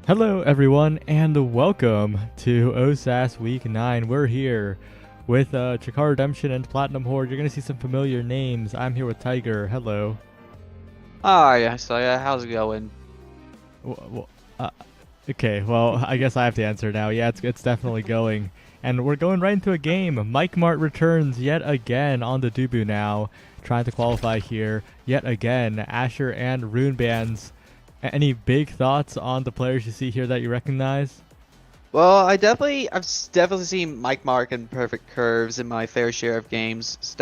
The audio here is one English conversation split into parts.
Hello everyone and welcome to OSAS Week 9. We're here with Chikara Redemption and Platinum Horde. You're going to see some familiar names. I'm here with Tiger. Hello. Hi, so yeah, how's it going? W- uh, okay, well, I guess I have to answer now. Yeah, it's definitely going. And we're going right into a game. Mike Mart returns yet again on the Dubu now, trying to qualify here yet again. Asher and Rune Bands. Any big thoughts on the players you see here that you recognize? Well, I've definitely seen Mike Mark and Perfect Curves in my fair share of games.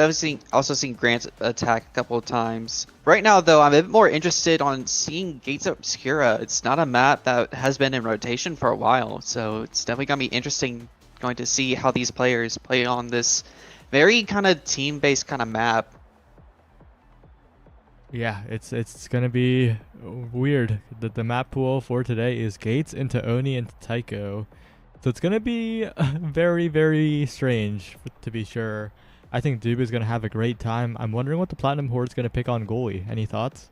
Also seen Grant attack a couple of times. Right now, though, I'm a bit more interested on seeing Gates Obscura. It's not a map that has been in rotation for a while, so it's definitely gonna be interesting going to see how these players play on this very kind of team-based kind of map. Yeah, it's gonna be weird. The map pool for today is Gates into Oni into Tycho, so it's gonna be very strange to be sure. I think Duba's gonna have a great time. I'm wondering what the Platinum Horde's gonna pick on goalie. Any thoughts?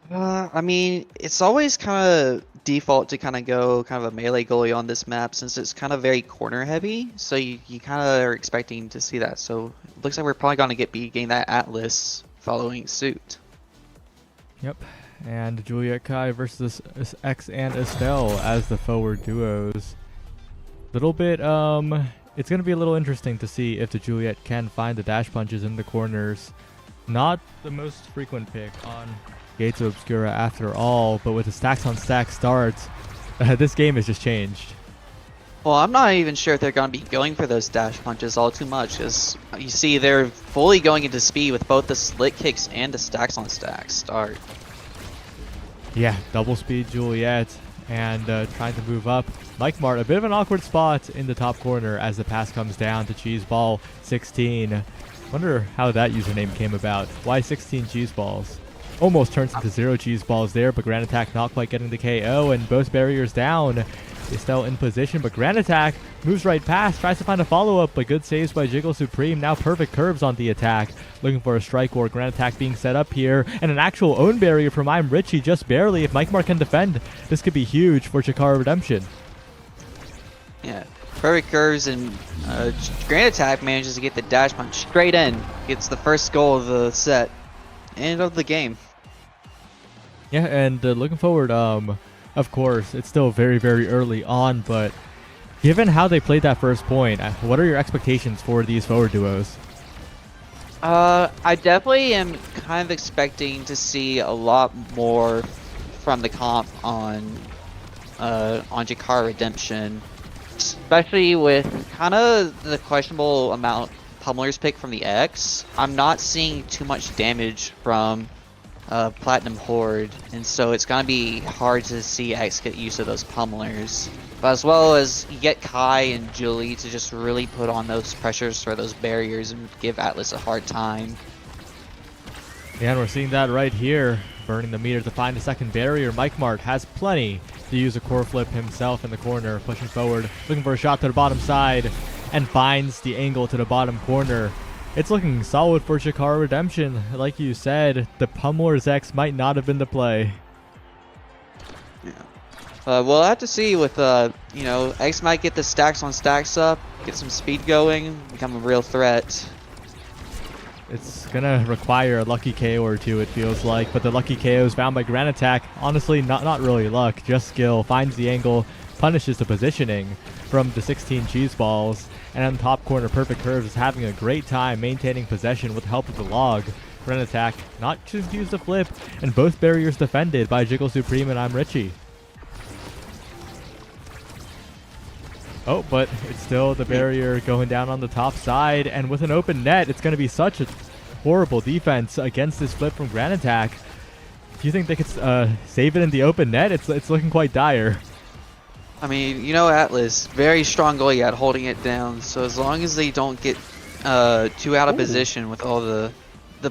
I mean, it's always kind of default to kind of go kind of a melee goalie on this map since it's kind of very corner heavy. So you kind of are expecting to see that. So it looks like we're probably going to be getting that Atlas following suit. Yep. And Juliet Kai versus X and Estelle as the forward duos. Little bit it's gonna be a little interesting to see if the Juliet can find the dash punches in the corners. Not the most frequent pick on Gates of Obscura after all, but with the stacks on stacks starts, this game has just changed. Well, I'm not even sure if they're going to be going for those dash punches all too much, as you see they're fully going into speed with both the slit kicks and the stacks on stacks start. Yeah, double speed Juliet and trying to move up. Mike Mart, a bit of an awkward spot in the top corner as the pass comes down to Cheeseball16. Wonder how that username came about. Why 16 Cheeseballs? Almost turns into 0 Cheeseballs there, but Grand Attack not quite getting the KO, and both barriers down. Estelle in position, but Grand Attack moves right past, tries to find a follow-up, but good saves by Jiggle Supreme. Now Perfect Curves on the attack, looking for a strike or Grand Attack being set up here, and an actual own barrier from I'm Richie, just barely. If Mike Mark can defend, this could be huge for Chikara Redemption. Yeah, Perfect Curves and Grand Attack manages to get the dash punch straight in. Gets the first goal of the set. End of the game. Yeah, and looking forward, of course, it's still very early on, but given how they played that first point, what are your expectations for these forward duos? I definitely am kind of expecting to see a lot more from the comp on Chikara Redemption, especially with kind of the questionable amount Pummeler's pick from the X. I'm not seeing too much damage from Platinum Horde, and so it's gonna be hard to see X get used to those Pummelers. But as well as you get Kai and Julie to just really put on those pressures for those barriers and give Atlas a hard time. Yeah, and we're seeing that right here. Burning the meter to find a second barrier. Mike Mart has plenty to use a core flip himself in the corner, pushing forward, looking for a shot to the bottom side, and finds the angle to the bottom corner. It's looking solid for Chikara Redemption. Like you said, the Pummeler's X might not have been the play. Yeah. We'll have to see with, X might get the stacks on stacks up, get some speed going, become a real threat. It's gonna require a lucky KO or two, it feels like, but the lucky KO is found by Grand Attack. Honestly, not really luck, just skill. Finds the angle, punishes the positioning from the 16 cheese balls, and on the top corner, Perfect Curves is having a great time maintaining possession with the help of the log. Grand Attack not to use the flip, and both barriers defended by Jiggle Supreme and I'm Richie. Oh, but it's still the barrier going down on the top side, and with an open net, it's going to be such a horrible defense against this flip from Grand Attack. Do you think they could save it in the open net? It's looking quite dire. I mean, Atlas, very strong goalie at holding it down, so as long as they don't get too out of position with all the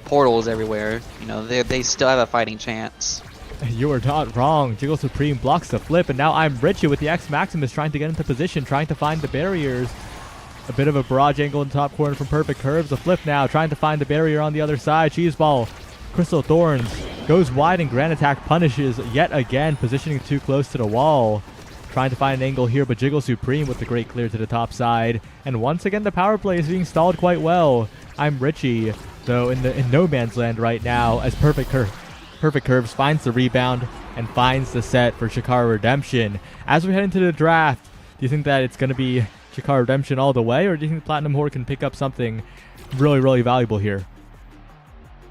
portals everywhere, they still have a fighting chance. You are not wrong. Jiggle Supreme blocks the flip, and now I'm Richie with the X Maximus trying to get into position, trying to find the barriers. A bit of a barrage angle in the top corner from Perfect Curves. A flip now, trying to find the barrier on the other side. Cheeseball, Crystal Thorns goes wide, and Grand Attack punishes yet again, positioning too close to the wall. Trying to find an angle here, but Jiggle Supreme with the great clear to the top side. And once again, the power play is being stalled quite well. I'm Richie, though, in no man's land right now, as Perfect Curves finds the rebound and finds the set for Chikara Redemption. As we head into the draft, do you think that it's going to be Chikara Redemption all the way, or do you think Platinum Horde can pick up something really, really valuable here?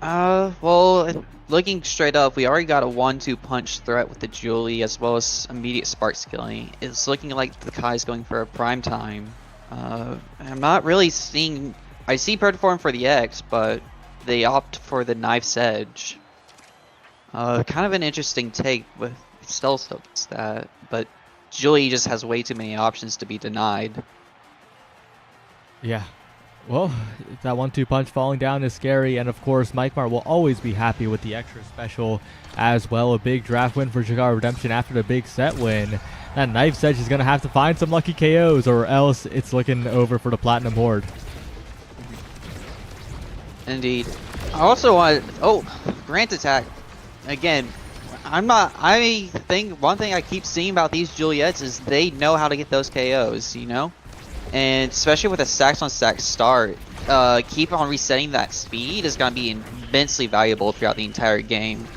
Well, looking straight up, we already got a 1-2 punch threat with the Julie, as well as immediate spark skilling. It's looking like the Kai's going for a prime time. I'm not really seeing... I see Perform for the X, but they opt for the Knife's Edge. Kind of an interesting take with Stealth that, but Julie just has way too many options to be denied. Yeah. Well, that 1-2 punch falling down is scary, and of course, Mikemark will always be happy with the extra special as well. A big draft win for Chikara Redemption after the big set win. That Knife's Edge is going to have to find some lucky KOs, or else it's looking over for the Platinum Horde. Indeed. I also want... Oh, Grand Attack. Again, I think one thing I keep seeing about these Juliettes is they know how to get those KOs, you know? And especially with a stacks on stacks start, keep on resetting that speed is going to be immensely valuable throughout the entire game.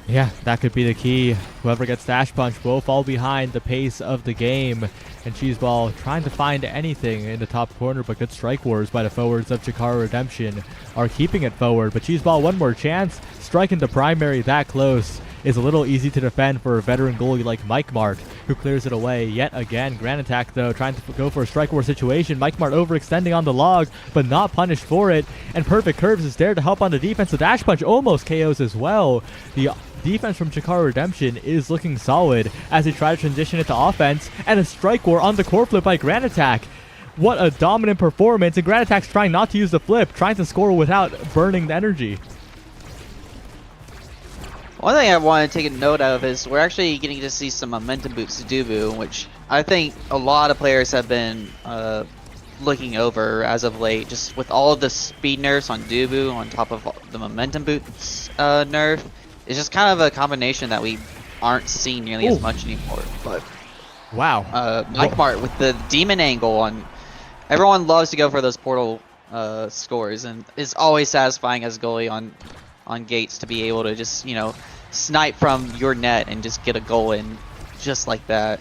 Yeah, that could be the key. Whoever gets Dash Punch will fall behind the pace of the game. And Cheeseball trying to find anything in the top corner, but good strike wars by the forwards of Chikara Redemption are keeping it forward. But Cheeseball, one more chance. Striking the primary that close is a little easy to defend for a veteran goalie like Mikemark, who clears it away yet again. Grand Attack, though, trying to go for a strike war situation. Mikemark overextending on the log, but not punished for it. And Perfect Curves is there to help on the defense. The Dash Punch almost KOs as well. The defense from Chikara Redemption is looking solid as they try to transition it to offense, and a strike war on the core flip by Grand Attack. What a dominant performance, and Grand Attack's trying not to use the flip, trying to score without burning the energy. One thing I want to take a note of is we're actually getting to see some momentum boots to Dubu, which I think a lot of players have been looking over as of late, just with all of the speed nerfs on Dubu on top of the momentum boots nerf. It's just kind of a combination that we aren't seeing nearly as much anymore. But wow, Mikemark with the demon angle on, everyone loves to go for those portal scores, and it's always satisfying as a goalie on gates to be able to just, you know, snipe from your net and just get a goal in just like that.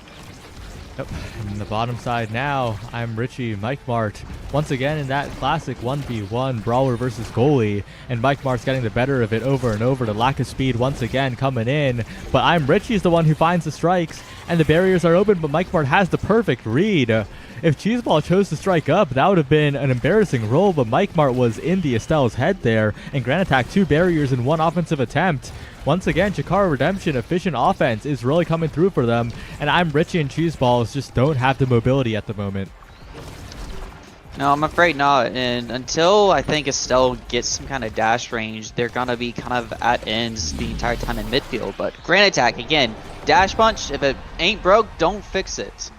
Yep. And the bottom side now, I'm Richie, Mikemark, once again in that classic 1v1 brawler versus goalie, and Mikemark's getting the better of it over and over. The lack of speed once again coming in, but I'm Richie's the one who finds the strikes, and the barriers are open, but Mikemark has the perfect read. If Cheeseball chose to strike up, that would have been an embarrassing roll, but Mikemark was in the Estelle's head there, and Grand Attack 2 barriers in one offensive attempt. Once again, Chikara Redemption efficient offense is really coming through for them, and I'm Richie and Cheeseballs just don't have the mobility at the moment. No, I'm afraid not, and until I think Estelle gets some kind of dash range, they're gonna be kind of at ends the entire time in midfield. But Grand Attack, again, dash punch, if it ain't broke, don't fix it.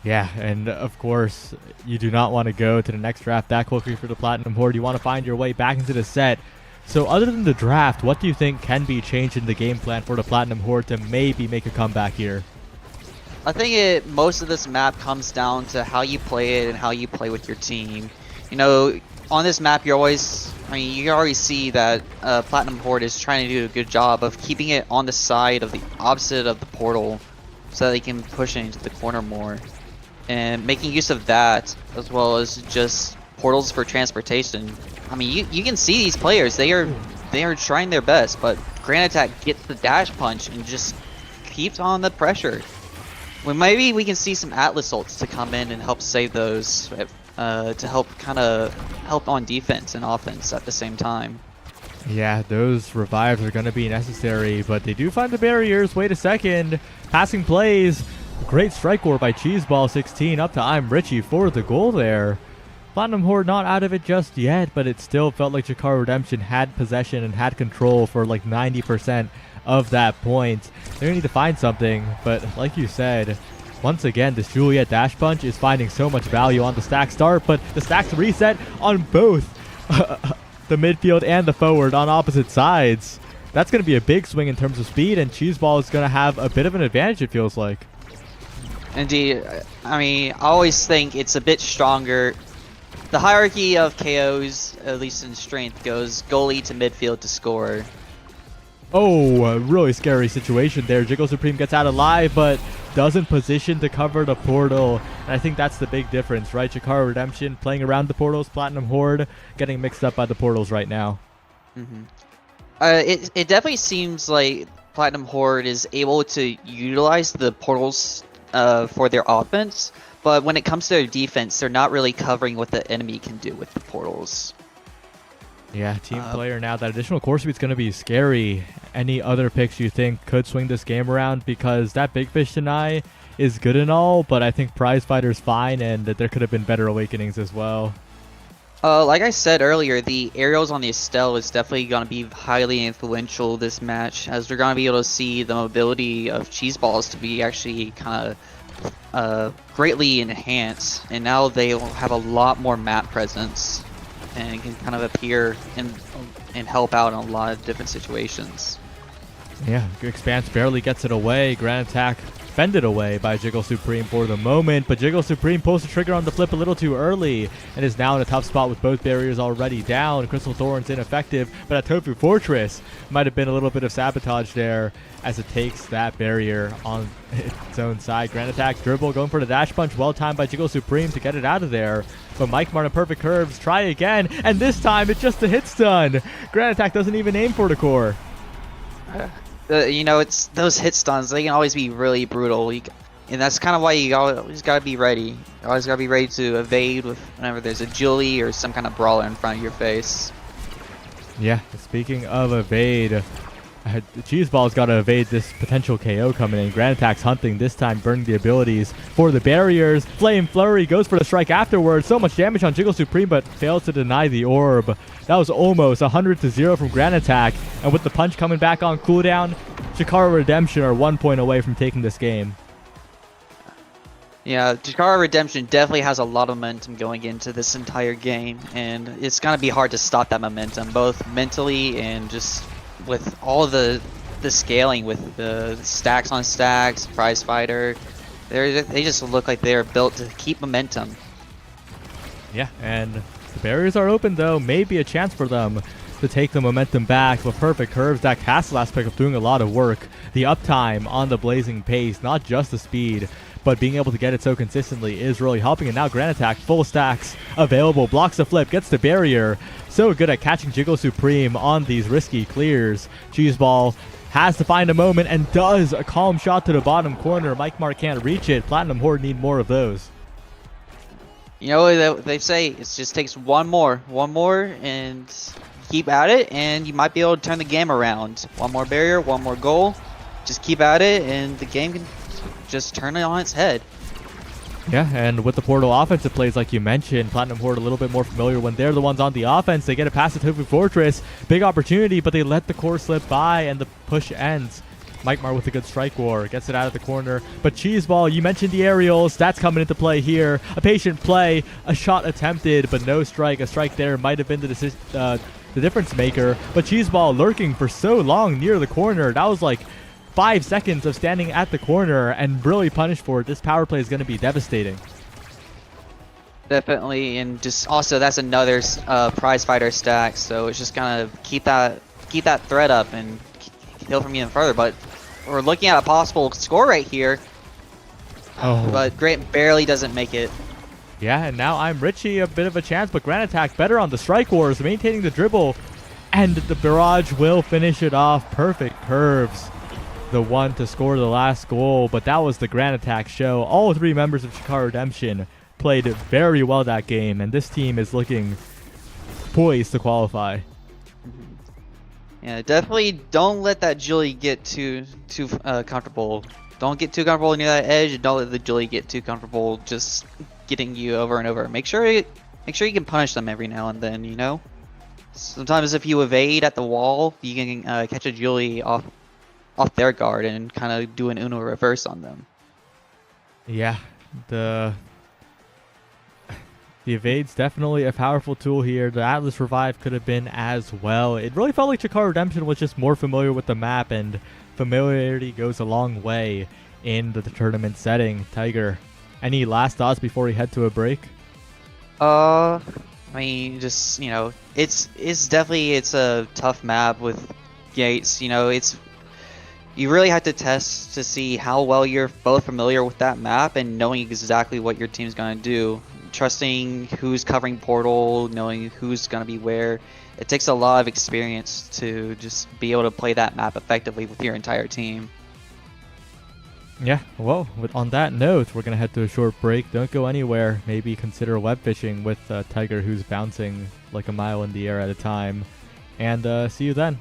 Yeah, and of course, you do not want to go to the next draft that quickly for the Platinum Horde. You want to find your way back into the set. So other than the draft, what do you think can be changed in the game plan for the Platinum Horde to maybe make a comeback here? I think most of this map comes down to how you play it and how you play with your team. You know, on this map, you already see that Platinum Horde is trying to do a good job of keeping it on the side of the opposite of the portal so that they can push it into the corner more. And making use of that, as well as just portals for transportation. I mean, you can see these players, they are trying their best, but Grand Attack gets the dash punch and just keeps on the pressure. Well, maybe we can see some Atlas ults to come in and help save those, to help help on defense and offense at the same time. Yeah, those revives are going to be necessary, but they do find the barriers. Wait a second. Passing plays. Great strike war by Cheeseball 16 up to I'm Richie for the goal there. Platinum Horde not out of it just yet, but it still felt like Chikara Redemption had possession and had control for like 90% of that point. They're going to need to find something, but like you said, once again, this Juliet dash punch is finding so much value on the stack start, but the stacks reset on both the midfield and the forward on opposite sides. that's going to be a big swing in terms of speed, and Cheeseball is going to have a bit of an advantage, it feels like. Indeed. I mean, I always think it's a bit stronger. The hierarchy of KOs, at least in strength, goes goalie to midfield to scorer. Oh, a really scary situation there. Jiggle Supreme gets out alive, but doesn't position to cover the portal. And I think that's the big difference, right? Chikara Redemption playing around the portals, Platinum Horde getting mixed up by the portals right now. It definitely seems like Platinum Horde is able to utilize the portals for their offense, but when it comes to their defense, they're not really covering what the enemy can do with the portals. Yeah, team player now. That additional core speed is going to be scary. Any other picks you think could swing this game around? Because that Big Fish Deny is good and all, but I think Prize Fighter's fine, and that there could have been better awakenings as well. Like I said earlier, the aerials on the Estelle is definitely going to be highly influential this match, as they're going to be able to see the mobility of Cheeseballs to be actually kind of greatly enhanced, and now they will have a lot more map presence and can kind of appear and help out in a lot of different situations. Yeah, Expanse barely gets it away. Grand Attack fended away by Jiggle Supreme for the moment, but Jiggle Supreme pulls the trigger on the flip a little too early and is now in a tough spot with both barriers already down. Crystal Thorn's ineffective, but at Tofu Fortress might have been a little bit of sabotage there as it takes that barrier on its own side. Grand Attack dribble going for the dash punch, well timed by Jiggle Supreme to get it out of there. But Mike Martin perfect curves, try again, and this time it's just a hit stun. Grand Attack doesn't even aim for the core. You know, it's those hit stuns, they can always be really brutal. And that's kind of why you always got to be ready. You always got to be ready to evade whenever there's a Julie or some kind of brawler in front of your face. Yeah, speaking of evade, Cheeseball's got to evade this potential KO coming in. Grand Attack's hunting, this time burning the abilities for the barriers. Flame Flurry goes for the strike afterwards. So much damage on Jiggle Supreme, but fails to deny the orb. That was almost 100-0 from Grand Attack. And with the punch coming back on cooldown, Chikara Redemption are 1 point away from taking this game. Yeah, Chikara Redemption definitely has a lot of momentum going into this entire game. And it's going to be hard to stop that momentum, both mentally and just with all the scaling with the stacks on stacks, Prize Fighter. They just look like they're built to keep momentum. Yeah, and the barriers are open though. Maybe a chance for them to take the momentum back with perfect curves. That Castle aspect of doing a lot of work. The uptime on the blazing pace, not just the speed, but being able to get it so consistently is really helping. And now Grand Attack, full stacks available, blocks the flip, gets the barrier. So good at catching Jiggle Supreme on these risky clears. Cheeseball has to find a moment and does a calm shot to the bottom corner. Mike Mark can't reach it. Platinum Horde need more of those. You know, they say it just takes one more, and keep at it, and you might be able to turn the game around. One more barrier, one more goal. Just keep at it, and the game can just turn it on its head. Yeah, and with the Portal offensive plays like you mentioned, Platinum Horde a little bit more familiar when they're the ones on the offense. They get it past the Tofu Fortress. Big opportunity, but they let the core slip by, and the push ends. Mike Mar with a good strike war, gets it out of the corner. But Cheeseball, you mentioned the aerials. That's coming into play here. A patient play, a shot attempted, but no strike. A strike there might have been the difference maker. But Cheeseball lurking for so long near the corner. That was like 5 seconds of standing at the corner and really punished for it. This power play is going to be devastating. Definitely, and just also that's another Prize Fighter stack, so it's just gonna keep that threat up and heal from even further. But we're looking at a possible score right here. Oh. But Grant barely doesn't make it. Yeah, and now I'm Richie, a bit of a chance, but Grand Attack better on the strike wars, maintaining the dribble, and the barrage will finish it off. Perfect curves. The one to score the last goal, but that was the Grand Attack show. All three members of Chikara Redemption played very well that game, and this team is looking poised to qualify. Yeah, definitely don't let that Julie get too comfortable. Don't get too comfortable near that edge, and don't let the Julie get too comfortable just getting you over and over. Make sure you can punish them every now and then, you know? Sometimes if you evade at the wall, you can catch a Julie off their guard and kind of do an Uno reverse on them. Yeah, The evade's definitely a powerful tool here. The Atlas Revive could have been as well. It really felt like Jakar Redemption was just more familiar with the map, and familiarity goes a long way in the tournament setting. Tiger, any last thoughts before we head to a break? I mean, just it's definitely it's a tough map with gates. You really have to test to see how well you're both familiar with that map and knowing exactly what your team's gonna do. Trusting who's covering portal, knowing who's gonna be where. It takes a lot of experience to just be able to play that map effectively with your entire team. Yeah, well, on that note, we're going to head to a short break. Don't go anywhere. Maybe consider web fishing with Tiger, who's bouncing like a mile in the air at a time. And see you then.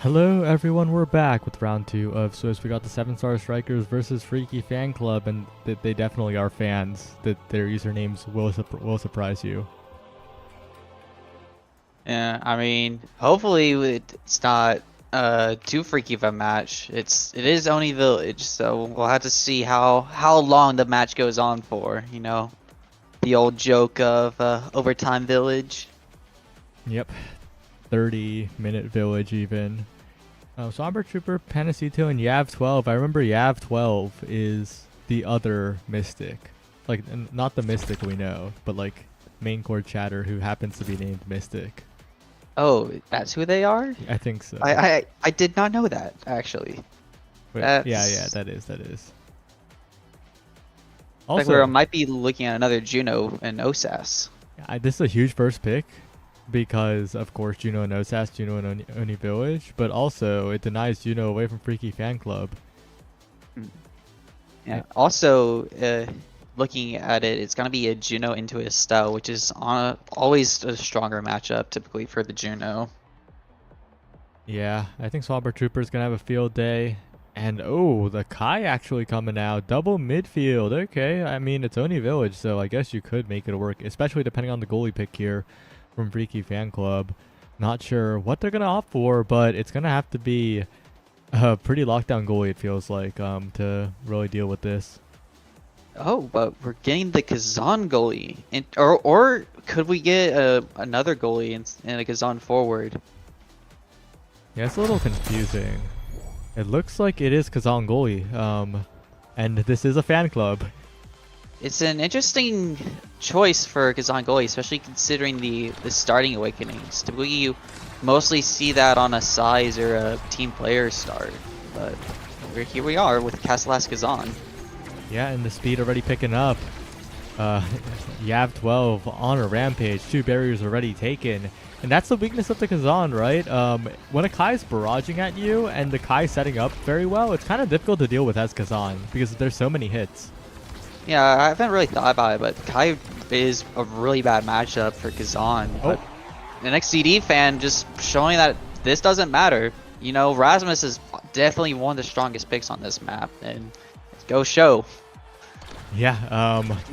Hello everyone, we're back with round 2 of Swiss. We got the 7-star strikers versus Freaky Fan Club, and they definitely are fans. That their usernames will surprise you. Yeah, I mean, hopefully it's not too freaky of a match. It is Oni Village, so we'll have to see how long the match goes on for. You know, the old joke of overtime village. Yep, 30-minute village even. So Somber Trooper, Panacito, and Yav 12. I remember Yav 12 is the other Mystic, like not the Mystic we know, but like main core chatter who happens to be named Mystic. Oh, that's who they are? I think so. I did not know that, actually. Wait, yeah, that is. Like we might be looking at another Juno and Osas. This is a huge first pick because, of course, Juno and Osas, Juno and Oni Village, but also it denies Juno away from Freaky Fan Club. Yeah. Also, looking at it, it's going to be a Juno into a Estelle, which is always a stronger matchup typically for the Juno. Yeah, I think Swabber Trooper is going to have a field day. And oh, the Kai actually coming out. Double midfield. Okay, I mean, it's Oni Village, so I guess you could make it work, especially depending on the goalie pick here from Freaky Fan Club. Not sure what they're going to opt for, but it's going to have to be a pretty lockdown goalie, it feels like, to really deal with this. Oh, but we're getting the Kazan goalie. Or could we get another goalie and a Kazan forward? Yeah, it's a little confusing. It looks like it is Kazan goalie, and this is a fan club. It's an interesting choice for Kazan goalie, especially considering the starting awakenings. Typically, you mostly see that on a size or a team player start, but here we are with Castelas Kazan. Yeah, and the speed already picking up. Yav 12 on a rampage, 2 barriers already taken. And that's the weakness of the Kazan, right? When a Kai's barraging at you and the Kai setting up very well, it's kind of difficult to deal with as Kazan because there's so many hits. Yeah, I haven't really thought about it, but Kai is a really bad matchup for Kazan. But an XCD fan just showing that this doesn't matter. You know, Rasmus is definitely one of the strongest picks on this map, and go show. Yeah,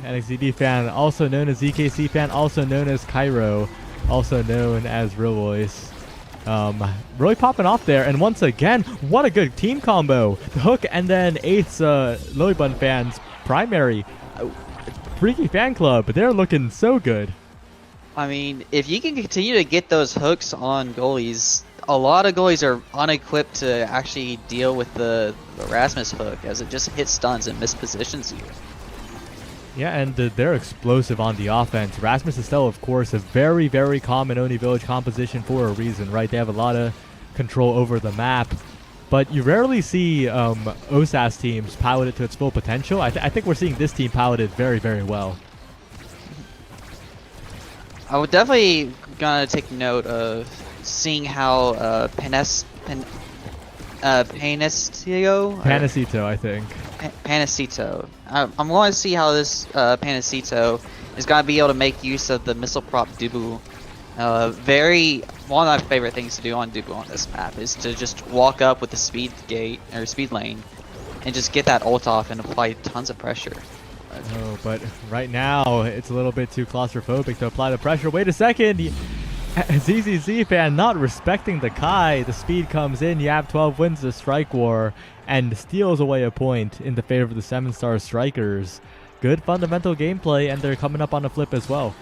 NXDD fan, also known as ZKC fan, also known as Cairo, also known as Real Voice. Really popping off there, and once again, what a good team combo. The hook and then 8's Lilybun fans primary. Freaky Fan Club, they're looking so good. I mean, if you can continue to get those hooks on goalies, a lot of goalies are unequipped to actually deal with the Rasmus hook, as it just hits stuns and mispositions you. Yeah, and they're explosive on the offense. Rasmus Estelle, of course, a very, very common Oni Village composition for a reason, right? They have a lot of control over the map. But you rarely see OSAS teams pilot it to its full potential. I think we're seeing this team piloted very, very well. I would definitely gonna take note of seeing how Panacito, I think. Panacito. I'm going to see how this Panacito is going to be able to make use of the missile prop Dubu. One of my favorite things to do on Dubu on this map is to just walk up with the speed gate or speed lane and just get that ult off and apply tons of pressure. Oh, but right now it's a little bit too claustrophobic to apply the pressure. Wait a second. ZZZ fan not respecting the Kai. The speed comes in. Yav 12 wins the strike war and steals away a point in the favor of the 7-star strikers. Good fundamental gameplay, and they're coming up on a flip as well.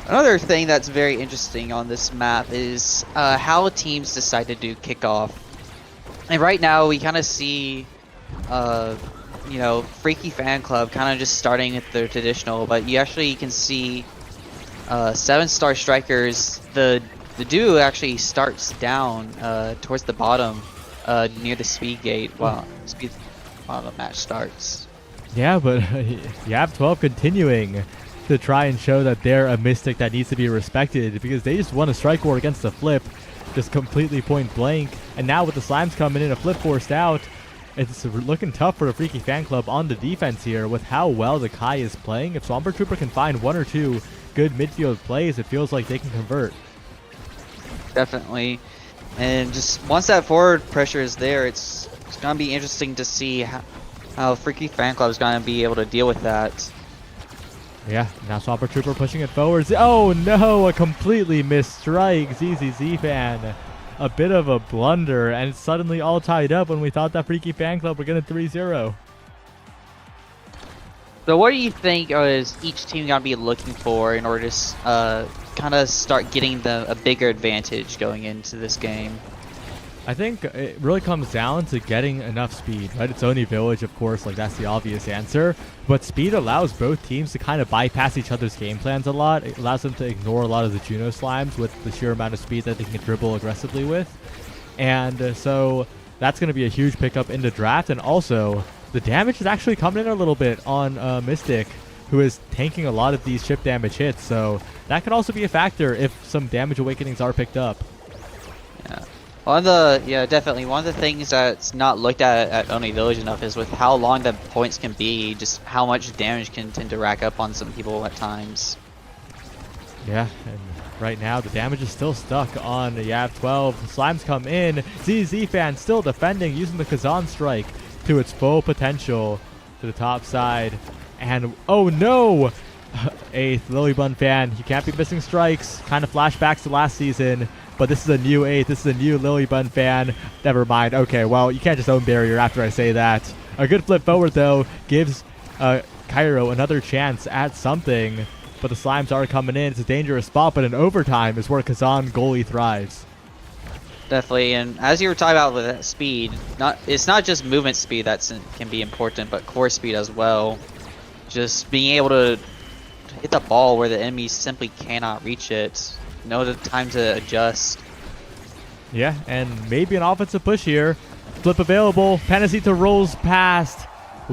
Another thing that's very interesting on this map is how teams decide to do kickoff. And right now we kind of see, you know, Freaky Fan Club kind of just starting with their traditional, but you actually can see 7-star strikers, the duo actually starts down towards the bottom near the speed gate while the match starts. Yeah, but Yav 12 continuing to try and show that they're a Mystic that needs to be respected because they just won a strike war against the flip, just completely point blank. And now with the Slimes coming in, a flip forced out, it's looking tough for the Freaky Fan Club on the defense here with how well the Kai is playing. If Swamper Trooper can find 1 or 2 good midfield plays, it feels like they can convert. Definitely. And just once that forward pressure is there, it's gonna be interesting to see how Freaky Fan Club is gonna be able to deal with that. Yeah, now Swamper Trooper pushing it forwards. Oh no, a completely missed strike. ZZZ Fan. A bit of a blunder, and it's suddenly all tied up when we thought that Freaky Fan Club were getting 3-0. So what do you think is each team gonna be looking for in order to kind of start getting a bigger advantage going into this game? I think it really comes down to getting enough speed, right? It's Oni Village, of course, like that's the obvious answer. But speed allows both teams to kind of bypass each other's game plans a lot. It allows them to ignore a lot of the Juno Slimes with the sheer amount of speed that they can dribble aggressively with. And so that's going to be a huge pickup in the draft. And also, the damage is actually coming in a little bit on Mystic, who is tanking a lot of these chip damage hits. So that could also be a factor if some damage awakenings are picked up. Yeah. Definitely. One of the things that's not looked at Oni Village enough is with how long the points can be, just how much damage can tend to rack up on some people at times. Yeah, and right now the damage is still stuck on Yav 12. Slimes come in. ZZ Fan still defending, using the Kazan strike to its full potential to the top side. And oh no! 8th Lilybun Fan, he can't be missing strikes. Kind of flashbacks to last season. But this is a new 8th. This is a new Lilybun Fan. Never mind. Okay, well, you can't just own barrier after I say that. A good flip forward, though, gives Cairo another chance at something. But the Slimes are coming in. It's a dangerous spot, but in overtime is where Kazan goalie thrives. Definitely, and as you were talking about with that speed, it's not just movement speed that can be important, but core speed as well. Just being able to hit the ball where the enemy simply cannot reach it. Know the time to adjust. Yeah, and maybe an offensive push here. Flip available. Panacita rolls past.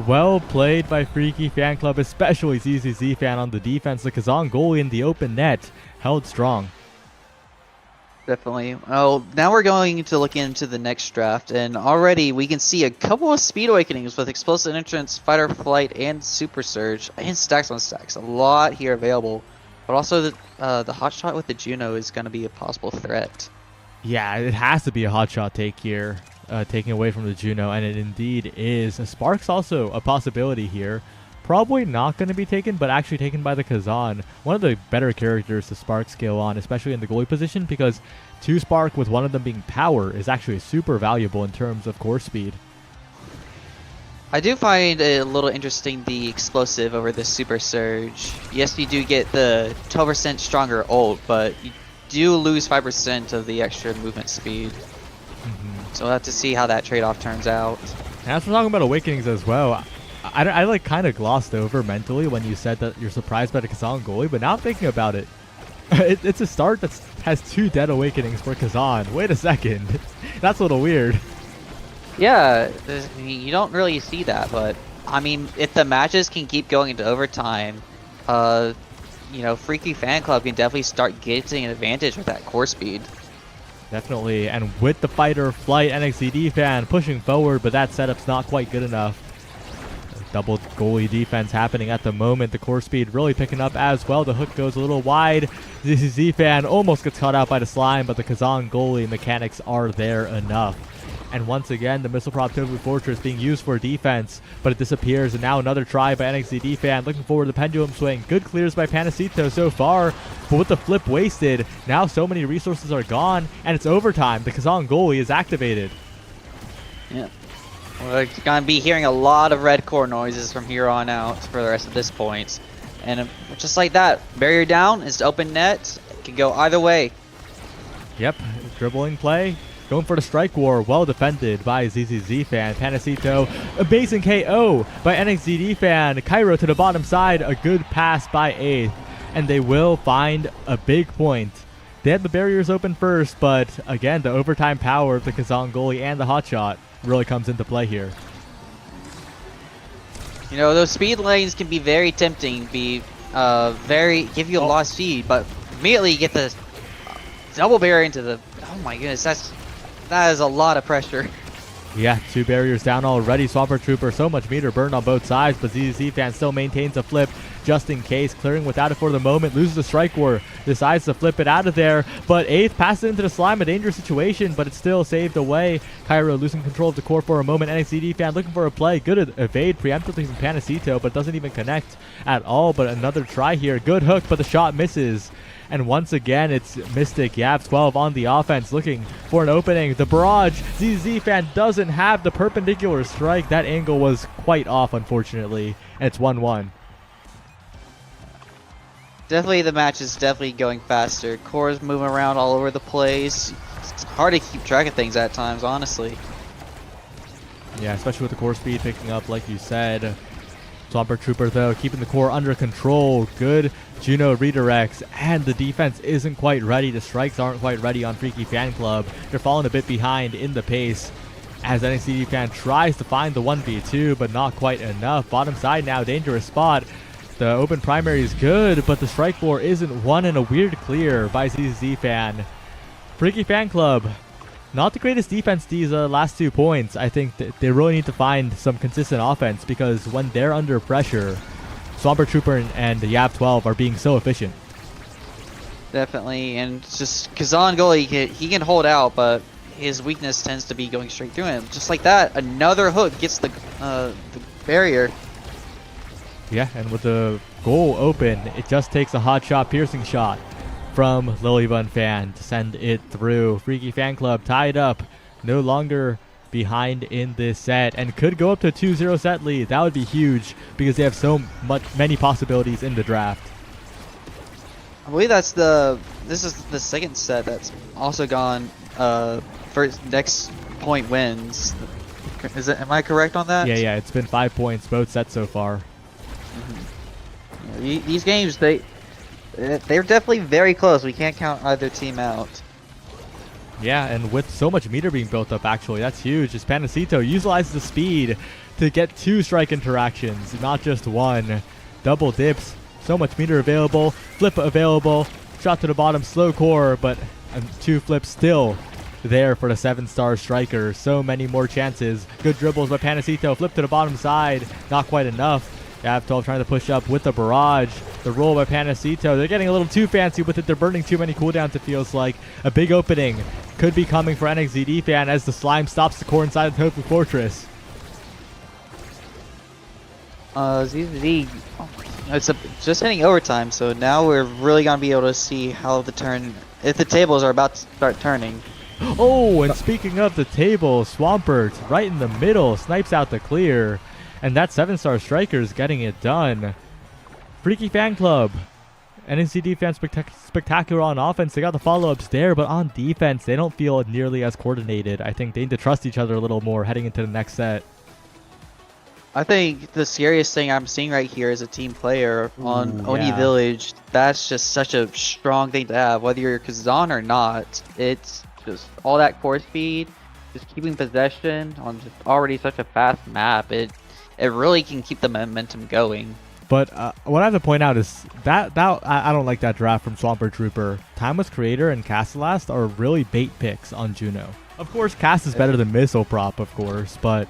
Well played by Freaky Fan Club, especially ZZZ Fan on the defense. The Kazan goalie in the open net held strong. Definitely. Well, now we're going to look into the next draft, and already we can see a couple of speed awakenings with Explosive Entrance, Fighter Flight, and Super Surge, and stacks on stacks. A lot here available. But also the hotshot with the Juno is going to be a possible threat. Yeah, it has to be a hotshot take here, taking away from the Juno, and it indeed is. Spark's also a possibility here. Probably not going to be taken, but actually taken by the Kazan. One of the better characters to Spark scale on, especially in the goalie position, because 2 Spark with one of them being power is actually super valuable in terms of core speed. I do find it a little interesting the explosive over the Super Surge. Yes, you do get the 12% stronger ult, but you do lose 5% of the extra movement speed. So we'll have to see how that trade-off turns out. And as we're talking about awakenings as well, I like kind of glossed over mentally when you said that you're surprised by the Kazan goalie, but now I'm thinking about it. It's a start that has 2 dead awakenings for Kazan. Wait a second. That's a little weird. Yeah, you don't really see that, but I mean, if the matches can keep going into overtime, Freaky Fan Club can definitely start getting an advantage with that core speed. Definitely, and with the Fighter Flight, NXDD Fan pushing forward, but that setup's not quite good enough. Double goalie defense happening at the moment. The core speed really picking up as well. The hook goes a little wide. ZZZ Fan almost gets caught out by the slime, but the Kazan goalie mechanics are there enough. And once again, the Missile Prop Tofu Fortress being used for defense, but it disappears. And now another try by NXDD Fan. Looking forward to the pendulum swing. Good clears by Panacito so far, but with the flip wasted, now so many resources are gone, and it's overtime. The Kazan goalie is activated. Yeah. We're going to be hearing a lot of red core noises from here on out for the rest of this point. And just like that, barrier down is open net. It can go either way. Yep, dribbling play. Going for the strike war, well defended by ZZZ Fan. Panacito, amazing KO by NXDD Fan. Cairo to the bottom side, a good pass by 8th. And they will find a big point. They had the barriers open first, but again, the overtime power of the Kazan goalie and the hotshot really comes into play here. Those speed lanes can be very tempting, give you a lot of speed, but immediately you get the double barrier into the, oh my goodness, that is a lot of pressure. Yeah, 2 barriers down already. Swamper Trooper, so much meter burned on both sides, but ZZ Fan still maintains a flip. just in case. Clearing without it for the moment, loses the strike war, decides to flip it out of there, but Eighth passes it into the slime, a dangerous situation, but it's still saved away. Cairo losing control of the core for a moment. NXT fan looking for a play, good evade preemptively from Panacito, but doesn't even connect at all. But another try here, good hook, but the shot misses. And once again, it's Mystic YAP12 on the offense looking for an opening. The barrage, ZZ fan doesn't have the perpendicular strike. That angle was quite off, unfortunately. And it's 1-1. Definitely the match is definitely going faster. Core's moving around all over the place. It's hard to keep track of things at times, honestly. Yeah, especially with the core speed picking up, like you said. Swamper Trooper, though, keeping the core under control. Good Juno redirects, and the defense isn't quite ready. The strikes aren't quite ready on Freaky Fan Club. They're falling a bit behind in the pace as NXT fan tries to find the 1v2, but not quite enough. Bottom side now, dangerous spot. The open primary is good, but the strike four isn't won in a weird clear by ZZ fan. Freaky Fan Club, not the greatest defense these last 2 points. I think they really need to find some consistent offense, because when they're under pressure, Swamper Trooper and the YAP12 are being so efficient. Definitely, and just Kazan goalie, he can hold out, but his weakness tends to be going straight through him. Just like that, another hook gets the barrier. Yeah, and with the goal open, it just takes a hot shot, piercing shot from Lilybun fan to send it through. Freaky Fan Club tied up, no longer behind in this set, and could go up to a 2-0 set lead. That would be huge because they have many possibilities in the draft. I believe this is the second set that's also gone first next point wins. Am I correct on that? Yeah, it's been 5 points both sets so far. Yeah, these games, they're definitely very close. We can't count either team out. Yeah, and with so much meter being built up, actually, that's huge. As Panacito utilizes the speed to get 2 strike interactions, not just 1. Double dips, so much meter available, flip available, shot to the bottom, slow core, but 2 flips still there for the 7-star striker. So many more chances. Good dribbles by Panacito, flip to the bottom side, not quite enough. YAP12 trying to push up with the barrage. The roll by Panacito. They're getting a little too fancy with it. They're burning too many cooldowns, it feels like. A big opening could be coming for NXZD fan as the slime stops the core inside the Tofu Fortress. ZZ, it's just hitting overtime, so now we're really going to be able to see how if the tables are about to start turning. Oh, and speaking of the table, Swampert right in the middle, snipes out the clear. And that 7-star striker is getting it done. Freaky Fan Club. NXT fan spectacular on offense. They got the follow-ups there, but on defense, they don't feel nearly as coordinated. I think they need to trust each other a little more heading into the next set. I think the scariest thing I'm seeing right here is a team player on Oni yeah. Village. That's just such a strong thing to have, whether you're Kazan or not. It's just all that core speed, just keeping possession on just already such a fast map. It really can keep the momentum going. But what I have to point out is that I don't like that draft from Swamper Trooper. Timeless Creator and Castlast are really bait picks on Juno. Of course, Cast is better than Missile Prop, of course, but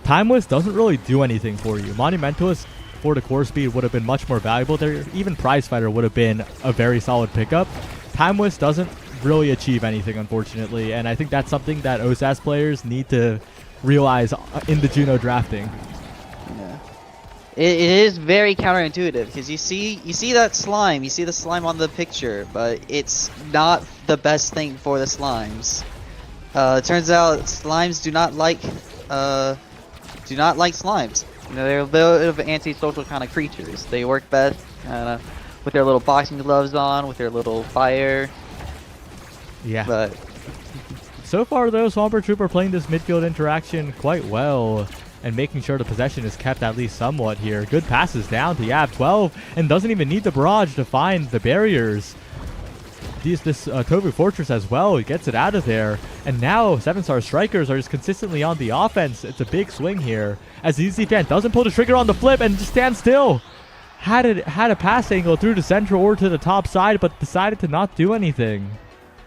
Timeless doesn't really do anything for you. Monumentalist for the core speed would have been much more valuable there. Even Prize Fighter would have been a very solid pickup. Timeless doesn't really achieve anything, unfortunately, and I think that's something that OSAS players need to realize in the Juno drafting. Yeah. It is very counterintuitive because you see that slime, you see the slime on the picture, but it's not the best thing for the slimes. It turns out slimes do not like slimes. You know, they're a little bit of antisocial kind of creatures. They work best with their little boxing gloves on, with their little fire. Yeah. But so far, though, Swamper Trooper playing this midfield interaction quite well and making sure the possession is kept at least somewhat here. Good passes down to YAP12 and doesn't even need the barrage to find the barriers. This Tofu Fortress as well, he gets it out of there. And now 7-star strikers are just consistently on the offense. It's a big swing here as the ZZ fan doesn't pull the trigger on the flip and just stands still. Had a pass angle through the central or to the top side, but decided to not do anything.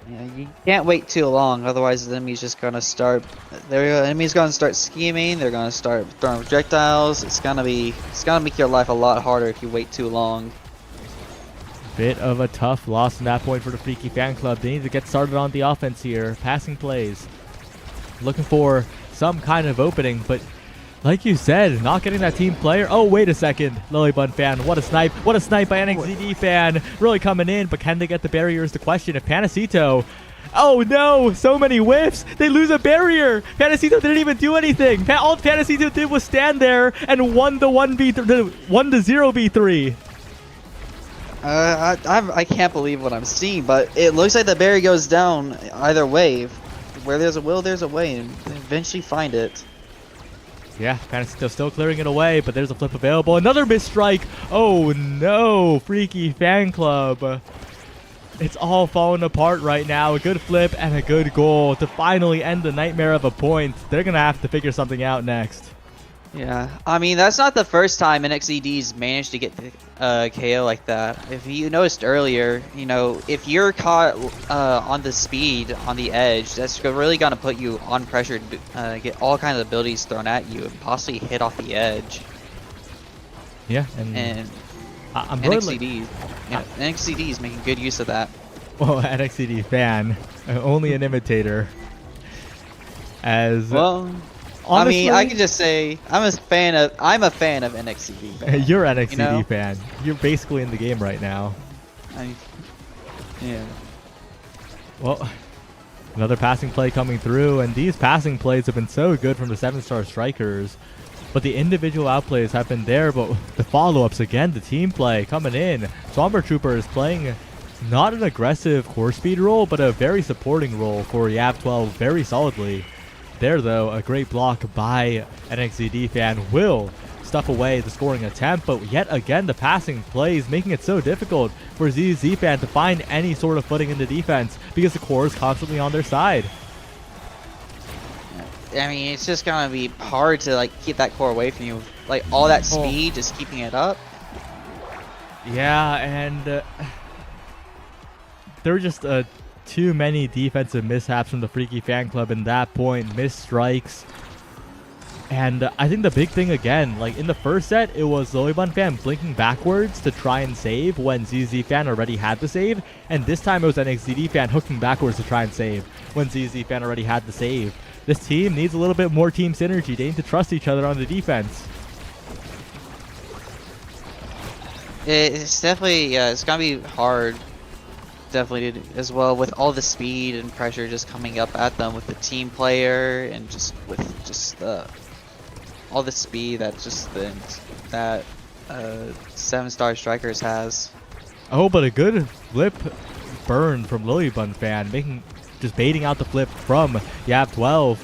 Yeah, you can't wait too long, otherwise the enemy's just gonna start. The enemy's gonna start scheming. They're gonna start throwing projectiles. It's gonna make your life a lot harder if you wait too long. Bit of a tough loss in that point for the Freaky Fan Club. They need to get started on the offense here. Passing plays. Looking for some kind of opening, but like you said, not getting that team player. Oh, wait a second. Lilybun fan, what a snipe. What a snipe by NXZD fan. Really coming in, but can they get the barrier is the question. If Panacito... Oh no, so many whiffs. They lose a barrier. Panacito didn't even do anything. All Panacito did was stand there and won the 1-0v3. I can't believe what I'm seeing, but it looks like the barrier goes down either way. Where there's a will, there's a way, and they eventually find it. Yeah, Panacito still clearing it away, but there's a flip available. Another missed strike. Oh no, Freaky Fan Club. It's all falling apart right now. A good flip and a good goal to finally end the nightmare of a point. They're going to have to figure something out next. Yeah, I mean, that's not the first time NXED's managed to get KO like that. If you noticed earlier, you know, if you're caught on the speed, on the edge, that's really going to put you on pressure to get all kinds of abilities thrown at you and possibly hit off the edge. Yeah, and I'm NXED, NXED is making good use of that. Well, NXED fan, only an imitator. As well... Honestly, I mean, I can just say I'm a fan of NXCD. Fan, you're an NXCD you know? fan. You're basically in the game right now. Yeah. Well, another passing play coming through, and these passing plays have been so good from the 7-star strikers. But the individual outplays have been there, but the follow-ups again, the team play coming in. Swamper Trooper is playing not an aggressive core speed role, but a very supporting role for YAV12 very solidly. There, though, a great block by NXZD fan will stuff away the scoring attempt, but yet again the passing plays making it so difficult for ZZ fan to find any sort of footing in the defense because the core is constantly on their side. I mean, it's just gonna be hard to like keep that core away from you. Like all that speed, just keeping it up. Yeah, and there were just too many defensive mishaps from the Freaky Fan Club in that point, missed strikes. And I think the big thing again, like in the first set, it was Lilybun fan blinking backwards to try and save when ZZ fan already had the save. And this time it was NXZD fan hooking backwards to try and save when ZZ fan already had the save. This team needs a little bit more team synergy. They need to trust each other on the defense. It's definitely, it's gonna be hard. Definitely as well with all the speed and pressure just coming up at them with the team player and just with just all the speed that just that 7-star strikers has. Oh, but a good flip burn from Lilybun fan, just baiting out the flip from YAV12,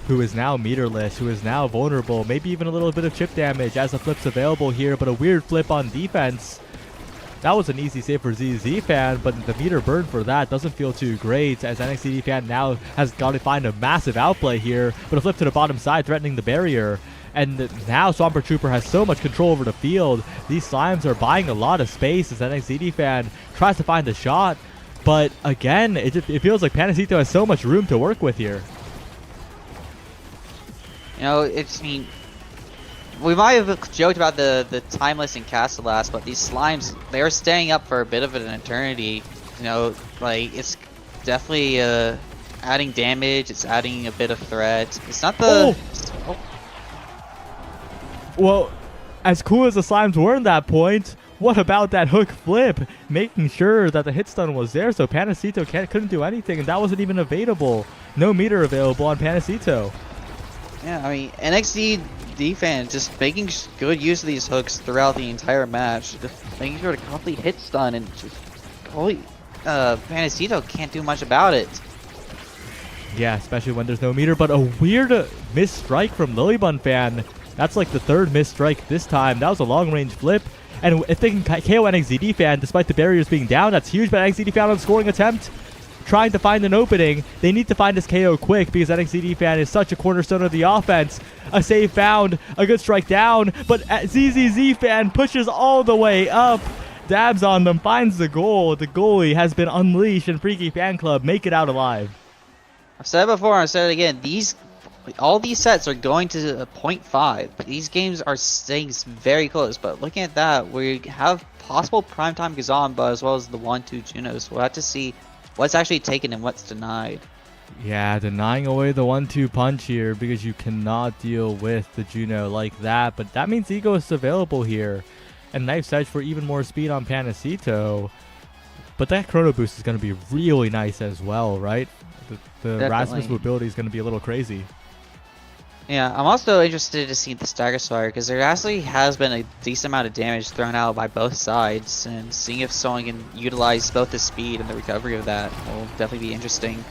who is now meterless, who is now vulnerable, maybe even a little bit of chip damage as the flip's available here, but a weird flip on defense. That was an easy save for ZZ fan, but the meter burn for that doesn't feel too great as NXCD fan now has got to find a massive outplay here, but a flip to the bottom side threatening the barrier. And now Swamper Trooper has so much control over the field. These slimes are buying a lot of space as NXCD fan tries to find the shot. But again, it feels like Panacito has so much room to work with here. You know, I mean, we might have joked about the Timeless and Castellass, but these slimes, they're staying up for a bit of an eternity. You know, like, it's definitely adding damage, it's adding a bit of threat. It's not the... Oh. Well, as cool as the slimes were in that point, what about that hook flip? Making sure that the hit stun was there, so Panacito couldn't do anything, and that wasn't even available. No meter available on Panacito. Yeah, I mean, NXT defense just making good use of these hooks throughout the entire match, just making sure to complete hit stun, and just holy, Panacito can't do much about it. Yeah, especially when there's no meter, but a weird missed strike from Lilybun fan. That's like the third missed strike this time. That was a long range flip. And if they can KO NXZD fan, despite the barriers being down, that's huge. But NXZD fan on scoring attempt, trying to find an opening. They need to find this KO quick because NXZD fan is such a cornerstone of the offense. A save found, a good strike down, but ZZZ fan pushes all the way up. dabs on them, finds the goal. The goalie has been unleashed, and Freaky Fan Club make it out alive. I've said it before, I've said it again. All these sets are going to a .5. These games are staying very close, but looking at that, we have possible primetime Gazamba as well as the 1-2 Junos. We'll have to see what's actually taken and what's denied. Yeah, denying away the 1-2 punch here because you cannot deal with the Juno like that, but that means Ego is available here. And Knife's Edge for even more speed on Panacito. But that Chrono Boost is going to be really nice as well, right? The Rasmus mobility is going to be a little crazy. Yeah, I'm also interested to see the Stagger Spire because there actually has been a decent amount of damage thrown out by both sides, and seeing if someone can utilize both the speed and the recovery of that will definitely be interesting.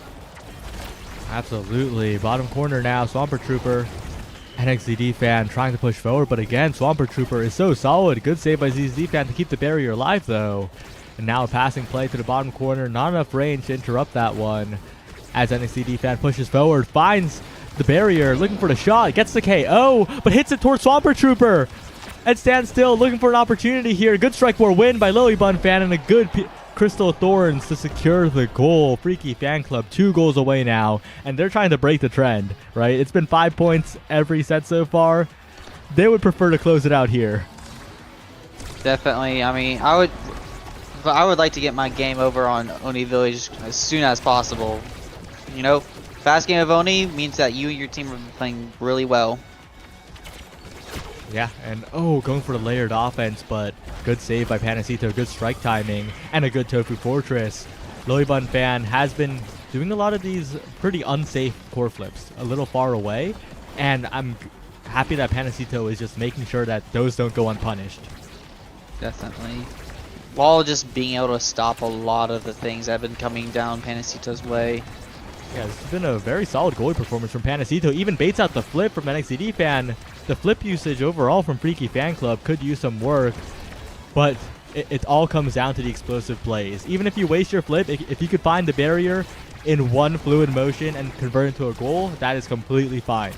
Absolutely. Bottom corner now, Swampert Trooper. NXZD Fan trying to push forward, but again, Swampert Trooper is so solid. Good save by ZZ Fan to keep the barrier alive, though. And now a passing play to the bottom corner. Not enough range to interrupt that one. As NXZD Fan pushes forward, finds the barrier, looking for the shot, gets the KO, but hits it towards Swampert Trooper. And stands still, looking for an opportunity here. Good strike war win by Lily Bun Fan, and a good Crystal Thorns to secure the goal. Freaky Fan Club 2 goals away now, and they're trying to break the trend, right? It's been 5 points every set so far. They would prefer to close it out here. Definitely. I mean, I would like to get my game over on Oni Village as soon as possible. You know, fast game of Oni means that you and your team are playing really well. Yeah, and going for the layered offense, but good save by Panacito, good strike timing, and a good Tofu Fortress. Lilybun Fan has been doing a lot of these pretty unsafe core flips, a little far away, and I'm happy that Panacito is just making sure that those don't go unpunished. Definitely. While just being able to stop a lot of the things that have been coming down Panacito's way. Yeah, this has been a very solid goalie performance from Panacito. Even baits out the flip from NXCD Fan. The flip usage overall from Freaky Fan Club could use some work, but it all comes down to the explosive plays. Even if you waste your flip, if you could find the barrier in one fluid motion and convert into a goal, that is completely fine.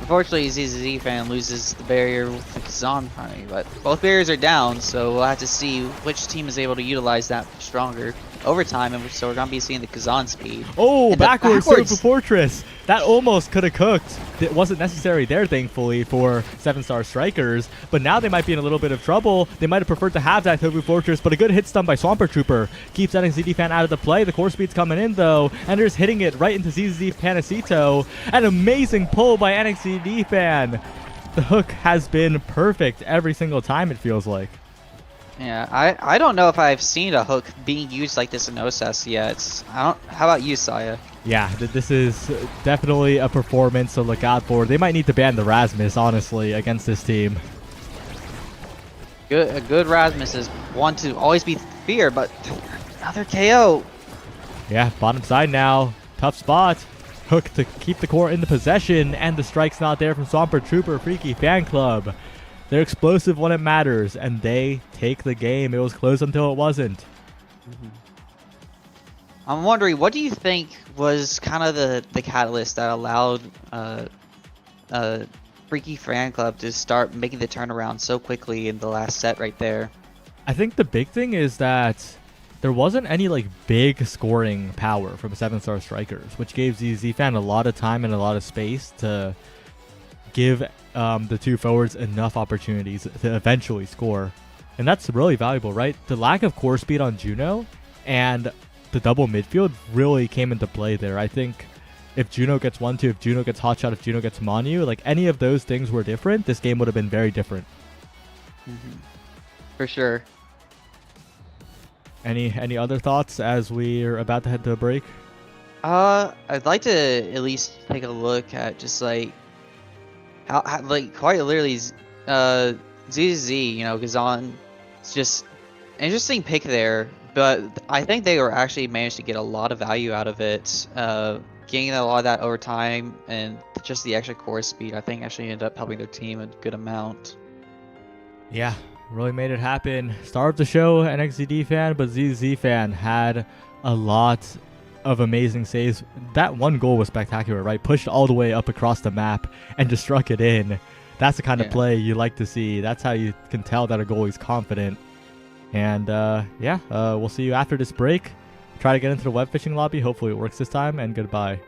Unfortunately, ZZZ Fan loses the barrier with the Kazan party, but both barriers are down, so we'll have to see which team is able to utilize that stronger over time, and so we're going to be seeing the Kazan speed. Oh, backwards Tofu Fortress! That almost could have cooked. It wasn't necessary there, thankfully, for 7-star strikers, but now they might be in a little bit of trouble. They might have preferred to have that Tofu Fortress, but a good hit stun by Swampert Trooper keeps NXZD Fan out of the play. The core speed's coming in, though, and they're just hitting it right into ZZ Panacito. An amazing pull by NXZD Fan. The hook has been perfect every single time, it feels like. Yeah, I don't know if I've seen a hook being used like this in OSS yet. How about you, Saya? Yeah, this is definitely a performance to look out for. They might need to ban the Rasmus, honestly, against this team. A good Rasmus is one to always be feared, but another KO. Yeah, bottom side now. Tough spot. Hook to keep the core in the possession, and the strike's not there from Swampert Trooper. Freaky Fan Club. They're explosive when it matters, and they take the game. It was close until it wasn't. I'm wondering, what do you think was kind of the catalyst that allowed Freaky Fan Club to start making the turnaround so quickly in the last set right there? I think the big thing is that there wasn't any big scoring power from 7-star strikers, which gave ZZ Fan a lot of time and a lot of space to give the two forwards enough opportunities to eventually score. And that's really valuable, right? The lack of core speed on Juno and the double midfield really came into play there. I think if Juno gets 1-2, if Juno gets Hotshot, if Juno gets Manu, any of those things were different, this game would have been very different. For sure. Any other thoughts as we're about to head to a break? I'd like to at least take a look at just how quite literally ZZ, Gazan, it's just interesting pick there, but I think they were actually managed to get a lot of value out of it, getting a lot of that over time, and just the extra core speed I think actually ended up helping their team a good amount. Yeah, really made it happen. Star of the show, NXZD Fan, but ZZ Fan had a lot of amazing saves. That one goal was spectacular, right? Pushed all the way up across the map and just struck it in. That's the kind of play you like to see. That's how you can tell that a goalie's confident. And yeah, we'll see you after this break. Try to get into the web fishing lobby. Hopefully it works this time. And goodbye.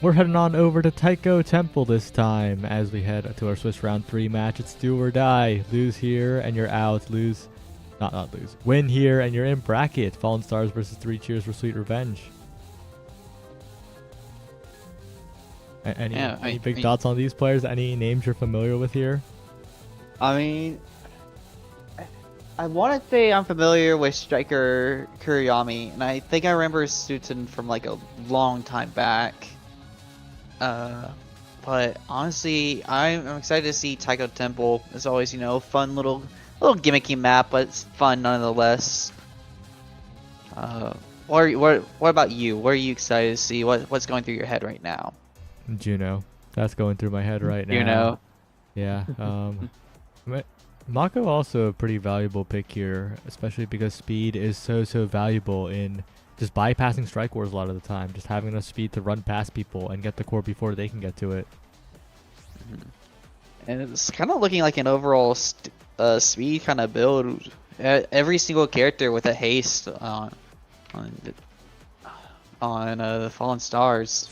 We're heading on over to Taiko Temple this time as we head to our Swiss round 3 match. It's do or die. Lose here and you're out. Lose. Not lose. Win here and you're in bracket. Fallen Stars versus 3 Cheers for Sweet Revenge. Any big thoughts on these players? Any names you're familiar with here? I mean, I want to say I'm familiar with Striker Kuriyami, and I think I remember Sutin from like a long time back. But honestly, I'm excited to see Taiko Temple. As always, you know, fun little gimmicky map, but it's fun nonetheless. What about you? What are you excited to see? What's going through your head right now? Juno. That's going through my head right now. Juno. Yeah. Mako also a pretty valuable pick here, especially because speed is so valuable in just bypassing strike wars a lot of the time. Just having enough speed to run past people and get the core before they can get to it. And it's kind of looking like an overall speed kind of build. Every single character with a haste on the Fallen Stars.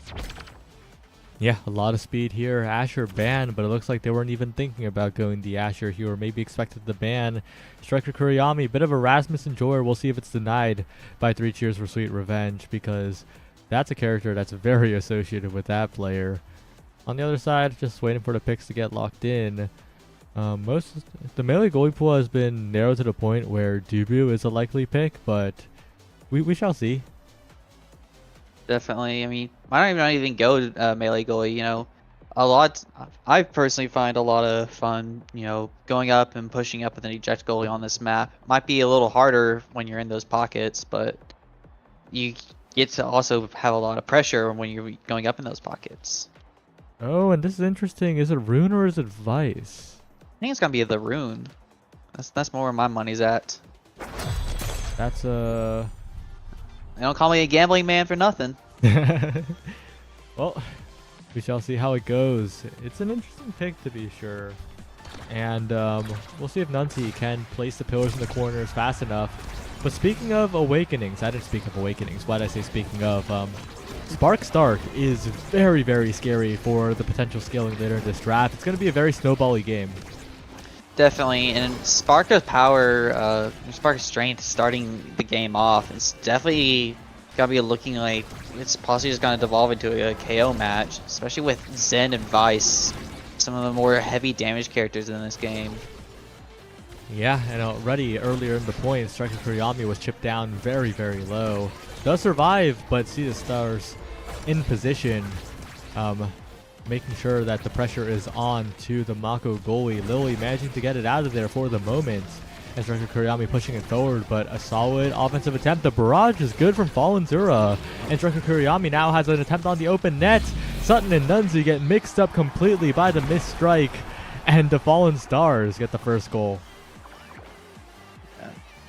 Yeah, a lot of speed here. Asher banned, but it looks like they weren't even thinking about going the Asher here, or maybe expected the ban. Striker Kuriyami, bit of a Rasmussen Joyer. We'll see if it's denied by 3 Cheers for Sweet Revenge, because that's a character that's very associated with that player. On the other side, just waiting for the picks to get locked in. The melee goalie pool has been narrowed to the point where Dubu is a likely pick, but we shall see. Definitely. I mean, I don't even go melee goalie. You know, I personally find a lot of fun. You know, going up and pushing up with an eject goalie on this map might be a little harder when you're in those pockets, but you get to also have a lot of pressure when you're going up in those pockets. Oh, and this is interesting. Is it Rune or is it Vice? I think it's gonna be the Rune. That's more where my money's at. That's They don't call me a gambling man for nothing. Well, we shall see how it goes. It's an interesting pick to be sure. And we'll see if Nunti can place the pillars in the corners fast enough. But speaking of Awakenings, I didn't speak of Awakenings. Why did I say speaking of? Spark Stark is very scary for the potential scaling later in this draft. It's going to be a very snowbally game. Definitely, and Spark of Power, Spark of Strength starting the game off is definitely gonna be looking like it's possibly just gonna devolve into a KO match, especially with Zen and Vice, some of the more heavy damage characters in this game. Yeah, and already earlier in the point, Striker Kuriyami was chipped down very, very low. Does survive, but see the stars in position, making sure that the pressure is on to the Mako goalie. Lily managing to get it out of there for the moment. And Striker Kuriyami pushing it forward, but a solid offensive attempt. The barrage is good from Fallen Zura. And Striker Kuriyami now has an attempt on the open net. Sutton and Nunzi get mixed up completely by the missed strike. And the Fallen Stars get the first goal.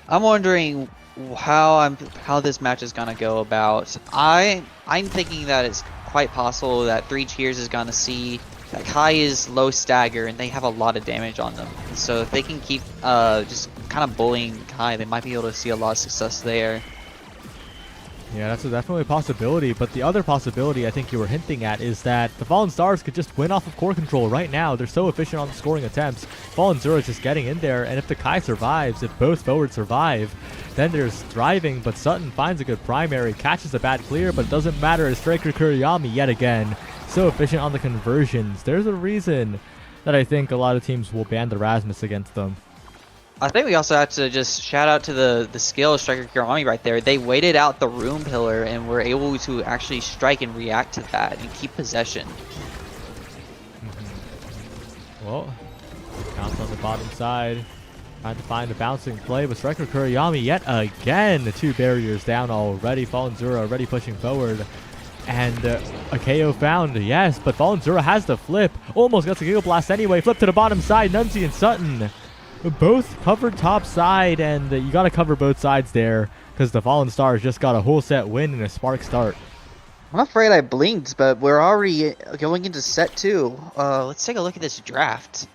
I'm wondering how this match is gonna go about. I'm thinking that it's quite possible that Three Cheers is gonna see that Kai is low stagger and they have a lot of damage on them. So if they can keep just kind of bullying Kai, they might be able to see a lot of success there. Yeah, that's definitely a possibility, but the other possibility I think you were hinting at is that the Fallen Stars could just win off of core control right now. They're so efficient on the scoring attempts. Fallen Zero is just getting in there, and if the Kai survives, if both forwards survive, then there's thriving, but Sutton finds a good primary, catches a bad clear, but it doesn't matter as Striker Kuriyami yet again. So efficient on the conversions. There's a reason that I think a lot of teams will ban the Rasmus against them. I think we also have to just shout out to the skill of Striker Kuriyami right there. They waited out the room pillar and were able to actually strike and react to that and keep possession. Well, bounce on the bottom side. Trying to find a bouncing play, but Striker Kuriyami yet again. The two barriers down already. Fallen Zura already pushing forward. And a KO found, yes, but Fallen Zura has the flip. Almost gets a Giga Blast anyway. Flip to the bottom side. Nunzi and Sutton both covered top side, and you got to cover both sides there because the Fallen Stars just got a whole set win and a spark start. I'm afraid I blinked, but we're already going into set 2. Let's take a look at this draft.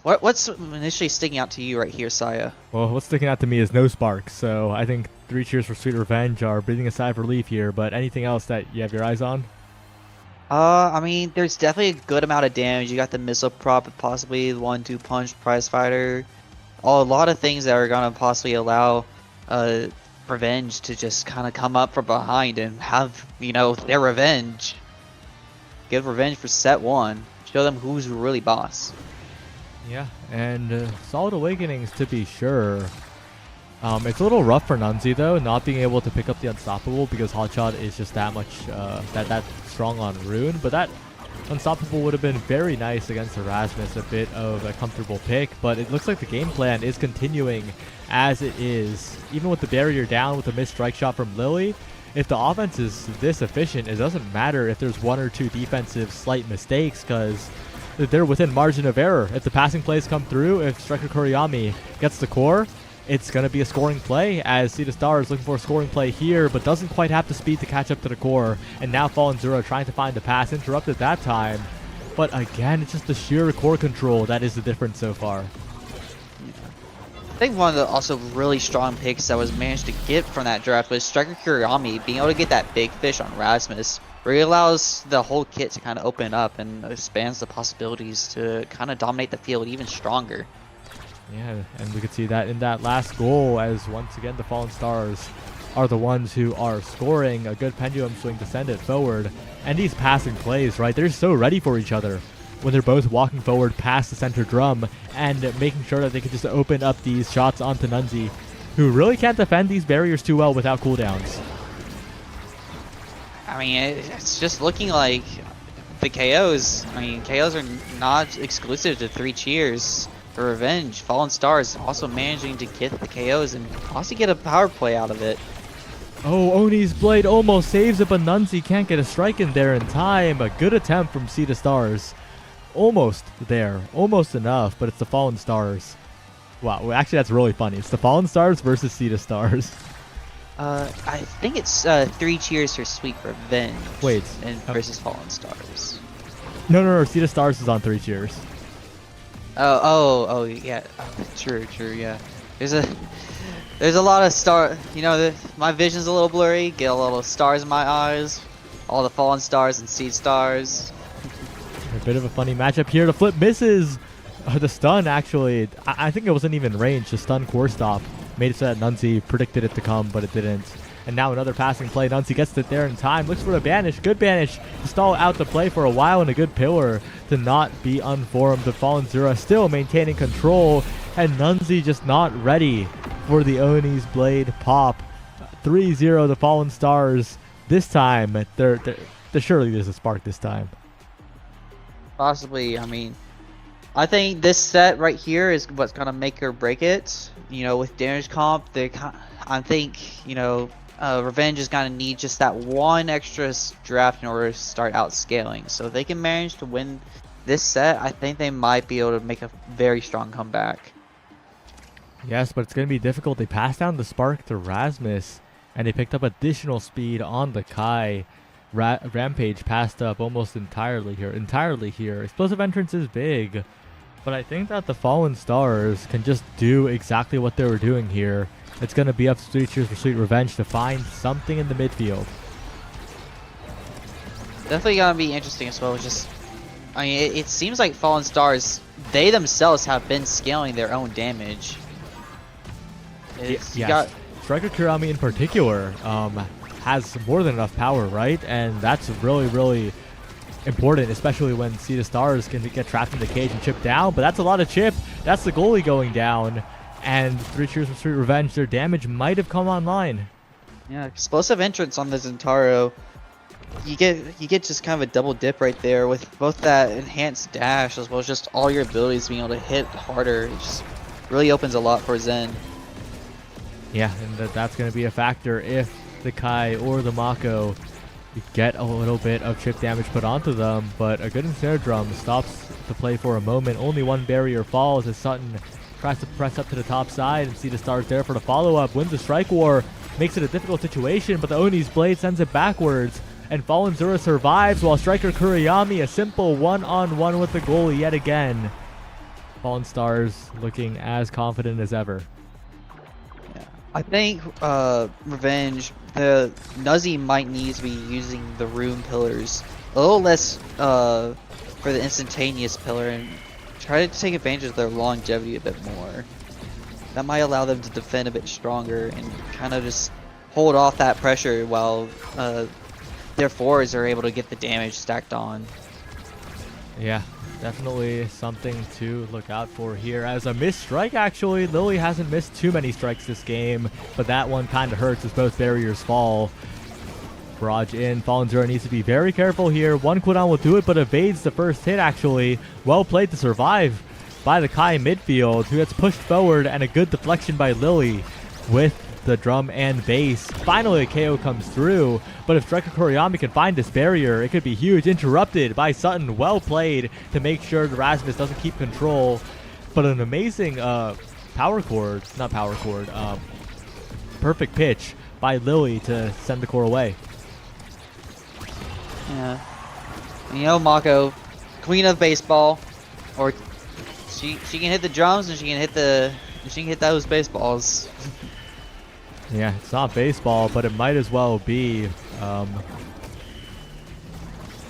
What's initially sticking out to you right here, Saya? Well, what's sticking out to me is no sparks, so I think Three Cheers for Sweet Revenge are breathing a sigh of relief here, but anything else that you have your eyes on? I mean, there's definitely a good amount of damage. You got the missile prop, possibly the 1-2 punch, prize fighter. A lot of things that are going to possibly allow Revenge to just kind of come up from behind and have, you know, their revenge. Give Revenge for set 1. Show them who's really boss. Yeah, and Solid Awakenings to be sure. It's a little rough for Nunzi though, not being able to pick up the Unstoppable because Hotshot is just that much that strong on Rune. But that Unstoppable would have been very nice against Erasmus, a bit of a comfortable pick. But it looks like the game plan is continuing as it is, even with the barrier down with a missed strike shot from Lily. If the offense is this efficient, it doesn't matter if there's 1 or 2 defensive slight mistakes because they're within margin of error. If the passing plays come through, if Striker Kuriyami gets the core, it's going to be a scoring play, as Sea Star is looking for a scoring play here, but doesn't quite have the speed to catch up to the core. And now Fallen Zero trying to find the pass, interrupted that time. But again, it's just the sheer core control that is the difference so far. I think one of the also really strong picks that was managed to get from that draft was Striker Kuriyami being able to get that big fish on Rasmus, where he allows the whole kit to kind of open up and expands the possibilities to kind of dominate the field even stronger. Yeah, and we could see that in that last goal, as once again the Fallen Stars are the ones who are scoring. A good pendulum swing to send it forward. And these passing plays, right? They're so ready for each other when they're both walking forward past the center drum and making sure that they can just open up these shots onto Nunzi, who really can't defend these barriers too well without cooldowns. I mean, it's just looking like the KOs. I mean, KOs are not exclusive to Three Cheers. For Revenge, Fallen Stars also managing to get the KOs and also get a power play out of it. Oh, Oni's blade almost saves it, but Nunzi can't get a strike in there in time. A good attempt from Sea Stars. Almost there. Almost enough, but it's the Fallen Stars. Wow, actually that's really funny. It's the Fallen Stars versus Sea Stars. I think it's Three Cheers for Sweet Revenge. Wait. And versus Fallen Stars. No. Sea Stars is on Three Cheers. Oh, yeah. True, yeah. There's a lot of star. You know, my vision's a little blurry. Get a little stars in my eyes. All the Fallen Stars and Seed Stars. A bit of a funny matchup here. The flip misses. The stun actually. I think it wasn't even range. The stun core stop made it so that Nunzi predicted it to come, but it didn't. And now another passing play. Nunzi gets it there in time. Looks for a banish. Good banish to stall out the play for a while, and a good pillar to not be unformed. The Fallen Zura still maintaining control, and Nunzi just not ready for the Oni's blade pop. 3-0 the Fallen Stars. This time, surely there's a spark this time. Possibly. I mean, I think this set right here is what's gonna make or break it. You know, with damage comp, I think, you know, Revenge is gonna need just that one extra draft in order to start outscaling. So if they can manage to win this set, I think they might be able to make a very strong comeback. Yes, but it's going to be difficult. They passed down the spark to Rasmus, and they picked up additional speed on the Kai. Rampage passed up almost entirely here. Explosive entrance is big, but I think that the Fallen Stars can just do exactly what they were doing here. It's going to be up to 3 Cheers for Sweet Revenge to find something in the midfield. Definitely gonna be interesting as well. Just, I mean, it seems like Fallen Stars, they themselves have been scaling their own damage. Yes. Striker Kurami in particular has more than enough power, right? And that's really, really important, especially when Sea to Stars can get trapped in the cage and chip down. But that's a lot of chip. That's the goalie going down. And 3 Cheers for Sweet Revenge, their damage might have come online. Yeah, explosive entrance on the Zentaro. You get just kind of a double dip right there with both that enhanced dash as well as just all your abilities being able to hit harder. It just really opens a lot for Zen. Yeah, and that's going to be a factor if the Kai or the Mako get a little bit of chip damage put onto them. But a good Ensnare Drum stops the play for a moment. Only one barrier falls as Sutton tries to press up to the top side, and See the Stars there for the follow-up. Wins the strike war, makes it a difficult situation, but the Oni's blade sends it backwards. And Fallen Zura survives while Striker Kuriyami a simple one-on-one with the goalie yet again. Fallen Stars looking as confident as ever. Yeah. I think Revenge, the Nuzzy might need to be using the rune pillars a little less for the instantaneous pillar and try to take advantage of their longevity a bit more. That might allow them to defend a bit stronger and kind of just hold off that pressure while their fours are able to get the damage stacked on. Yeah, definitely something to look out for here. As a missed strike, actually, Lily hasn't missed too many strikes this game, but that one kind of hurts as both barriers fall. Barrage in. Fallen Zura needs to be very careful here. One cooldown will do it, but evades the first hit, actually. Well played to survive by the Kai in midfield, who gets pushed forward, and a good deflection by Lily with the drum and bass. Finally, a KO comes through, but if Striker Kuriyami can find this barrier, it could be huge. Interrupted by Sutton. Well played to make sure the Rasmus doesn't keep control, but an amazing perfect pitch by Lily to send the core away. Yeah. You know, Mako, queen of baseball, or she can hit the drums and she can hit those baseballs. Yeah, it's not baseball, but it might as well be.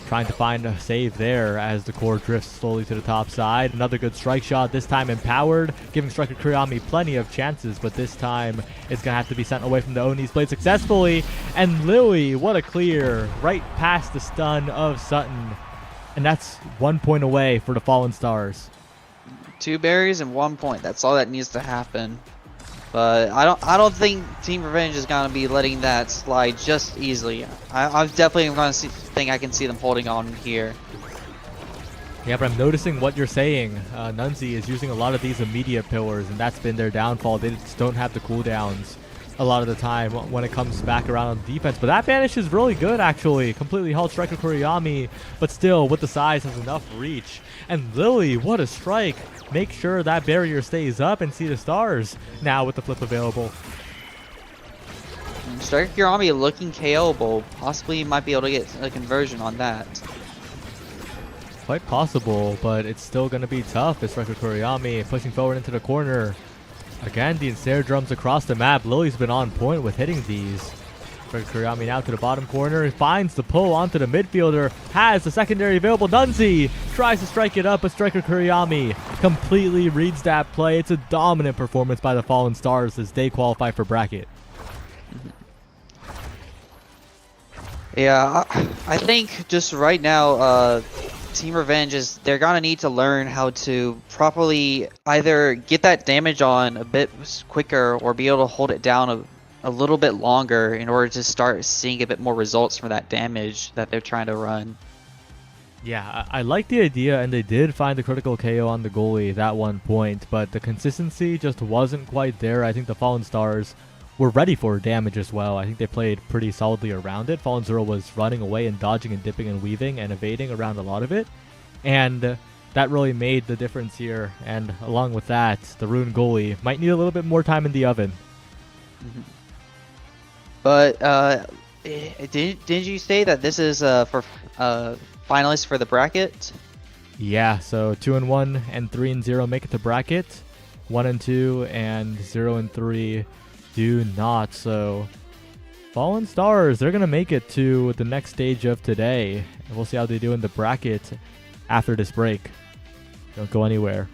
Trying to find a save there as the core drifts slowly to the top side. Another good strike shot, this time empowered, giving Striker Kuriyami plenty of chances, but this time it's going to have to be sent away from the Oni's blade successfully. And Lily, what a clear, right past the stun of Sutton. And that's 1 point away for the Fallen Stars. 2 berries and 1 point, that's all that needs to happen. But I don't think Team Revenge is gonna be letting that slide just easily. I'm definitely gonna think I can see them holding on here. Yeah, but I'm noticing what you're saying. Nunzi is using a lot of these immediate pillars, and that's been their downfall. They just don't have the cooldowns a lot of the time when it comes back around on defense. But that banish is really good, actually. Completely held Striker Kuriyami, but still, with the size, has enough reach. And Lily, what a strike. Make sure that barrier stays up and See the Stars now with the flip available. Striker Kuriyami looking KO'able. Possibly might be able to get a conversion on that. Quite possible, but it's still going to be tough as Striker Kuriyami pushing forward into the corner. Again, the Ensnare Drums across the map. Lily's been on point with hitting these. Striker Kuriyami now to the bottom corner. Finds the pull onto the midfielder. Has the secondary available. Nunzi tries to strike it up, but Striker Kuriyami completely reads that play. It's a dominant performance by the Fallen Stars as they qualify for bracket. Yeah, I think just right now, Team Revenge is they're gonna need to learn how to properly either get that damage on a bit quicker or be able to hold it down a little bit longer in order to start seeing a bit more results from that damage that they're trying to run. Yeah, I like the idea, and they did find the critical KO on the goalie that one point, but the consistency just wasn't quite there. I think the Fallen Stars were ready for damage as well. I think they played pretty solidly around it. Fallen Zero was running away and dodging and dipping and weaving and evading around a lot of it, and that really made the difference here. And along with that, the Rune goalie might need a little bit more time in the oven. Mhm. But didn't you say that this is for finalists for the bracket? Yeah, so 2-1 and 3-0 make it to bracket. 1-2 and 0-3 do not. So Fallen Stars, they're gonna make it to the next stage of today. And we'll see how they do in the bracket after this break. Don't go anywhere.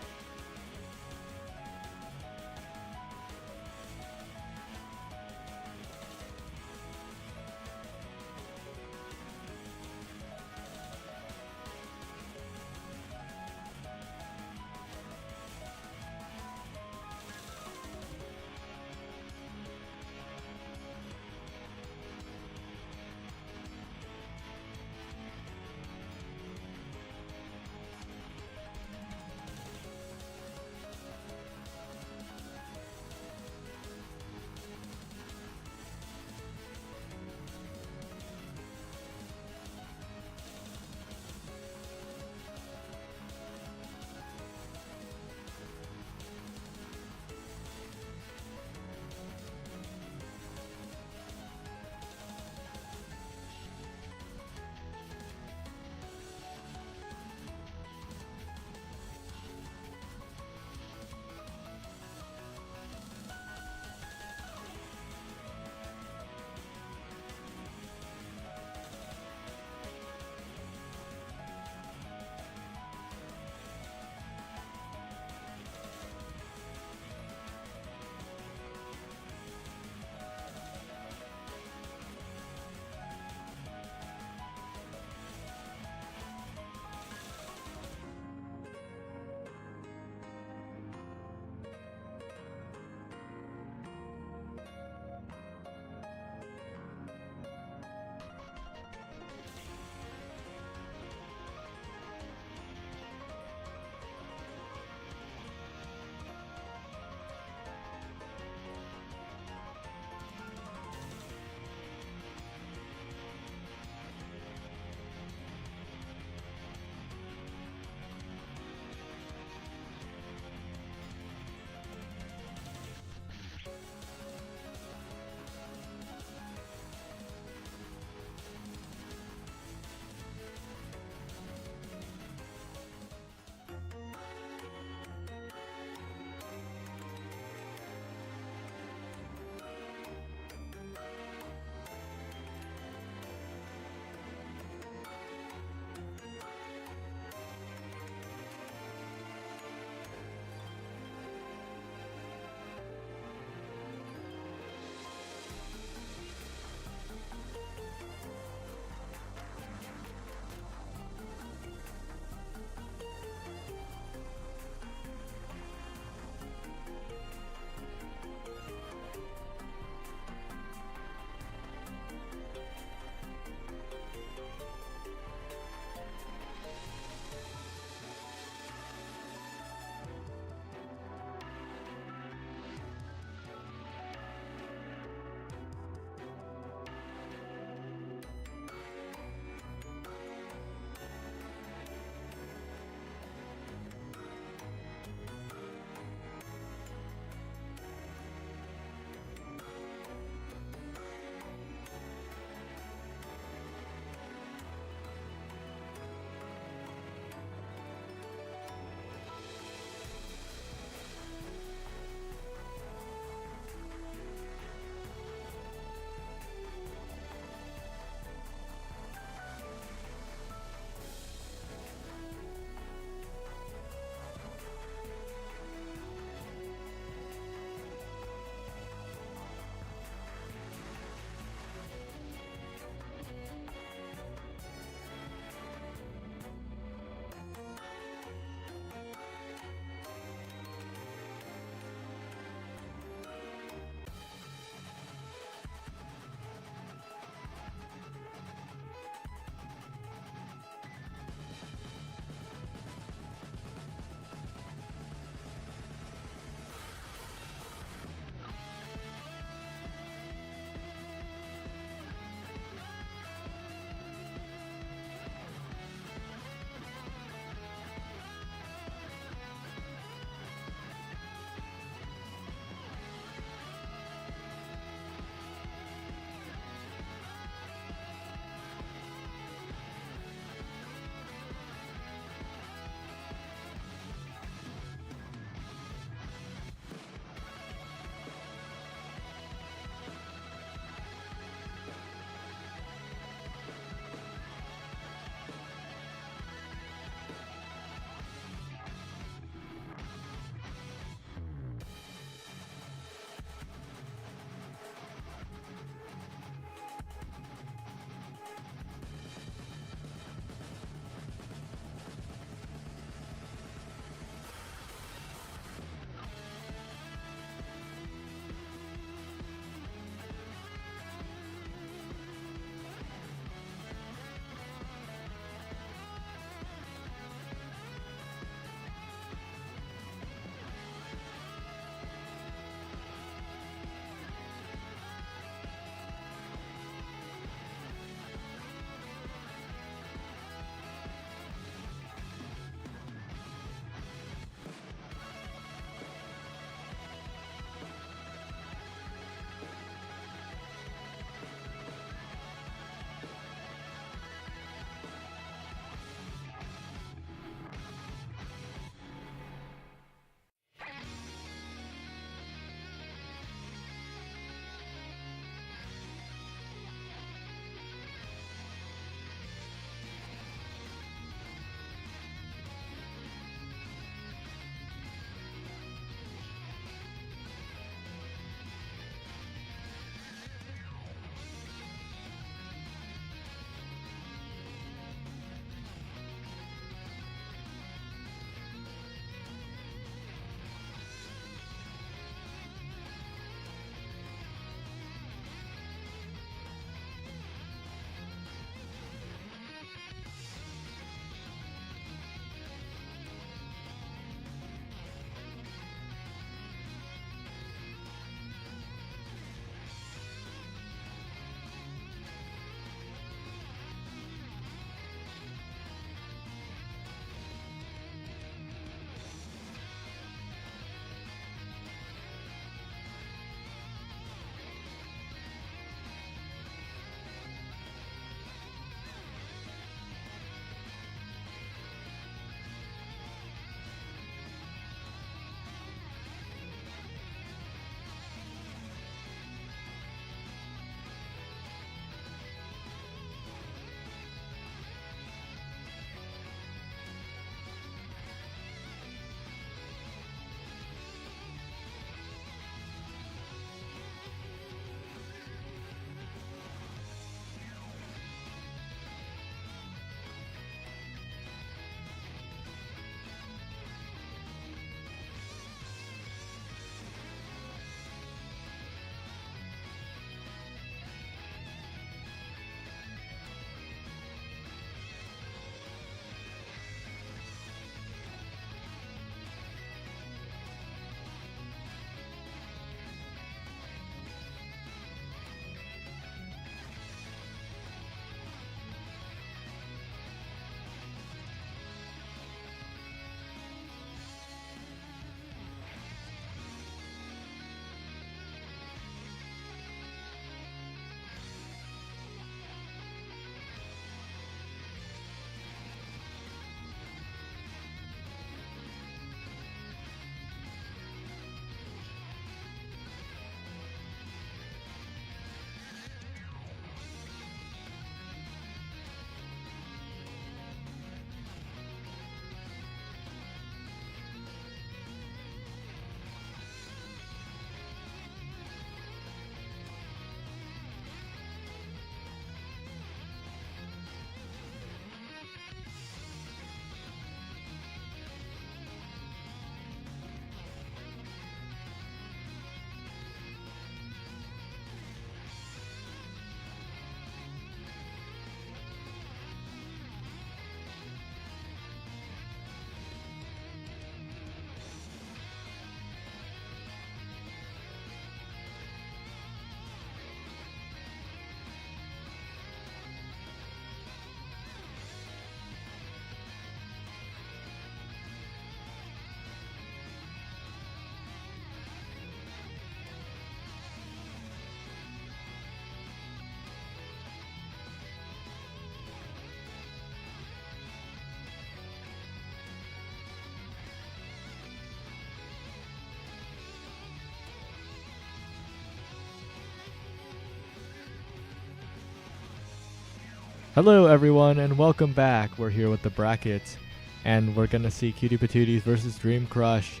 Hello everyone and welcome back. We're here with the bracket and we're gonna see Cutie Patooties versus Dream Crush.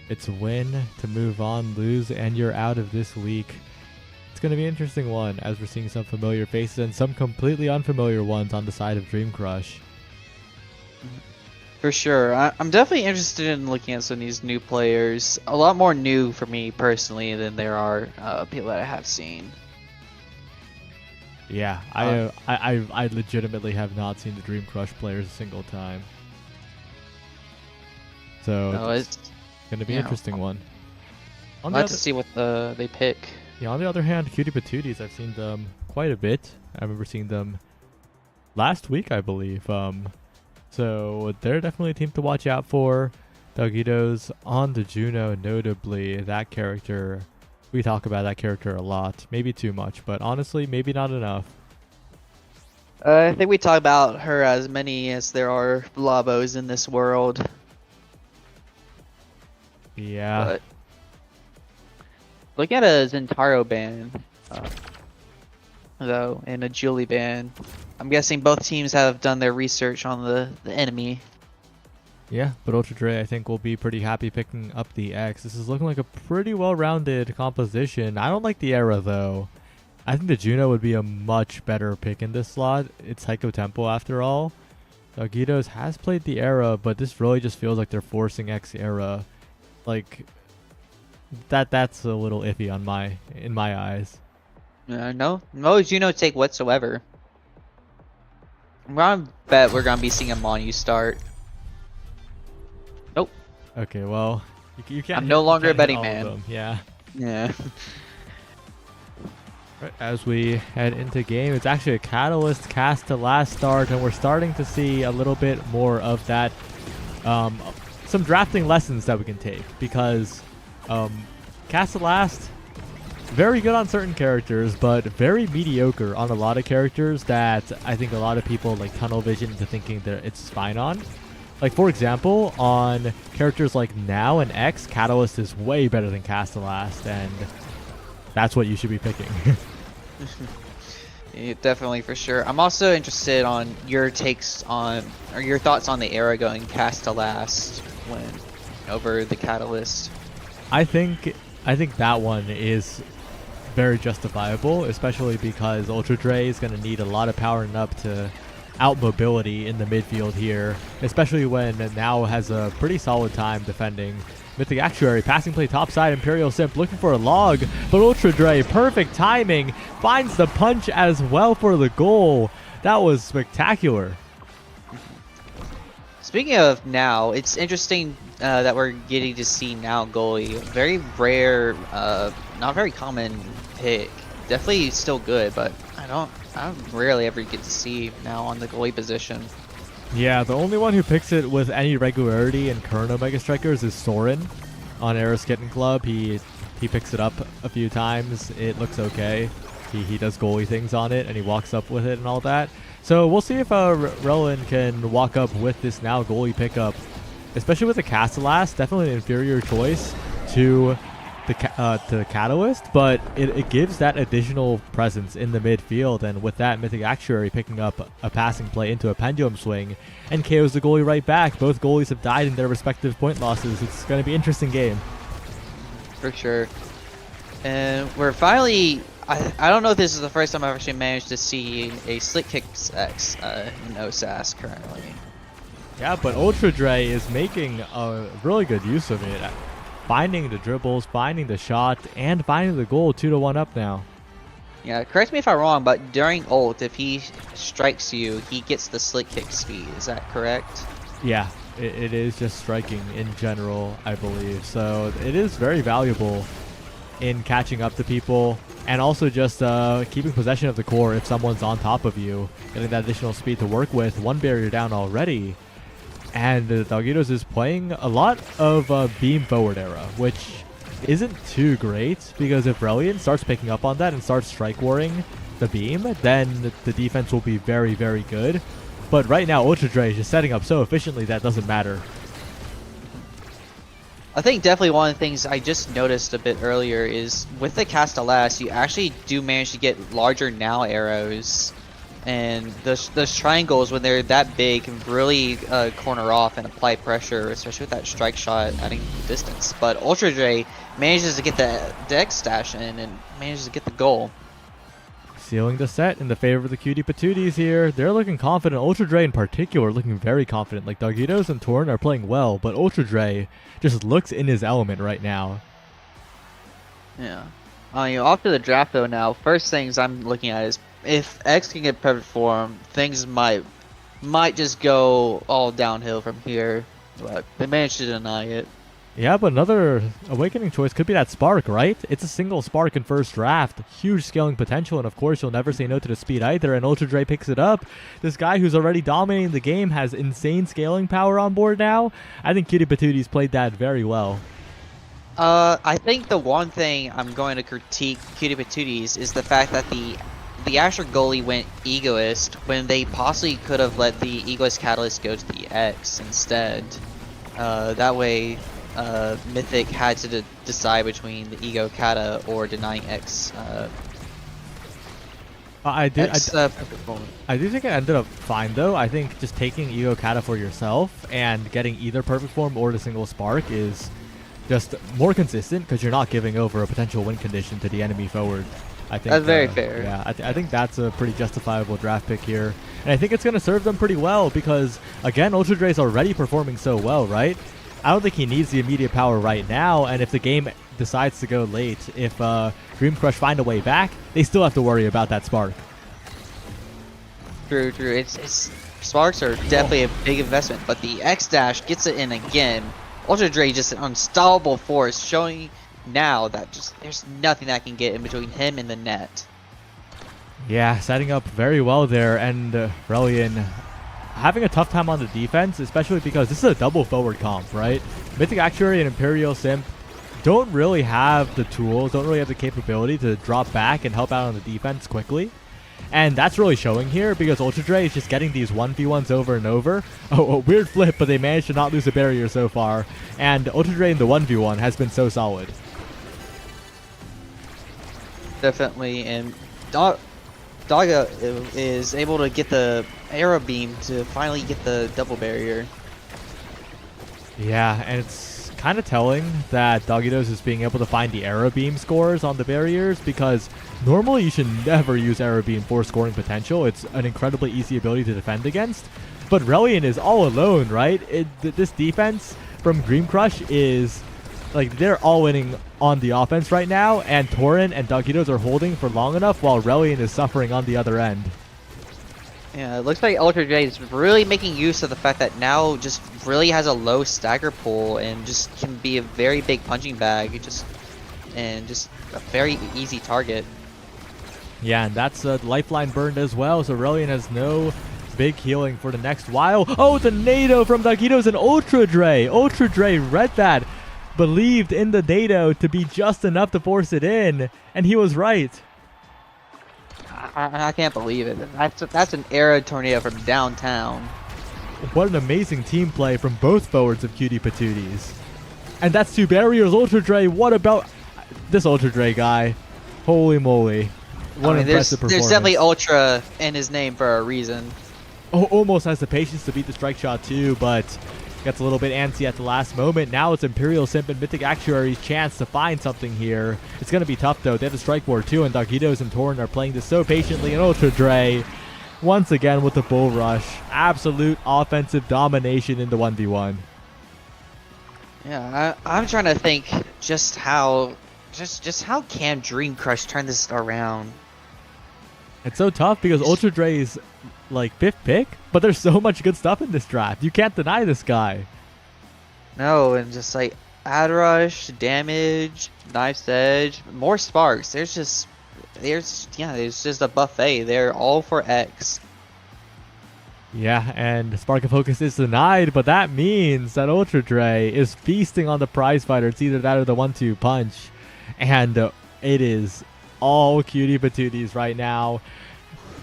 It's win to move on, lose, and you're out of this week. It's gonna be an interesting one as we're seeing some familiar faces and some completely unfamiliar ones on the side of Dream Crush. For sure. I'm definitely interested in looking at some of these new players. A lot more new for me personally than there are people that I have seen. Yeah, I legitimately have not seen the Dream Crush players a single time. So No, it's gonna be an interesting one. I'd like to see what they pick. Yeah, on the other hand, Cutie Patooties, I've seen them quite a bit. I remember seeing them last week, I believe. So they're definitely a team to watch out for. Doggitos on the Juno, notably, that character. We talk about that character a lot. Maybe too much, but honestly, maybe not enough. I think we talk about her as many as there are Blabos in this world. Yeah. But look at a Zentaro ban, though, and a Julie ban. I'm guessing both teams have done their research on the enemy. Yeah, but Ultra Dre, I think, will be pretty happy picking up the X. This is looking like a pretty well-rounded composition. I don't like the Era, though. I think the Juno would be a much better pick in this slot. It's Heiko Tempo, after all. Doggitos has played the Era, but this really just feels like they're forcing X Era. Like, that's a little iffy in my eyes. No Juno take whatsoever. I'm gonna bet we're gonna be seeing a Monu start. Nope. Okay, well, you can't. I'm no longer a betting all of man. them. Yeah. Yeah. Right, as we head into game, it's actually a Catalyst cast to last start, and we're starting to see a little bit more of that. Some drafting lessons that we can take, because cast to last, very good on certain characters, but very mediocre on a lot of characters that I think a lot of people like tunnel vision into thinking that it's fine on. Like, for example, on characters like Now and X, Catalyst is way better than Cast to Last, and that's what you should be picking. Yeah, definitely, for sure. I'm also interested on your takes on, or your thoughts on the Era going Cast to Last when over the Catalyst. I think that one is very justifiable, especially because Ultra Dre is going to need a lot of powering up to out mobility in the midfield here, especially when Now has a pretty solid time defending. Mythic Actuary, passing play topside, Imperial Simp looking for a log, but Ultra Dre, perfect timing, finds the punch as well for the goal. That was spectacular. Speaking of Now, it's interesting that we're getting to see Now goalie. Very rare, not very common pick. Definitely still good, but I don't rarely ever get to see Now on the goalie position. Yeah, the only one who picks it with any regularity in current Omega Strikers is Soren on Eris Kitten Club. He picks it up a few times. It looks okay. He does goalie things on it, and he walks up with it and all that. So we'll see if Relin can walk up with this Now goalie pickup, especially with the Castellast. Definitely an inferior choice to the Catalyst, but it gives that additional presence in the midfield, and with that, Mythic Actuary picking up a passing play into a pendulum swing and KOs the goalie right back. Both goalies have died in their respective point losses. It's going to be an interesting game. For sure. And we're finally, I don't know if this is the first time I've actually managed to see a Slick Kicks X in OSAS currently. Yeah, but Ultra Dre is making a really good use of it. Finding the dribbles, finding the shot, and finding the goal. 2-1 up now. Yeah, correct me if I'm wrong, but during ult, if he strikes you, he gets the Slick Kick speed. Is that correct? Yeah, it is just striking in general, I believe. So it is very valuable in catching up to people, and also just keeping possession of the core if someone's on top of you. Getting that additional speed to work with. One barrier down already. And Doggitos is playing a lot of beam forward era, which isn't too great, because if Reliant starts picking up on that and starts strike warring the beam, then the defense will be very, very good. But right now, Ultra Dre is just setting up so efficiently that doesn't matter. I think definitely one of the things I just noticed a bit earlier is with the Castellas, you actually do manage to get larger Now arrows And those triangles, when they're that big, can really corner off and apply pressure, especially with that strike shot adding distance. But Ultra Dre manages to get the X stash in and manages to get the goal. Sealing the set in the favor of the Cutie Patooties here. They're looking confident. Ultra Dre in particular looking very confident. Like Doggitos and Torn are playing well, but Ultra Dre just looks in his element right now. Yeah. Off to the draft though now. First things I'm looking at is if X can get perfect form, things might just go all downhill from here. But they managed to deny it. Yeah, but another awakening choice could be that Spark, right? It's a single Spark in first draft. Huge scaling potential, and of course you'll never say no to the speed either, and Ultra Dre picks it up. This guy who's already dominating the game has insane scaling power on board now. I think Cutie Patooties played that very well. I think the one thing I'm going to critique Cutie Patooties is the fact that the Asher goalie went Egoist when they possibly could have let the Egoist Catalyst go to the X instead. That way, Mythic had to decide between the Ego Kata or denying X. I do think it ended up fine though. I think just taking Ego Kata for yourself and getting either perfect form or the single Spark is just more consistent because you're not giving over a potential win condition to the enemy forward. I think that's very fair. Yeah, I think that's a pretty justifiable draft pick here. And I think it's going to serve them pretty well because, again, Ultra Dre's already performing so well, right? I don't think he needs the immediate power right now, and if the game decides to go late, if Dream Crush find a way back, they still have to worry about that Spark. True. It's Sparks are definitely a big investment, but the X Dash gets it in again. Ultra Dre just an unstoppable force, showing now that just there's nothing that can get in between him and the net. Yeah, setting up very well there, and Relian having a tough time on the defense, especially because this is a double forward comp, right? Mythic Actuary and Imperial Simp don't really have the tools, don't really have the capability to drop back and help out on the defense quickly. And that's really showing here because Ultra Dre is just getting these 1v1s over and over. Oh, a weird flip, but they managed to not lose a barrier so far. And Ultra Dre in the 1v1 has been so solid. Definitely, and Daga is able to get the arrow beam to finally get the double barrier. Yeah, and it's kind of telling that Doggitos is being able to find the arrow beam scores on the barriers because normally you should never use arrow beam for scoring potential. It's an incredibly easy ability to defend against. But Relian is all alone, right? This defense from Dream Crush is like they're all winning on the offense right now, and Torin and Doggitos are holding for long enough while Relian is suffering on the other end. Yeah, it looks like Ultra J is really making use of the fact that now just really has a low stagger pull and just can be a very big punching bag, just a very easy target. Yeah, and that's lifeline burned as well, so Relian has no big healing for the next while. Oh, the nado from Doggitos and Ultra Dre. Ultra Dre read that, believed in the nado to be just enough to force it in, and he was right. I can't believe it. That's an arrow tornado from downtown. What an amazing team play from both forwards of Cutie Patooties. And that's 2 barriers. Ultra Dre, what about this Ultra Dre guy? Holy moly. What an impressive performance. There's definitely Ultra in his name for a reason. Oh, almost has the patience to beat the strike shot too, but gets a little bit antsy at the last moment. Now it's Imperial Simp and Mythic Actuary's chance to find something here. It's going to be tough though. They have the strike board too, and Doggitos and Torn are playing this so patiently. And Ultra Dre, once again with the bull rush. Absolute offensive domination in the 1v1. Yeah, I'm trying to think just how can Dream Crush turn this around? It's so tough because Ultra Dre's like 5th pick, but there's so much good stuff in this draft. You can't deny this guy. No, and just like Ad Rush, Damage, Knife's Edge, more Sparks. There's just a buffet. They're all for X. Yeah, and Spark of Focus is denied, but that means that Ultra Dre is feasting on the prize fighter. It's either that or the 1-2 punch. And it is all Cutie Patooties right now.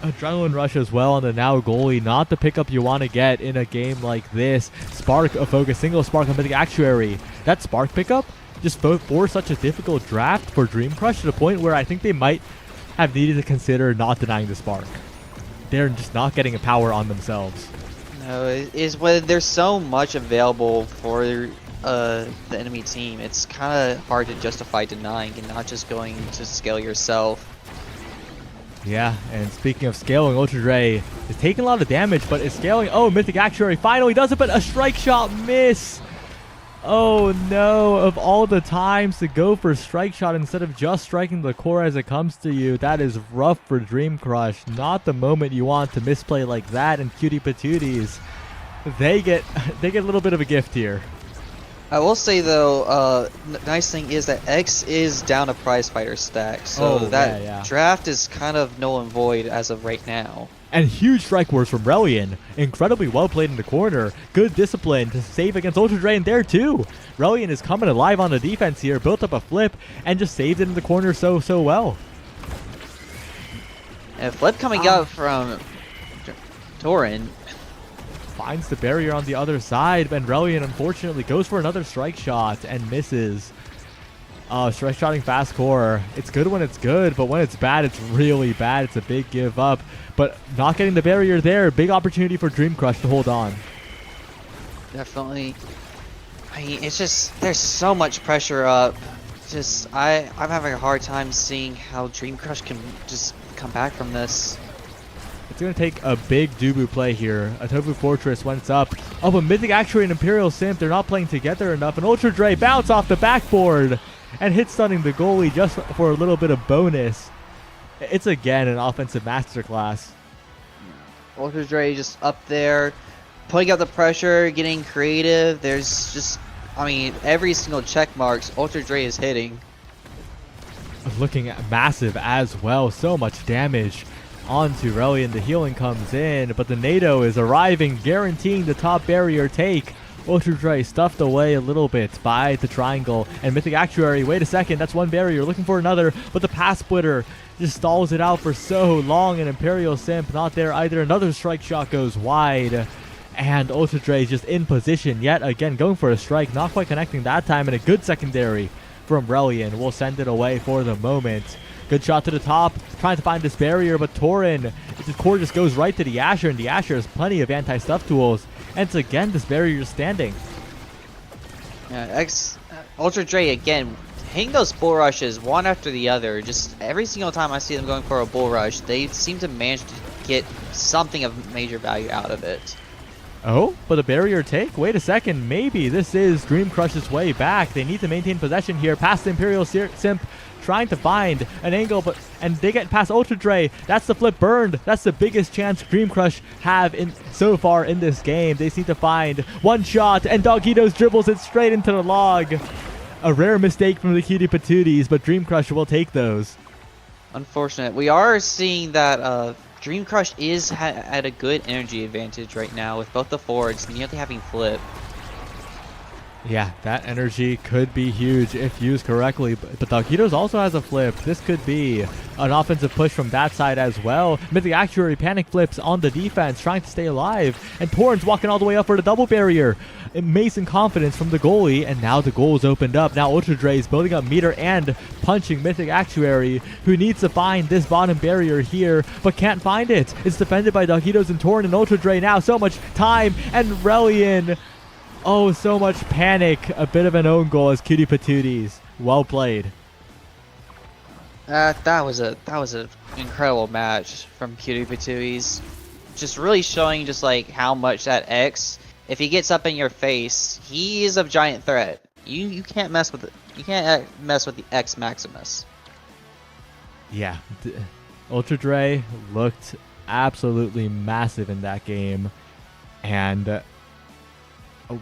Adrenaline rush as well on the now goalie. Not the pickup you want to get in a game like this. Spark of Focus, single Spark on Mythic Actuary. That Spark pickup just for such a difficult draft for Dream Crush to the point where I think they might have needed to consider not denying the Spark. they're just not getting a power on themselves. No, it is when there's so much available for the enemy team. It's kind of hard to justify denying and not just going to scale yourself. Yeah, and speaking of scaling, Ultra Dre is taking a lot of damage, but is scaling. Oh, Mythic Actuary finally does it, but a strike shot miss. Oh no, of all the times to go for strike shot instead of just striking the core as it comes to you, that is rough for Dream Crush. Not the moment you want to misplay like that, and Cutie Patooties, they get a little bit of a gift here. I will say though, nice thing is that X is down a prize fighter stack, so that draft is kind of null and void as of right now. And huge strike wars from Relian. Incredibly well played in the corner. Good discipline to save against Ultra Drain there too. Relian is coming alive on the defense here, built up a flip, and just saved it in the corner so well. And flip coming out from Torin. Finds the barrier on the other side, and Relian unfortunately goes for another strike shot and misses. Strike shotting fast core. It's good when it's good, but when it's bad, it's really bad. It's a big give up. But not getting the barrier there, big opportunity for Dream Crush to hold on. Definitely. I mean, it's just, there's so much pressure up. Just, I'm having a hard time seeing how Dream Crush can just come back from this. It's going to take a big Dubu play here. A Tofu Fortress when it's up. Oh, but Mythic Actuary and Imperial Simp, they're not playing together enough. And Ultra Dre bounce off the backboard and hit stunning the goalie just for a little bit of bonus. It's again an offensive masterclass. Ultra Dre just up there, putting out the pressure, getting creative. There's just, I mean, every single check marks Ultra Dre is hitting. Looking at massive as well. So much damage onto Relian. The healing comes in, but the NATO is arriving, guaranteeing the top barrier take. Ultra Dre stuffed away a little bit by the triangle, and Mythic Actuary, wait a second, that's one barrier, looking for another, but the pass splitter just stalls it out for so long, and Imperial Simp not there either. Another strike shot goes wide, and Ultra Dre is just in position yet again, going for a strike, not quite connecting that time, and a good secondary from Relian will send it away for the moment. Good shot to the top, trying to find this barrier, but Torin, his core just goes right to the Asher, and the Asher has plenty of anti-stuff tools. And it's again this barrier standing. Yeah, Ultra Dre again hitting those bull rushes one after the other. Just every single time I see them going for a bull rush, they seem to manage to get something of major value out of it. Oh, but a barrier take? Wait a second, maybe this is Dream Crush's way back. They need to maintain possession here past the Imperial Simp, trying to find an angle, and they get past Ultra Dre. That's the flip burned. That's the biggest chance Dream Crush have in so far in this game. They seem to find one shot, and Doggitos dribbles it straight into the log. A rare mistake from the Cutie Patooties, but Dream Crush will take those. Unfortunate. We are seeing that Dream Crush is at a good energy advantage right now with both the forwards nearly having flip. Yeah, that energy could be huge if used correctly, but Doggitos also has a flip. This could be an offensive push from that side as well. Mythic Actuary panic flips on the defense, trying to stay alive, and Torrens walking all the way up for the double barrier. Amazing confidence from the goalie, and now the goal is opened up. Now Ultra Dre is building up meter and punching Mythic Actuary, who needs to find this bottom barrier here, but can't find it. It's defended by Doggitos and Torren, and Ultra Dre now so much time, and Relian. Oh, so much panic. A bit of an own goal as Cutie Patooties. Well played. That was an incredible match from Cutie Patooties. Just really showing just like how much that X, if he gets up in your face, he is a giant threat. You can't mess with it. You can't mess with the X Maximus. Yeah, Ultra Dre looked absolutely massive in that game, and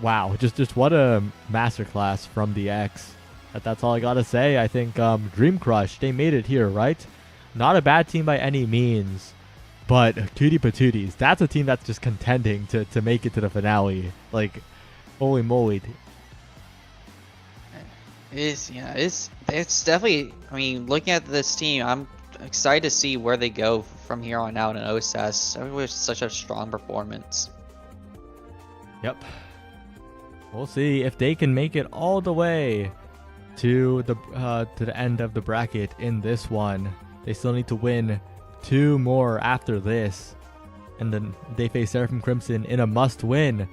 wow, just what a masterclass from the X. That's all I gotta say. I think Dream Crush, they made it here, right? Not a bad team by any means, but Cutie Patooties, that's a team that's just contending to make it to the finale. Like, holy moly. It's definitely, I mean, looking at this team, I'm excited to see where they go from here on out in OSS. It was such a strong performance. Yep. We'll see if they can make it all the way to the end of the bracket in this one. They still need to win 2 more after this. and then they face Seraphim Crimson in a must-win.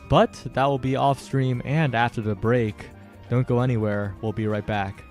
But that will be off-stream and after the break. Don't go anywhere. We'll be right back.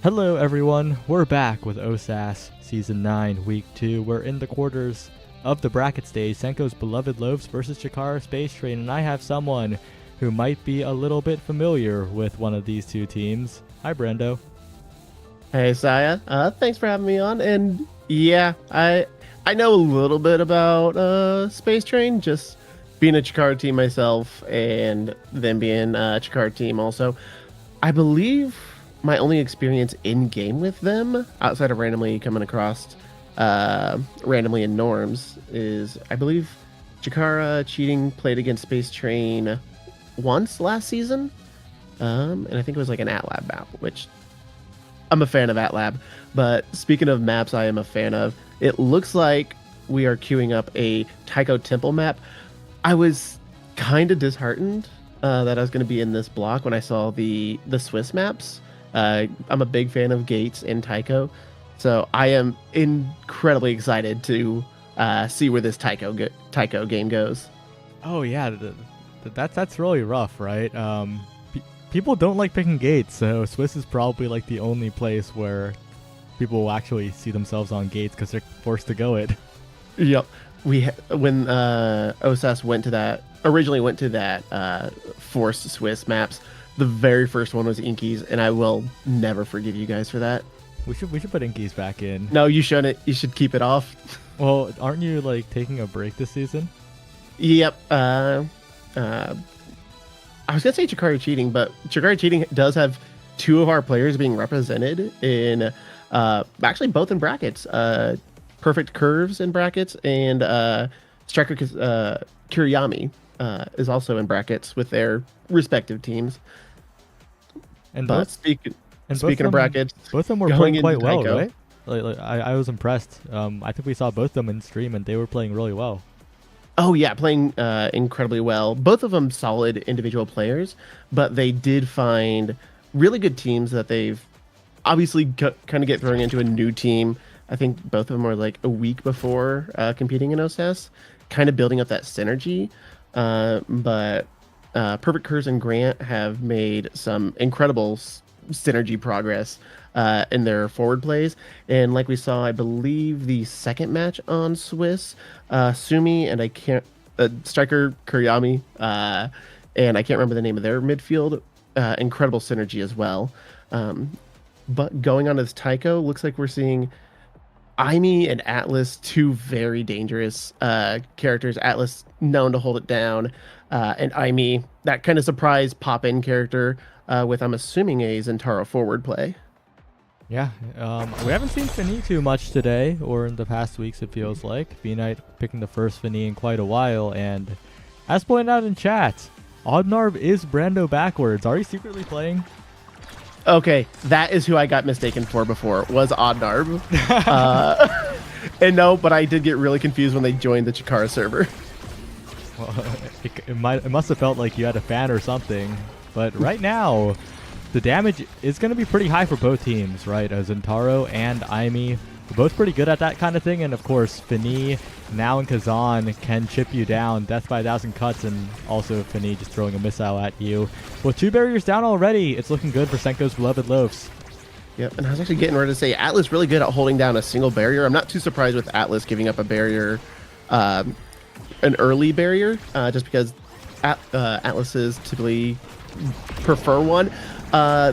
Hello everyone, we're back with OSAS Season 9, Week 2. We're in the quarters of the bracket stage, Senko's Beloved Loaves versus Chikara Space Train, and I have someone who might be a little bit familiar with one of these two teams. Hi Brendo. Hey Saya, thanks for having me on. And yeah, I know a little bit about Space Train, just being a Chikara team myself, and then being a Chikara team also. I believe my only experience in game with them, outside of randomly coming across randomly in norms, is I believe Chikara cheating played against Space Train once last season, and I think it was like an AtLab map, which I'm a fan of AtLab. But speaking of maps I am a fan of, it looks like we are queuing up a Taiko Temple map. I was kind of disheartened that I was going to be in this block when I saw the Swiss maps. I'm a big fan of Gates and Taiko, so I am incredibly excited to see where this Taiko game goes. Oh yeah, that's really rough, right? People don't like picking Gates, so Swiss is probably like the only place where people will actually see themselves on Gates because they're forced to go it. Yep. When OSAS originally went to that forced Swiss maps, the very first one was Inkies, and I will never forgive you guys for that. We should put Inkies back in. No, you shouldn't. You should keep it off. Well, aren't you like taking a break this season? Yep. I was gonna say Chikara cheating, but Chikara cheating does have two of our players being represented in actually both in brackets. Perfect Curves in brackets, and Striker Kuriyami is also in brackets with their respective teams. And but speaking of brackets, both of them were going playing quite into well, Taiko. right? Like, I was impressed. I think we saw both of them in stream, and they were playing really well. Oh yeah, playing incredibly well. Both of them solid individual players, but they did find really good teams that they've obviously kind of get thrown into a new team. I think both of them were like a week before competing in OSAS, kind of building up that synergy. But Perfect Curves and Grant have made some incredible synergy progress in their forward plays. And like we saw, I believe the second match on Swiss, Sumi and Striker Kuriyami, and I can't remember the name of their midfield, incredible synergy as well. But going on to this Taiko, looks like we're seeing Aimi and Atlas, two very dangerous characters. Atlas known to hold it down, and Aimi, that kind of surprise pop-in character with, I'm assuming, a Zentaro forward play. Yeah, we haven't seen Fini too much today, or in the past weeks it feels like. B-Knight picking the first Fini in quite a while, and as pointed out in chat, Oddnarb is Brando backwards. Are you secretly playing? Okay, that is who I got mistaken for before, was Oddnarb. And no, but I did get really confused when they joined the Chikara server. Well, it must have felt like you had a fan or something, but right now, the damage is going to be pretty high for both teams, right? Zentaro and Aimi are both pretty good at that kind of thing, and of course, Fini now and Kazan can chip you down, death by 1,000 cuts, and also Fini just throwing a missile at you. With 2 barriers down already, it's looking good for Senko's Beloved Loaves. Yep, and I was actually getting ready to say, Atlas really good at holding down a single barrier. I'm not too surprised with Atlas giving up a barrier, an early barrier, just because Atlases typically prefer one.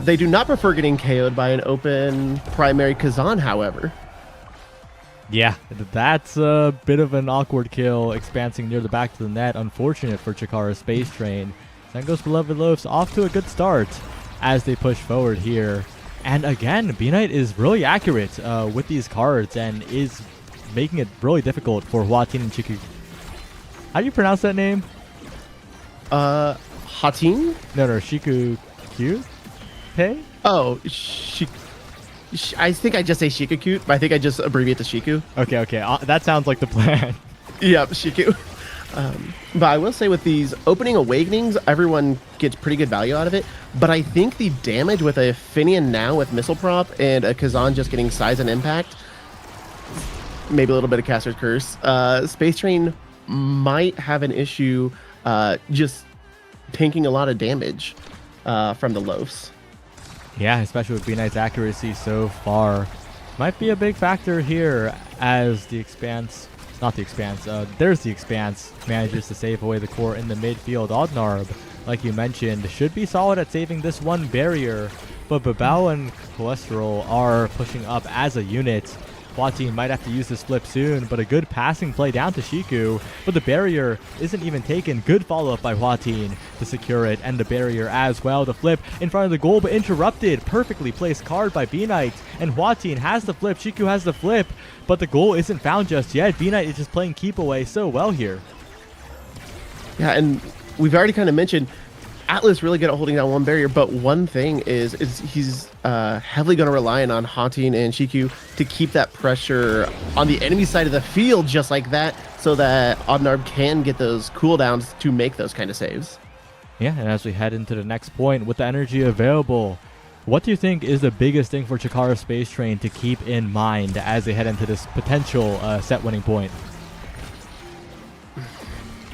They do not prefer getting KO'd by an open primary Kazan, however. Yeah, that's a bit of an awkward kill, expansing near the back of the net. Unfortunate for Chikara Space Train. Senko's Beloved Loaves off to a good start as they push forward here. And again, B-Knight is really accurate with these cards and is making it really difficult for Huatin and Chiku. How do you pronounce that name? Hatin? No, Shiku Q? Hey? Oh, I think I just say Shikakute, but I think I just abbreviate to Shiku. Okay, that sounds like the plan. Yep, Shiku. But I will say with these opening awakenings, everyone gets pretty good value out of it. But I think the damage with a Finian now with Missile Prop and a Kazan just getting size and impact, maybe a little bit of Caster's Curse, Space Train might have an issue just tanking a lot of damage from the Loafs. Yeah, especially with B-Knight's accuracy so far. Might be a big factor here as the Expanse, not the Expanse, there's the Expanse, manages to save away the core in the midfield. Oddnarb, like you mentioned, should be solid at saving this one barrier, but Babao and Cholesterol are pushing up as a unit. Hwatiin might have to use this flip soon, but a good passing play down to Shiku, but the barrier isn't even taken. Good follow-up by Hwatiin to secure it, and the barrier as well. The flip in front of the goal, but interrupted. Perfectly placed card by B-Knight, and Hwatiin has the flip. Shiku has the flip, but the goal isn't found just yet. B-Knight is just playing keep away so well here. Yeah, and we've already kind of mentioned Atlas really good at holding down one barrier, but one thing is he's heavily going to rely on Hwatiin and Shiku to keep that pressure on the enemy side of the field just like that, so that Oddnarb can get those cooldowns to make those kind of saves. Yeah, and as we head into the next point with the energy available, what do you think is the biggest thing for Chikara Space Train to keep in mind as they head into this potential set winning point?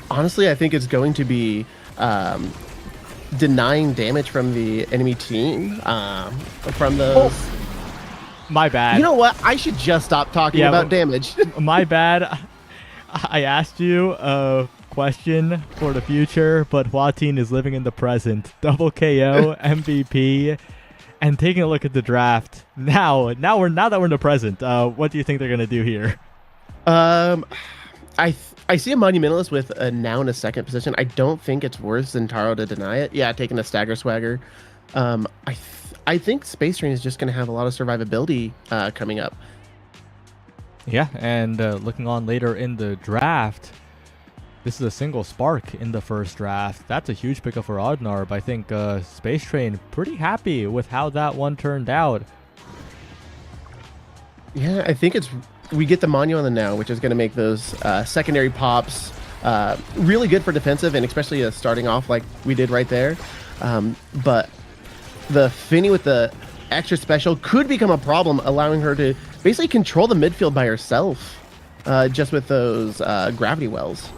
Honestly, I think it's going to be denying damage from the enemy team, from the... My bad. You know what? I should just stop talking about damage. My bad. I asked you a question for the future, but Hwatiin is living in the present. Double KO, MVP, and taking a look at the draft. Now that we're in the present, what do you think they're gonna do here? I see a Monumentalist with a now in a second position. I don't think it's worse than Taro to deny it. Yeah, taking a Stagger Swagger. I think Space Train is just going to have a lot of survivability coming up. Yeah, and looking on later in the draft, this is a single Spark in the first draft. That's a huge pickup for Oddnarb. I think Space Train pretty happy with how that one turned out. Yeah, I think we get the Monu on the now, which is going to make those secondary pops really good for defensive, and especially starting off like we did right there. But the Finny with the extra special could become a problem, allowing her to basically control the midfield by herself, just with those gravity wells.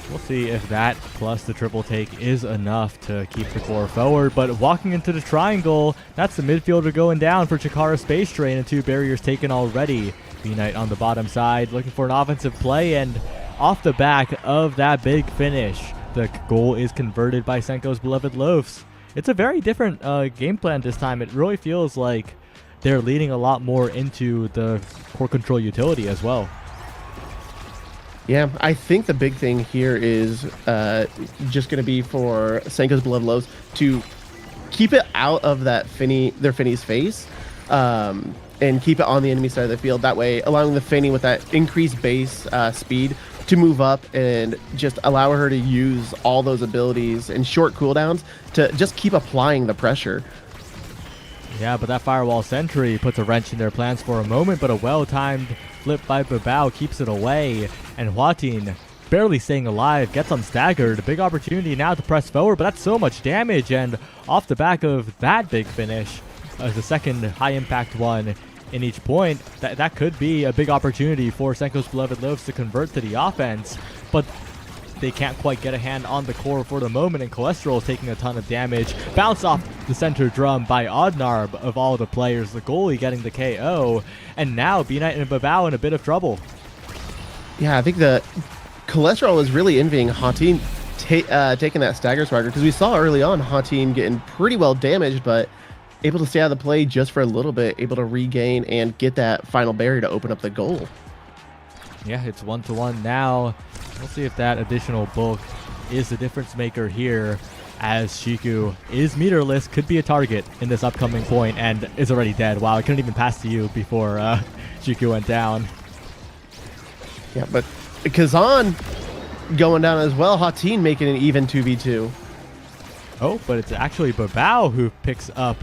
We'll see if that plus the triple take is enough to keep the core forward, but walking into the triangle, that's the midfielder going down for Chikara Space Train, and 2 barriers taken already. B-Knight on the bottom side looking for an offensive play, and off the back of that big finish, the goal is converted by Senko's beloved Loafs. It's a very different game plan this time. It really feels like they're leading a lot more into the core control utility as well. Yeah, I think the big thing here is just going to be for Senko's beloved Loafs to keep it out of their Finny's face, and keep it on the enemy side of the field. That way, allowing the Finny with that increased base speed to move up and just allow her to use all those abilities and short cooldowns to just keep applying the pressure. Yeah, but that Firewall Sentry puts a wrench in their plans for a moment, but a well-timed flip by Babao keeps it away, and Hwatiin, barely staying alive, gets unstaggered. A big opportunity now to press forward, but that's so much damage, and off the back of that big finish, the second high-impact one in each point, that could be a big opportunity for Senko's beloved Loafs to convert to the offense, but they can't quite get a hand on the core for the moment, and Cholesterol is taking a ton of damage. Bounce off the center drum by Oddnarb of all the players, the goalie getting the KO, and now B-Knight and Babao in a bit of trouble. Yeah, I think the Cholesterol is really envying Hwatiin taking that Stagger Swagger, because we saw early on Hwatiin getting pretty well damaged, but able to stay out of the play just for a little bit, able to regain and get that final barrier to open up the goal. Yeah, it's 1-1 now. We'll see if that additional bulk is the difference maker here, as Shiku is meterless, could be a target in this upcoming point, and is already dead. Wow, I couldn't even pass to you before Shiku went down. Yeah, but Kazan going down as well. Hwatiin making an even 2v2. Oh, but it's actually Babao who picks up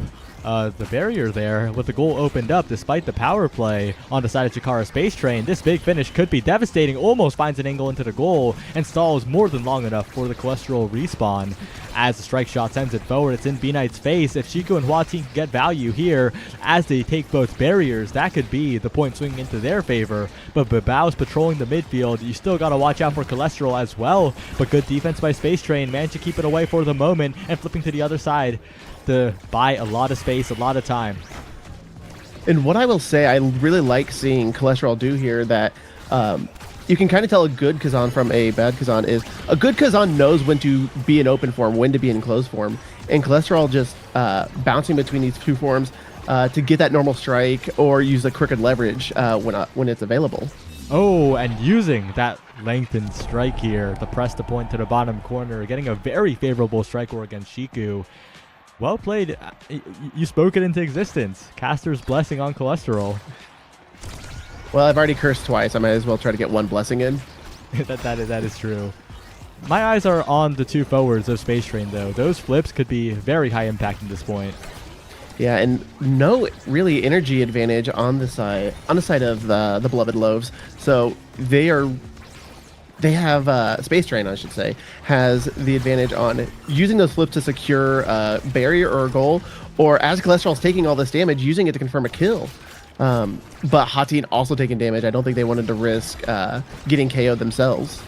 the barrier there with the goal opened up despite the power play on the side of Chikara Space Train. This big finish could be devastating. Almost finds an angle into the goal and stalls more than long enough for the Cholesterol respawn. As the strike shot sends it forward, it's in B-Knight's face. If Shiku and Hwatiin can get value here as they take both barriers, that could be the point swinging into their favor. But Babao's patrolling the midfield. You still got to watch out for Cholesterol as well. But good defense by Space Train. Managed to keep it away for the moment, and flipping to the other side. to buy a lot of space, a lot of time. And what I will say, I really like seeing Cholesterol do here that you can kind of tell a good Kazan from a bad Kazan is a good Kazan knows when to be in open form, when to be in closed form. And Cholesterol just bouncing between these two forms to get that normal strike or use the crooked leverage when it's available. Oh, and using that lengthened strike here, the press the point to the bottom corner, getting a very favorable strike or against Shiku. Well played. You spoke it into existence. Caster's blessing on Cholesterol. Well, I've already cursed twice. I might as well try to get one blessing in. that is true. My eyes are on the two forwards of Space Train, though. Those flips could be very high impact at this point. Yeah, and no really energy advantage on the side of the Beloved Loaves. So they have Space Train, I should say, has the advantage on using those flips to secure a barrier or a goal, or as Cholesterol's taking all this damage, using it to confirm a kill. But Hatin also taking damage. I don't think they wanted to risk getting KO'd themselves.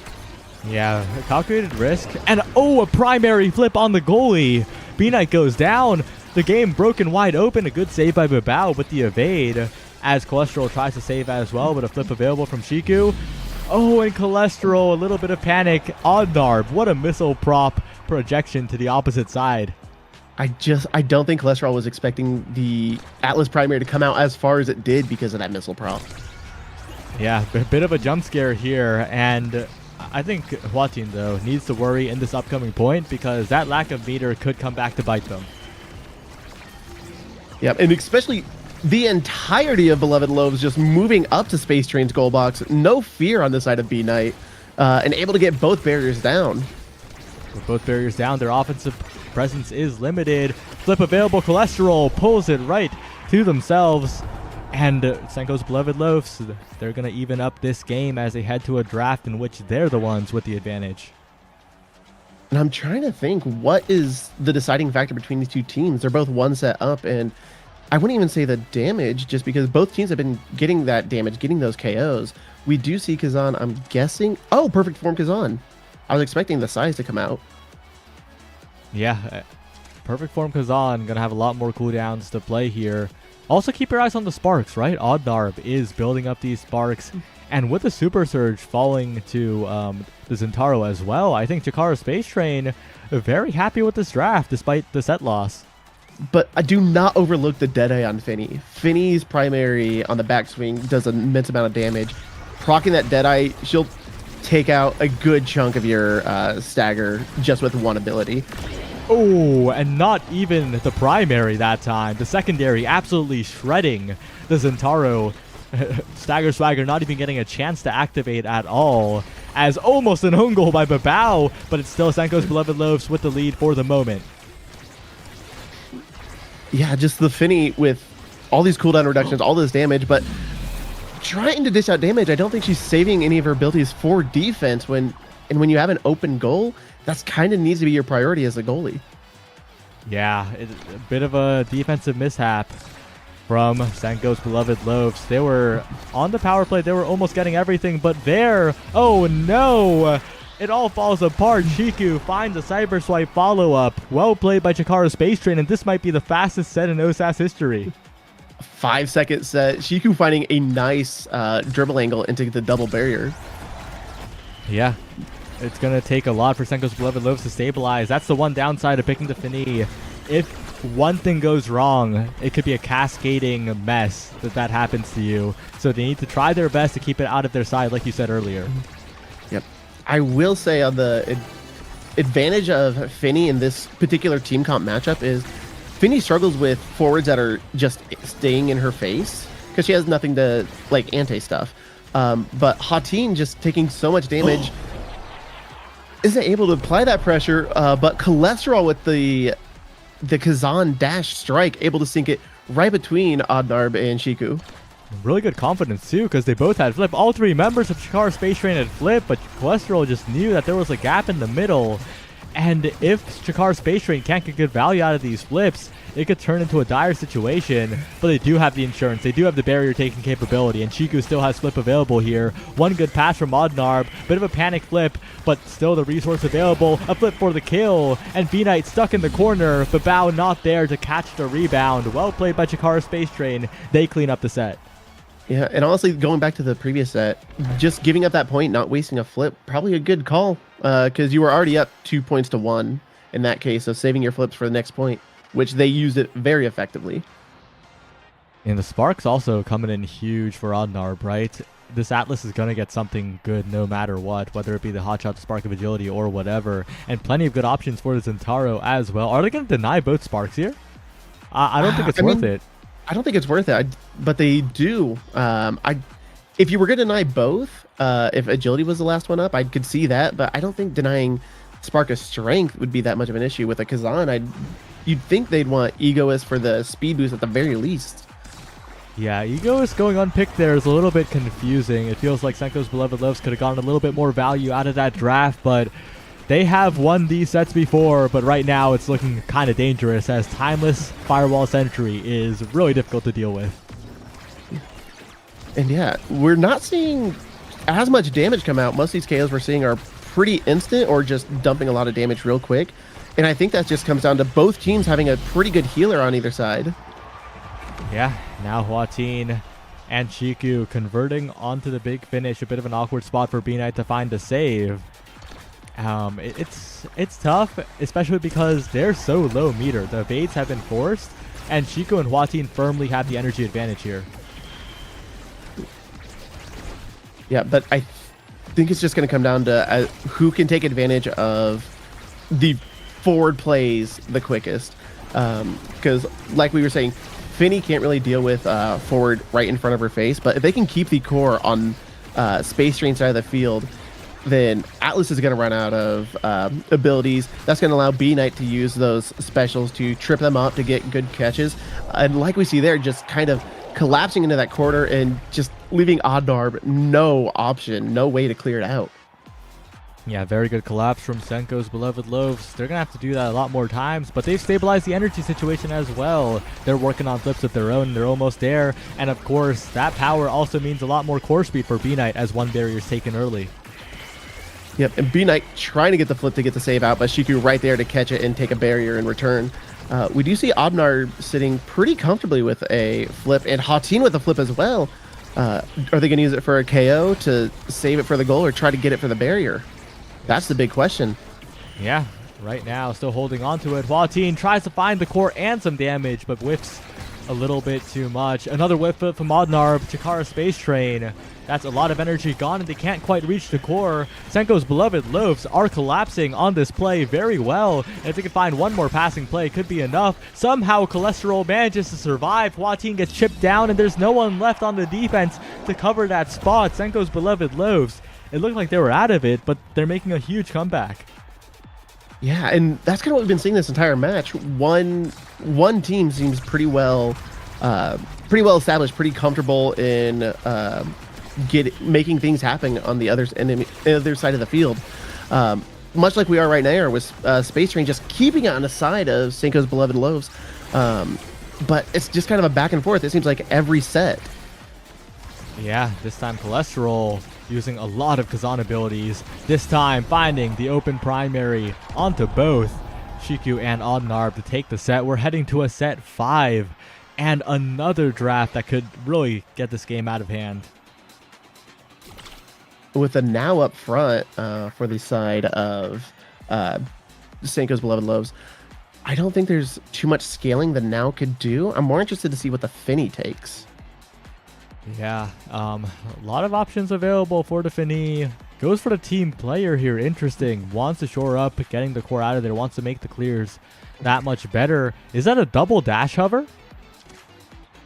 Yeah, calculated risk. And a primary flip on the goalie. B-Knight goes down. The game broken wide open. A good save by Babao with the evade as Cholesterol tries to save as well, but a flip available from Shiku. Oh, and Cholesterol, a little bit of panic. Oddnarb, what a missile prop projection to the opposite side. I don't think Cholesterol was expecting the Atlas primary to come out as far as it did because of that missile prop. Yeah, a bit of a jump scare here, and I think Hwatin, though, needs to worry in this upcoming point because that lack of meter could come back to bite them. Yeah, and especially the entirety of Beloved Loaves just moving up to Space Train's goal box. No fear on the side of B-Knight, and able to get both barriers down. With both barriers down, their offensive presence is limited. Flip available, Cholesterol pulls it right to themselves. And Senko's Beloved Loaves, they're going to even up this game as they head to a draft in which they're the ones with the advantage. And I'm trying to think, what is the deciding factor between these two teams? They're both one set up, and I wouldn't even say the damage, just because both teams have been getting that damage, getting those KOs. We do see Kazan, I'm guessing. Oh, perfect form Kazan. I was expecting the size to come out. Yeah, perfect form Kazan going to have a lot more cooldowns to play here. Also keep your eyes on the sparks, right? Oddnarb is building up these sparks. And with the Super Surge falling to the Zentaro as well, I think Chikara Space Train very happy with this draft despite the set loss. But I do not overlook the Deadeye on Finny. Finny's primary on the backswing does an immense amount of damage. Proccing that Deadeye, she'll take out a good chunk of your stagger just with one ability. Oh, and not even the primary that time. The secondary absolutely shredding the Zentaro. Stagger Swagger not even getting a chance to activate at all, as almost an own goal by Babao, but it's still Senko's Beloved Loaves with the lead for the moment. Yeah, just the Finny with all these cooldown reductions, all this damage, but trying to dish out damage. I don't think she's saving any of her abilities for defense when you have an open goal. That's kind of needs to be your priority as a goalie. Yeah, it's a bit of a defensive mishap from Senko's Beloved Loaves. They were on the power play. They were almost getting everything, but there, oh no, it all falls apart. Shiku finds a Cyber Swipe follow-up. Well played by Chikara Space Train, and this might be the fastest set in OSAS history. 5-second set. Shiku finding a nice dribble angle into the double barrier. Yeah, it's going to take a lot for Senko's Beloved Loaves to stabilize. That's the one downside of picking the Finny. If one thing goes wrong, it could be a cascading mess that happens to you. So they need to try their best to keep it out of their side, like you said earlier. Yep. I will say on the advantage of Finny in this particular team comp matchup is Finny struggles with forwards that are just staying in her face because she has nothing to like anti-stuff. But Hatin just taking so much damage isn't able to apply that pressure, but Cholesterol with the Kazan dash strike able to sink it right between Oddnarb and Shiku. Really good confidence too, because they both had flip. All three members of Chikara Space Train had flip, but Cholesterol just knew that there was a gap in the middle. And if Chikara Space Train can't get good value out of these flips, it could turn into a dire situation, but they do have the insurance. They do have the barrier taking capability, and Chiku still has flip available here. One good pass from Modnarb, bit of a panic flip, but still the resource available. A flip for the kill, and B-Knight stuck in the corner, but Bao not there to catch the rebound. Well played by Chikara Space Train. They clean up the set. Yeah, and honestly, going back to the previous set, just giving up that point, not wasting a flip, probably a good call, because you were already up 2 points to 1 in that case, so saving your flips for the next point, which they used it very effectively. And the Sparks also coming in huge for Odnarb, right? This Atlas is going to get something good no matter what, whether it be the Hotshot, the Spark of Agility, or whatever, and plenty of good options for the Zentaro as well. Are they going to deny both Sparks here? I don't think it's worth it. I don't think it's worth it, but they do. If you were going to deny both, if Agility was the last one up, I could see that, but I don't think denying Spark of Strength would be that much of an issue. With a Kazan, you'd think they'd want Egoist for the speed boost at the very least. Yeah, Egoist going unpicked there is a little bit confusing. It feels like Senko's Beloved Loves could have gotten a little bit more value out of that draft, but they have won these sets before, but right now it's looking kind of dangerous as Timeless Firewall Sentry is really difficult to deal with. And yeah, we're not seeing as much damage come out. Most of these KOs we're seeing are pretty instant or just dumping a lot of damage real quick. And I think that just comes down to both teams having a pretty good healer on either side. Yeah, now Hwateen and Chiku converting onto the big finish. A bit of an awkward spot for B-Knight to find a save. It's tough, especially because they're so low meter. The evades have been forced, and Chiku and Hwateen firmly have the energy advantage here. Yeah, but I think it's just going to come down to who can take advantage of the forward plays the quickest. Because, like we were saying, Finny can't really deal with forward right in front of her face, but if they can keep the core on Space Train side of the field, then Atlas is going to run out of abilities. That's going to allow B-Knight to use those specials to trip them up to get good catches. And like we see there, just kind of collapsing into that corner and just leaving Odnarb no option, no way to clear it out. Yeah, very good collapse from Senko's Beloved Loaves. They're going to have to do that a lot more times, but they've stabilized the energy situation as well. They're working on flips of their own. They're almost there. And of course, that power also means a lot more core speed for B-Knight as one barrier is taken early. Yep, and B-Knight trying to get the flip to get the save out, but Chiku right there to catch it and take a barrier in return. We do see Odnarb sitting pretty comfortably with a flip, and Hwateen with a flip as well. Are they going to use it for a KO to save it for the goal or try to get it for the barrier? That's the big question. Yeah, right now still holding on to it. Hwateen tries to find the core and some damage, but whiffs a little bit too much. Another whiff from Odnarb, Chikara Space Train. That's a lot of energy gone, and they can't quite reach the core. Senko's Beloved Loaves are collapsing on this play very well. And if they can find one more passing play, it could be enough. Somehow, Cholesterol manages to survive. Hwateen gets chipped down, and there's no one left on the defense to cover that spot. Senko's Beloved Loaves, it looked like they were out of it, but they're making a huge comeback. Yeah, and that's kind of what we've been seeing this entire match. One team seems pretty well established, pretty comfortable in making things happen on the other side of the field. Much like we are right now with Space Train just keeping it on the side of Senko's Beloved Loaves. But it's just kind of a back and forth. It seems like every set. Yeah, this time Cholesterol using a lot of Kazan abilities. This time finding the open primary onto both Chiku and Odnarb to take the set. We're heading to a set 5 and another draft that could really get this game out of hand. With a now up front for the side of Senko's Beloved Loaves, I don't think there's too much scaling the now could do. I'm more interested to see what the Finny takes. Yeah, a lot of options available for the Finny. Goes for the team player here. Interesting. Wants to shore up, getting the core out of there. Wants to make the clears that much better. Is that a double dash hover?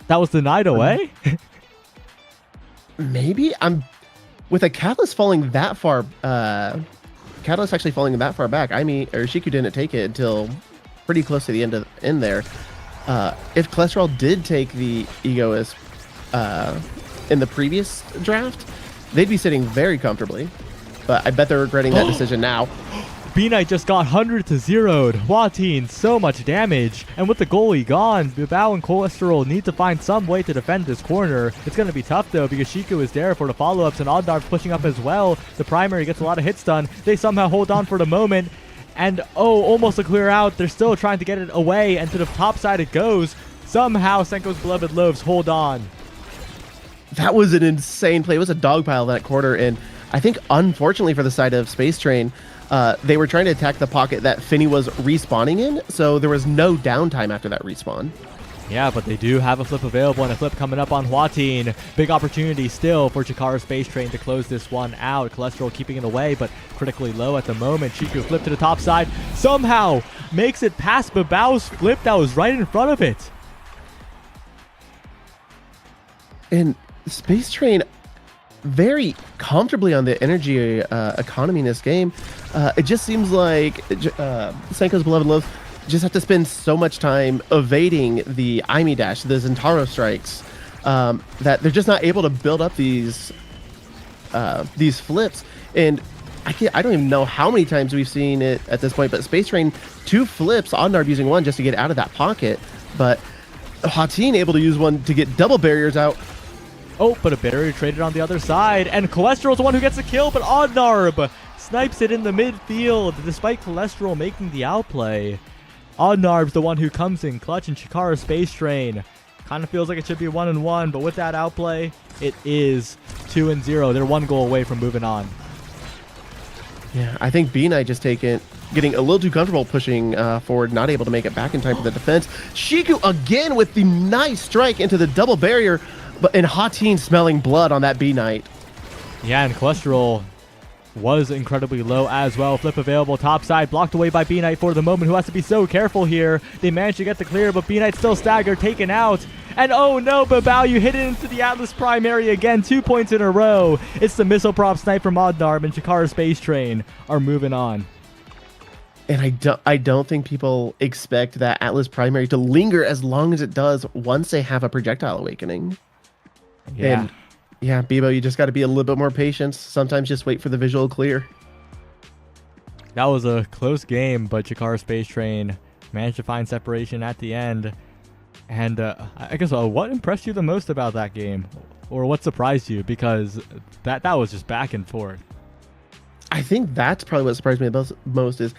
That was denied away? Maybe? With a Catalyst falling that far, Catalyst actually falling that far back, Chiku didn't take it until pretty close to the end there. If Cholesterol did take the Egoist in the previous draft, they'd be sitting very comfortably. But I bet they're regretting that decision now. B-Knight just got 100 to 0'd. Huatin, so much damage. And with the goalie gone, Bibao and Cholesterol need to find some way to defend this corner. It's going to be tough though because Shiku is there for the follow-ups and Oddnar's pushing up as well. The primary gets a lot of hits done. They somehow hold on for the moment. And almost a clear out. They're still trying to get it away, and to the top side it goes. Somehow Senko's Beloved Loaves hold on. That was an insane play. It was a dog pile that quarter, and I think unfortunately for the side of Space Train, they were trying to attack the pocket that Finny was respawning in, so there was no downtime after that respawn. Yeah, but they do have a flip available and a flip coming up on Huatin. Big opportunity still for Chikara Space Train to close this one out. Cholesterol keeping it away, but critically low at the moment. Shiku flip to the top side. Somehow makes it past Bibao's flip that was right in front of it. And Space Train very comfortably on the energy economy in this game. It just seems like Senko's Beloved Loaves just have to spend so much time evading the Aimi dash, the Zentaro strikes, that they're just not able to build up these flips. And I don't even know how many times we've seen it at this point, but Space Train 2 flips, Oddnarb using one just to get out of that pocket, but Huatin able to use one to get double barriers out. Oh, but a barrier traded on the other side, and Cholesterol's the one who gets a kill, but Oddnarb snipes it in the midfield, despite Cholesterol making the outplay. Oddnarb's the one who comes in clutch, and Chikara Space Train kind of feels like it should be 1-1, but with that outplay, it is 2-0. They're 1 goal away from moving on. Yeah, I think B-Knight just getting a little too comfortable pushing forward, not able to make it back in time for the defense. Shiku again with the nice strike into the double barrier, and Huatin smelling blood on that B-Knight. Yeah, and Cholesterol was incredibly low as well. Flip available top side, blocked away by B-Knight for the moment, who has to be so careful here. They managed to get the clear, but B-Knight still staggered, taken out. And oh no, Bibao, you hit it into the Atlas primary again, 2 points in a row. It's the missile prop snipe from Oddnarb, and Chikara Space Train are moving on. And I don't think people expect that Atlas primary to linger as long as it does once they have a projectile awakening. Yeah. And yeah, Bibo, you just got to be a little bit more patient. Sometimes just wait for the visual clear. That was a close game, but Chikara Space Train managed to find separation at the end. And I guess what impressed you the most about that game? Or what surprised you? Because that was just back and forth. I think that's probably what surprised me the most is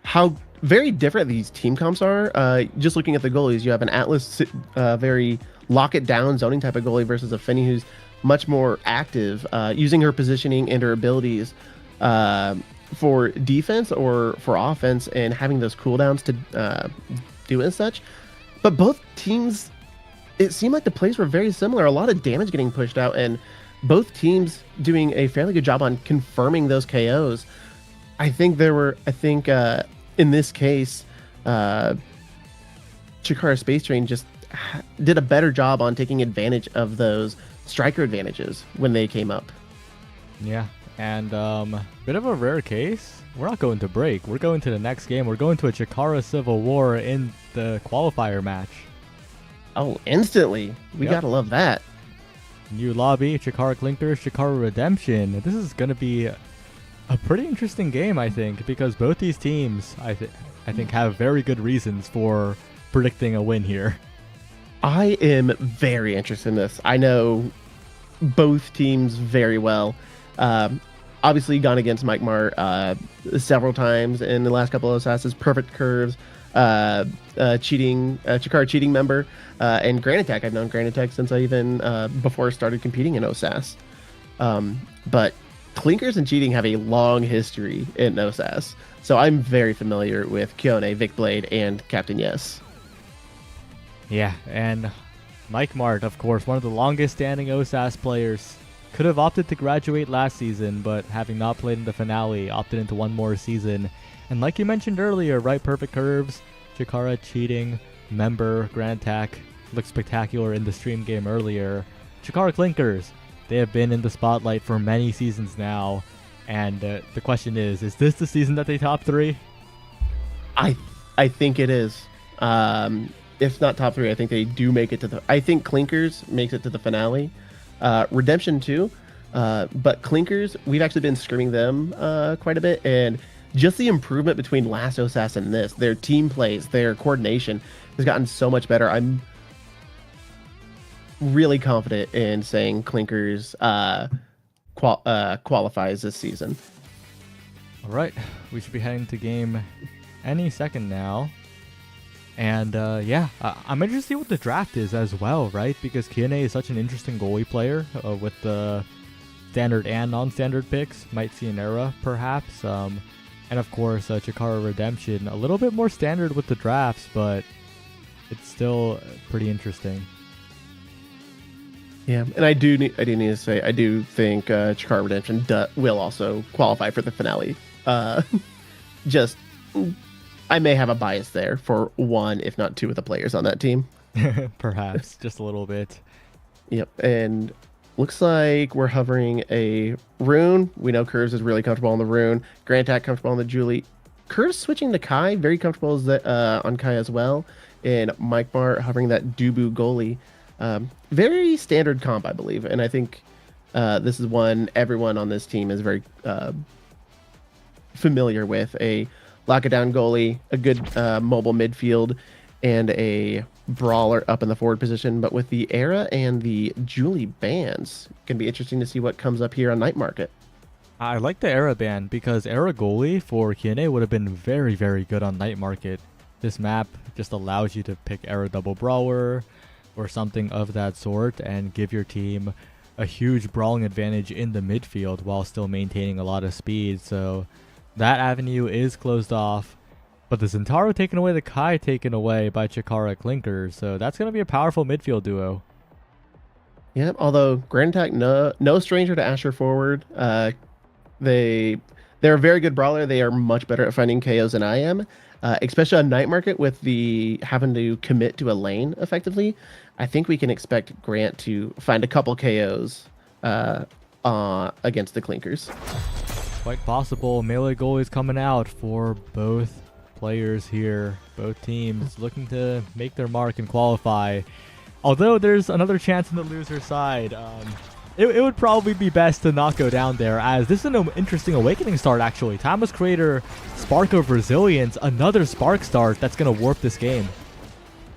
how very different these team comps are. Just looking at the goalies, you have an Atlas very lock it down zoning type of goalie versus a Finny who's much more active, using her positioning and her abilities for defense or for offense, and having those cooldowns to do and such. But both teams, it seemed like the plays were very similar. A lot of damage getting pushed out, and both teams doing a fairly good job on confirming those KOs. I think in this case, Chikara Space Train just did a better job on taking advantage of those striker advantages when they came up. Yeah, and bit of a rare case. We're not going to break. We're going to the next game. We're going to a Chikara Civil War in the qualifier match. Oh, instantly. We gotta love that. New lobby, Chikara Clinkers, Chikara Redemption. This is going to be a pretty interesting game, I think, because both these teams, I think, have very good reasons for predicting a win here. I am very interested in this. I know both teams very well. Obviously gone against Mike Mart several times in the last couple of OSAS's perfect curves, Chikara cheating member, and Grand Attack. I've known Grand Attack since I even before I started competing in OSAS. But Clinkers and cheating have a long history in OSAS, so I'm very familiar with Kione, Vic Blade, and Captain Yes. Yeah, and Mike Mart, of course, one of the longest standing OSAS players. Could have opted to graduate last season, but having not played in the finale, opted into one more season. And like you mentioned earlier, right, perfect curves, Chikara cheating, member, Grand Attack, looked spectacular in the stream game earlier. Chikara Clinkers, they have been in the spotlight for many seasons now. And the question is this the season that they top 3? I think it is. If not top 3, I think they do make it to I think Clinkers makes it to the finale. Redemption too, but Clinkers, we've actually been screaming them quite a bit, and just the improvement between last OSAS and this, their team plays, their coordination has gotten so much better. I'm really confident in saying Clinkers qualifies this season. All right, we should be heading to game any second now. And yeah, I'm interested to see what the draft is as well, right? Because Kiane is such an interesting goalie player with the standard and non-standard picks. Might see an era, perhaps. And of course, Chikara Redemption, a little bit more standard with the drafts, but it's still pretty interesting. Yeah, and I do need to say, I do think Chikara Redemption will also qualify for the finale. Just... I may have a bias there for one, if not two, of the players on that team. Perhaps, just a little bit. Yep, and looks like we're hovering a Rune. We know Curves is really comfortable on the Rune. Grantac comfortable on the Julie. Curves switching to Kai, very comfortable on Kai as well. And Mike Mart hovering that Dubu goalie. Very standard comp, I believe. And I think this is one everyone on this team is very familiar with. A lock-it-down goalie, a good mobile midfield, and a brawler up in the forward position. But with the Era and the Julie bans, it can be interesting to see what comes up here on Night Market. I like the Era ban because Era goalie for Kiane would have been very, very good on Night Market. This map just allows you to pick Era double brawler or something of that sort and give your team a huge brawling advantage in the midfield while still maintaining a lot of speed. So that avenue is closed off, but the Zentaro taken away, the Kai taken away by Chikara Clinkers, so that's going to be a powerful midfield duo. Yep, although Grand Attack, no stranger to Asher forward. They're a very good brawler. They are much better at finding KOs than I am, especially on Night Market with the having to commit to a lane effectively. I think we can expect Grant to find a couple KOs against the Clinkers. Quite possible. Melee goalies coming out for both players here. Both teams looking to make their mark and qualify. Although there's another chance in the loser side. It would probably be best to not go down there, as this is an interesting awakening start actually. Timeless Creator, Spark of Resilience, another Spark start that's going to warp this game.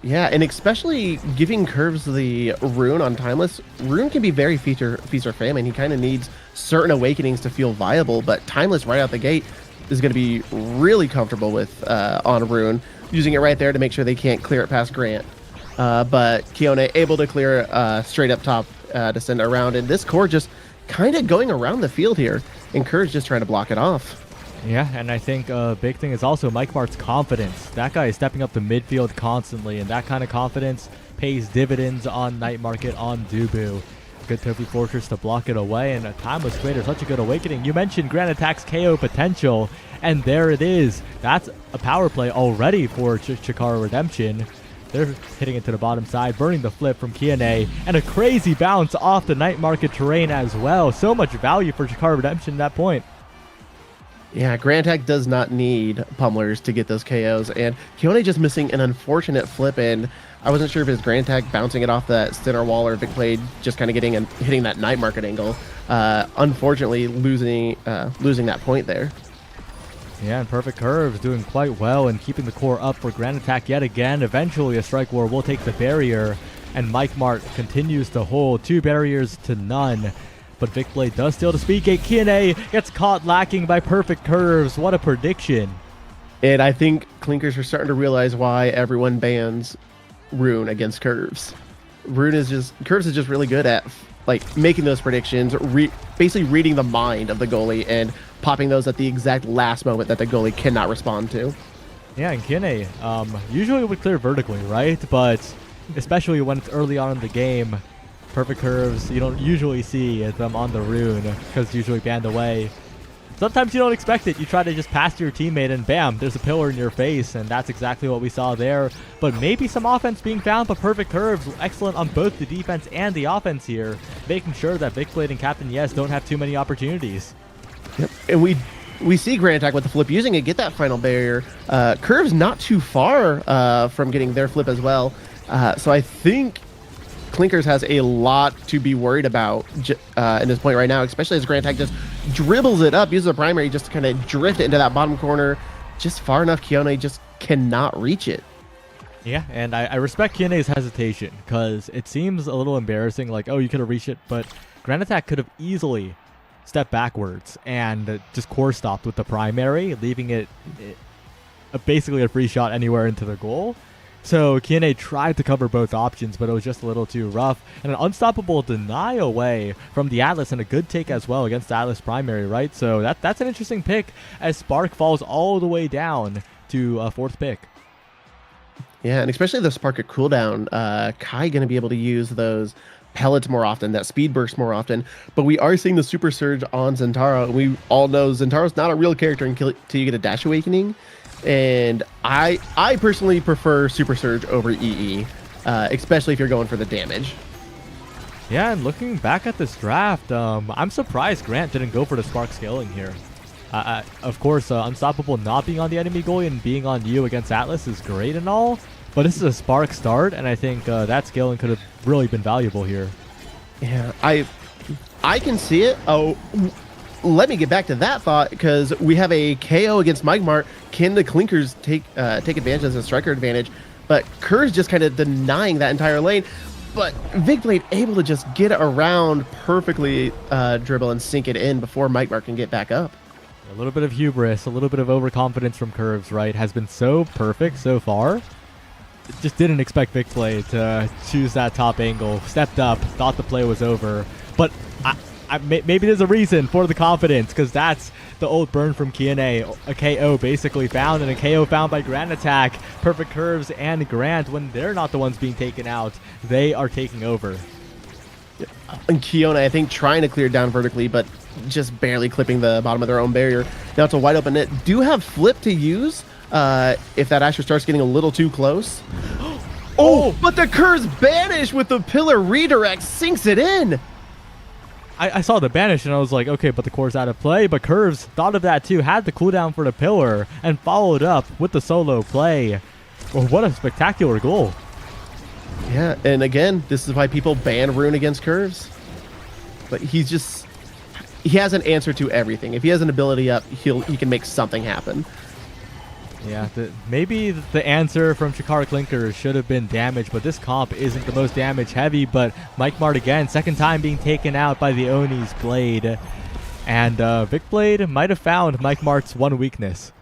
Yeah, and especially giving Curves the Rune on Timeless. Rune can be very feast or famine. He kind of needs certain awakenings to feel viable, but Timeless right out the gate is going to be really comfortable with on Rune, using it right there to make sure they can't clear it past Grant. But Kione able to clear straight up top to send it around, and this core just kind of going around the field here, and Curves just trying to block it off. Yeah, and I think a big thing is also Mike Mart's confidence. That guy is stepping up the midfield constantly, and that kind of confidence pays dividends on Night Market, on Dubu. Good Topi Fortress to block it away, and a Timeless Creator, such a good awakening. You mentioned Grand Attack's KO potential, and there it is. That's a power play already for Chikara Redemption. They're hitting it to the bottom side, burning the flip from Kiane, and a crazy bounce off the Night Market terrain as well. So much value for Chikara Redemption at that point. Yeah, Grand Attack does not need pummelers to get those KOs, and Kione just missing an unfortunate flip, and I wasn't sure if his Grand Attack bouncing it off that center wall or Vic Blade just kind of getting and hitting that Night Market angle. Unfortunately, losing that point there. Yeah, and Perfect Curves doing quite well and keeping the core up for Grand Attack yet again. Eventually, a Strike War will take the barrier, and Mike Mart continues to hold 2 barriers to none. But Vic Blade does steal the speed gate. Kiane gets caught lacking by Perfect Curves. What a prediction. And I think Clinkers are starting to realize why everyone bans Rune against Curves. Curves is just really good at like making those predictions, basically reading the mind of the goalie and popping those at the exact last moment that the goalie cannot respond to. Yeah, and Kiane usually would clear vertically, right? But especially when it's early on in the game, Perfect Curves, you don't usually see them on the Rune because it's usually banned away. Sometimes you don't expect it. You try to just pass your teammate and bam, there's a pillar in your face, and that's exactly what we saw there. But maybe some offense being found, but Perfect Curves excellent on both the defense and the offense here, making sure that Vic Blade and Captain Yes don't have too many opportunities. Yep. And we see Grand Attack with the flip using it, get that final barrier. Curves not too far from getting their flip as well. So I think Clinkers has a lot to be worried about in this point right now, especially as Grand Tag just dribbles it up, uses a primary just to kind of drift it into that bottom corner, just far enough Kione just cannot reach it. Yeah, and I respect Kione's hesitation because it seems a little embarrassing, like, oh, you could have reached it, but Grand Attack could have easily stepped backwards and just core stopped with the primary, leaving it basically a free shot anywhere into the goal. So Kione tried to cover both options, but it was just a little too rough. And an unstoppable deny away from the Atlas and a good take as well against the Atlas primary, right? So that's an interesting pick as Spark falls all the way down to a 4th pick. Yeah, and especially the Spark at cooldown, Kai going to be able to use those pellets more often, that speed burst more often. But we are seeing the Super Surge on Zentaro. We all know Zentaro's not a real character until you get a Dash Awakening. And I personally prefer Super Surge over EE, especially if you're going for the damage. Yeah, and looking back at this draft, I'm surprised Grant didn't go for the Spark scaling here. Of course, Unstoppable not being on the enemy goalie and being on you against Atlas is great and all, but this is a Spark start, and I think that scaling could have really been valuable here. Yeah, I can see it. Oh, let me get back to that thought, because we have a KO against Mike Mart. Can the Clinkers take advantage as a striker advantage? But Kerr's just kind of denying that entire lane. But Vigblade able to just get around perfectly, dribble and sink it in before Mike Mart can get back up. A little bit of hubris, a little bit of overconfidence from Curves, right? Has been so perfect so far. Just didn't expect Vigblade to choose that top angle. Stepped up, thought the play was over. But maybe there's a reason for the confidence, because that's the old burn from Kione. A KO basically found, and a KO found by Grand Attack. Perfect Curves and Grant, when they're not the ones being taken out, they are taking over. And Kione, I think, trying to clear down vertically, but just barely clipping the bottom of their own barrier. Now it's a wide open net. Do have Flip to use if that Asher starts getting a little too close. Oh, but the Curse banish with the pillar redirect sinks it in. I saw the banish and I was like, okay, but the core's out of play. But Curves thought of that too, had the cooldown for the pillar, and followed up with the solo play. Well, what a spectacular goal. Yeah, and again, this is why people ban Rune against Curves. But he has an answer to everything. If he has an ability up, he can make something happen. Yeah, maybe the answer from Chikara Clinker should have been damage, but this comp isn't the most damage heavy. But Mike Mart again, second time being taken out by the Oni's Blade. And Vigblade might have found Mike Mart's one weakness.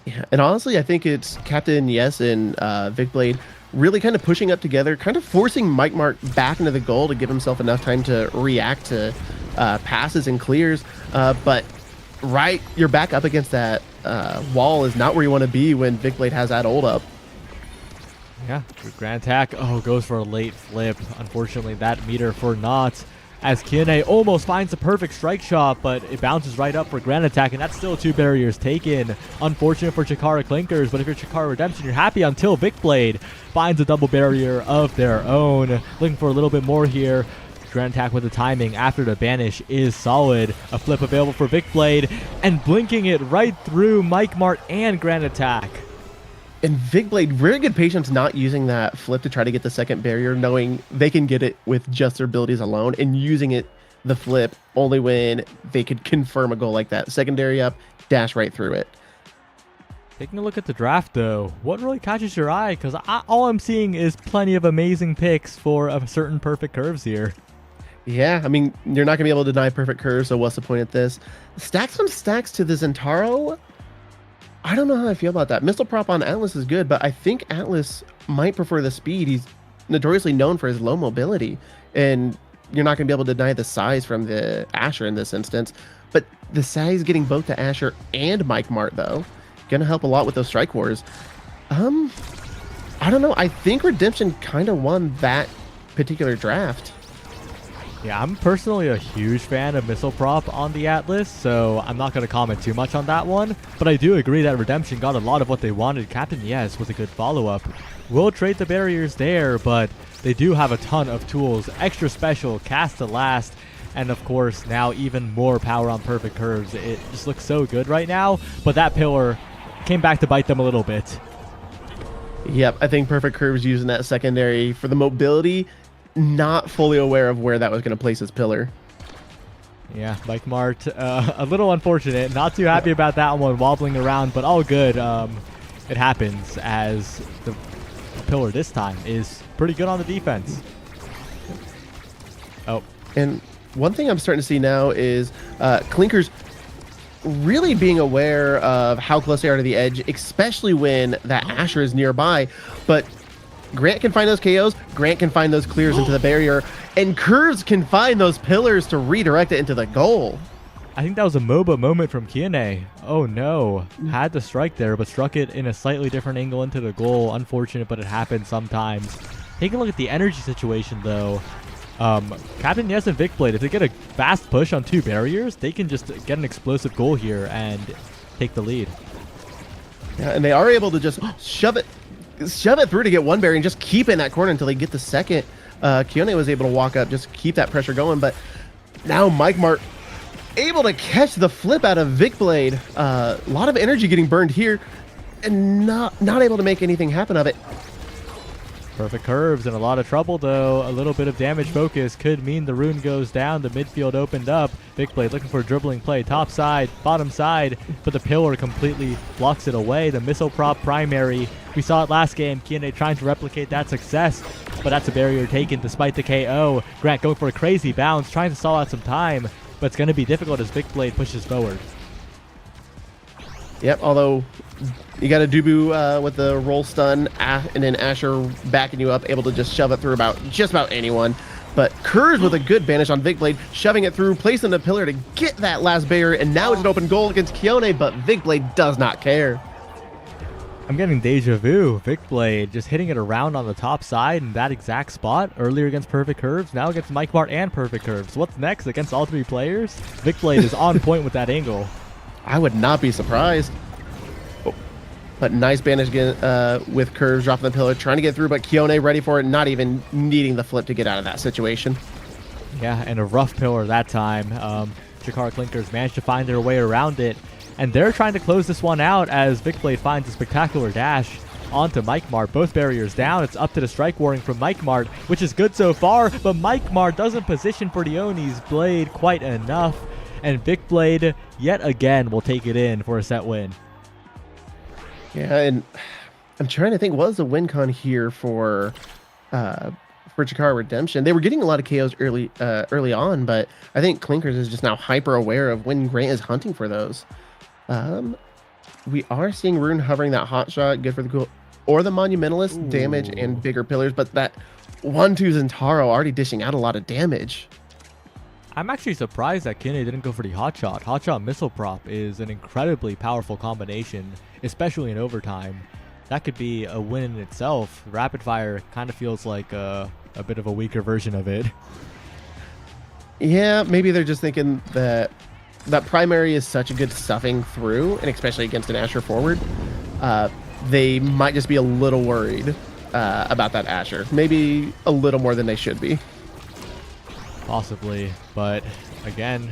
Yeah, and honestly, I think it's Captain Yes and Vigblade really kind of pushing up together, kind of forcing Mike Mart back into the goal to give himself enough time to react to passes and clears. But right, you're back up against that wall is not where you want to be when Vigblade has that ult up. Yeah, Grand Attack, goes for a late flip. Unfortunately, that meter for naught, as Kione almost finds the perfect strike shot, but it bounces right up for Grand Attack, and that's still 2 barriers taken. Unfortunate for Chikara Clinkers, but if you're Chikara Redemption, you're happy until Vigblade finds a double barrier of their own. Looking for a little bit more here. Grand Attack with the timing after the banish is solid. A flip available for Vigblade, and blinking it right through Mike Mart and Grand Attack. And Vigblade, very good patience not using that flip to try to get the second barrier, knowing they can get it with just their abilities alone, and using the flip only when they could confirm a goal like that. Secondary up, dash right through it. Taking a look at the draft, though, what really catches your eye? Because all I'm seeing is plenty of amazing picks for a certain perfect Curves here. Yeah, I mean, you're not going to be able to deny perfect Curves, so what's the point of this? Stacks on stacks to the Zentaro. I don't know how I feel about that. Missile prop on Atlas is good, but I think Atlas might prefer the speed. He's notoriously known for his low mobility, and you're not going to be able to deny the size from the Asher in this instance. But the size getting both the Asher and Mike Mart, though, going to help a lot with those strike wars. I don't know. I think Redemption kind of won that particular draft. Yeah, I'm personally a huge fan of Missile Prop on the Atlas, so I'm not going to comment too much on that one. But I do agree that Redemption got a lot of what they wanted. Captain Yes was a good follow-up. We'll trade the barriers there, but they do have a ton of tools. Extra special, cast to last, and of course now even more power on perfect Curves. It just looks so good right now, but that pillar came back to bite them a little bit. Yep, I think perfect Curves using that secondary for the mobility. not fully aware of where that was going to place his pillar. Yeah, Mike Mart, a little unfortunate. Not too happy about that one, wobbling around, but all good. It happens, as the pillar this time is pretty good on the defense. Oh. And one thing I'm starting to see now is Clinkers really being aware of how close they are to the edge, especially when that Asher is nearby. But Grant can find those KOs, Grant can find those clears into the barrier, and Curves can find those pillars to redirect it into the goal. I think that was a MOBA moment from Kiane. Oh no, had to strike there, but struck it in a slightly different angle into the goal. Unfortunate, but it happens sometimes. Take a look at the energy situation though. Captain Yes and Vicblade, if they get a fast push on 2 barriers, they can just get an explosive goal here and take the lead. Yeah, and they are able to just shove it through to get 1 barrier and just keep it in that corner until they get the second. Kione was able to walk up, just keep that pressure going, but now Mike Mart able to catch the flip out of Vicblade. A lot of energy getting burned here, and not able to make anything happen of it. Perfect curves and a lot of trouble though. A little bit of damage focus could mean the rune goes down. The midfield opened up. Vicblade looking for a dribbling play. Top side, bottom side, but the pillar completely blocks it away. The missile prop primary. We saw it last game. Kiane trying to replicate that success, but that's a barrier taken despite the KO. Grant going for a crazy bounce, trying to stall out some time, but it's going to be difficult as Vicblade pushes forward. Yep, although you got a Dubu with the roll stun, and then Asher backing you up, able to just shove it through just about anyone. But Curves with a good banish on Vicblade, shoving it through, placing the pillar to get that last barrier, and now it's an open goal against Kione, but Vicblade does not care. I'm getting deja vu. Vicblade just hitting it around on the top side in that exact spot. Earlier against Perfect Curves, now against Mike Mart and Perfect Curves. What's next against all 3 players? Vicblade is on point with that angle. I would not be surprised. Oh, but nice banish again with Curves dropping the pillar, trying to get through, but Kione ready for it, not even needing the flip to get out of that situation. Yeah, and a rough pillar that time. Jakara Clinkers managed to find their way around it, and they're trying to close this one out as Vicblade finds a spectacular dash onto Mike Mart. Both barriers down. It's up to the strike warning from Mike Mart, which is good so far, but Mike Mart doesn't position for Dioni's blade quite enough, and Vicblade yet again will take it in for a set win. Yeah, and I'm trying to think, what was the win con here for Jakara Redemption? They were getting a lot of KOs early on, but I think Clinkers is just now hyper aware of when Grant is hunting for those. We are seeing Rune hovering that hot shot, good for the cool, or the Monumentalist damage and bigger pillars, but that 1-2 Zentaro already dishing out a lot of damage. I'm actually surprised that Kiane didn't go for the hot shot. Hot shot missile prop is an incredibly powerful combination, especially in overtime. That could be a win in itself. Rapid fire kind of feels like a bit of a weaker version of it. Yeah, maybe they're just thinking that primary is such a good stuffing through, and especially against an Asher forward, they might just be a little worried about that Asher. Maybe a little more than they should be. Possibly, but again,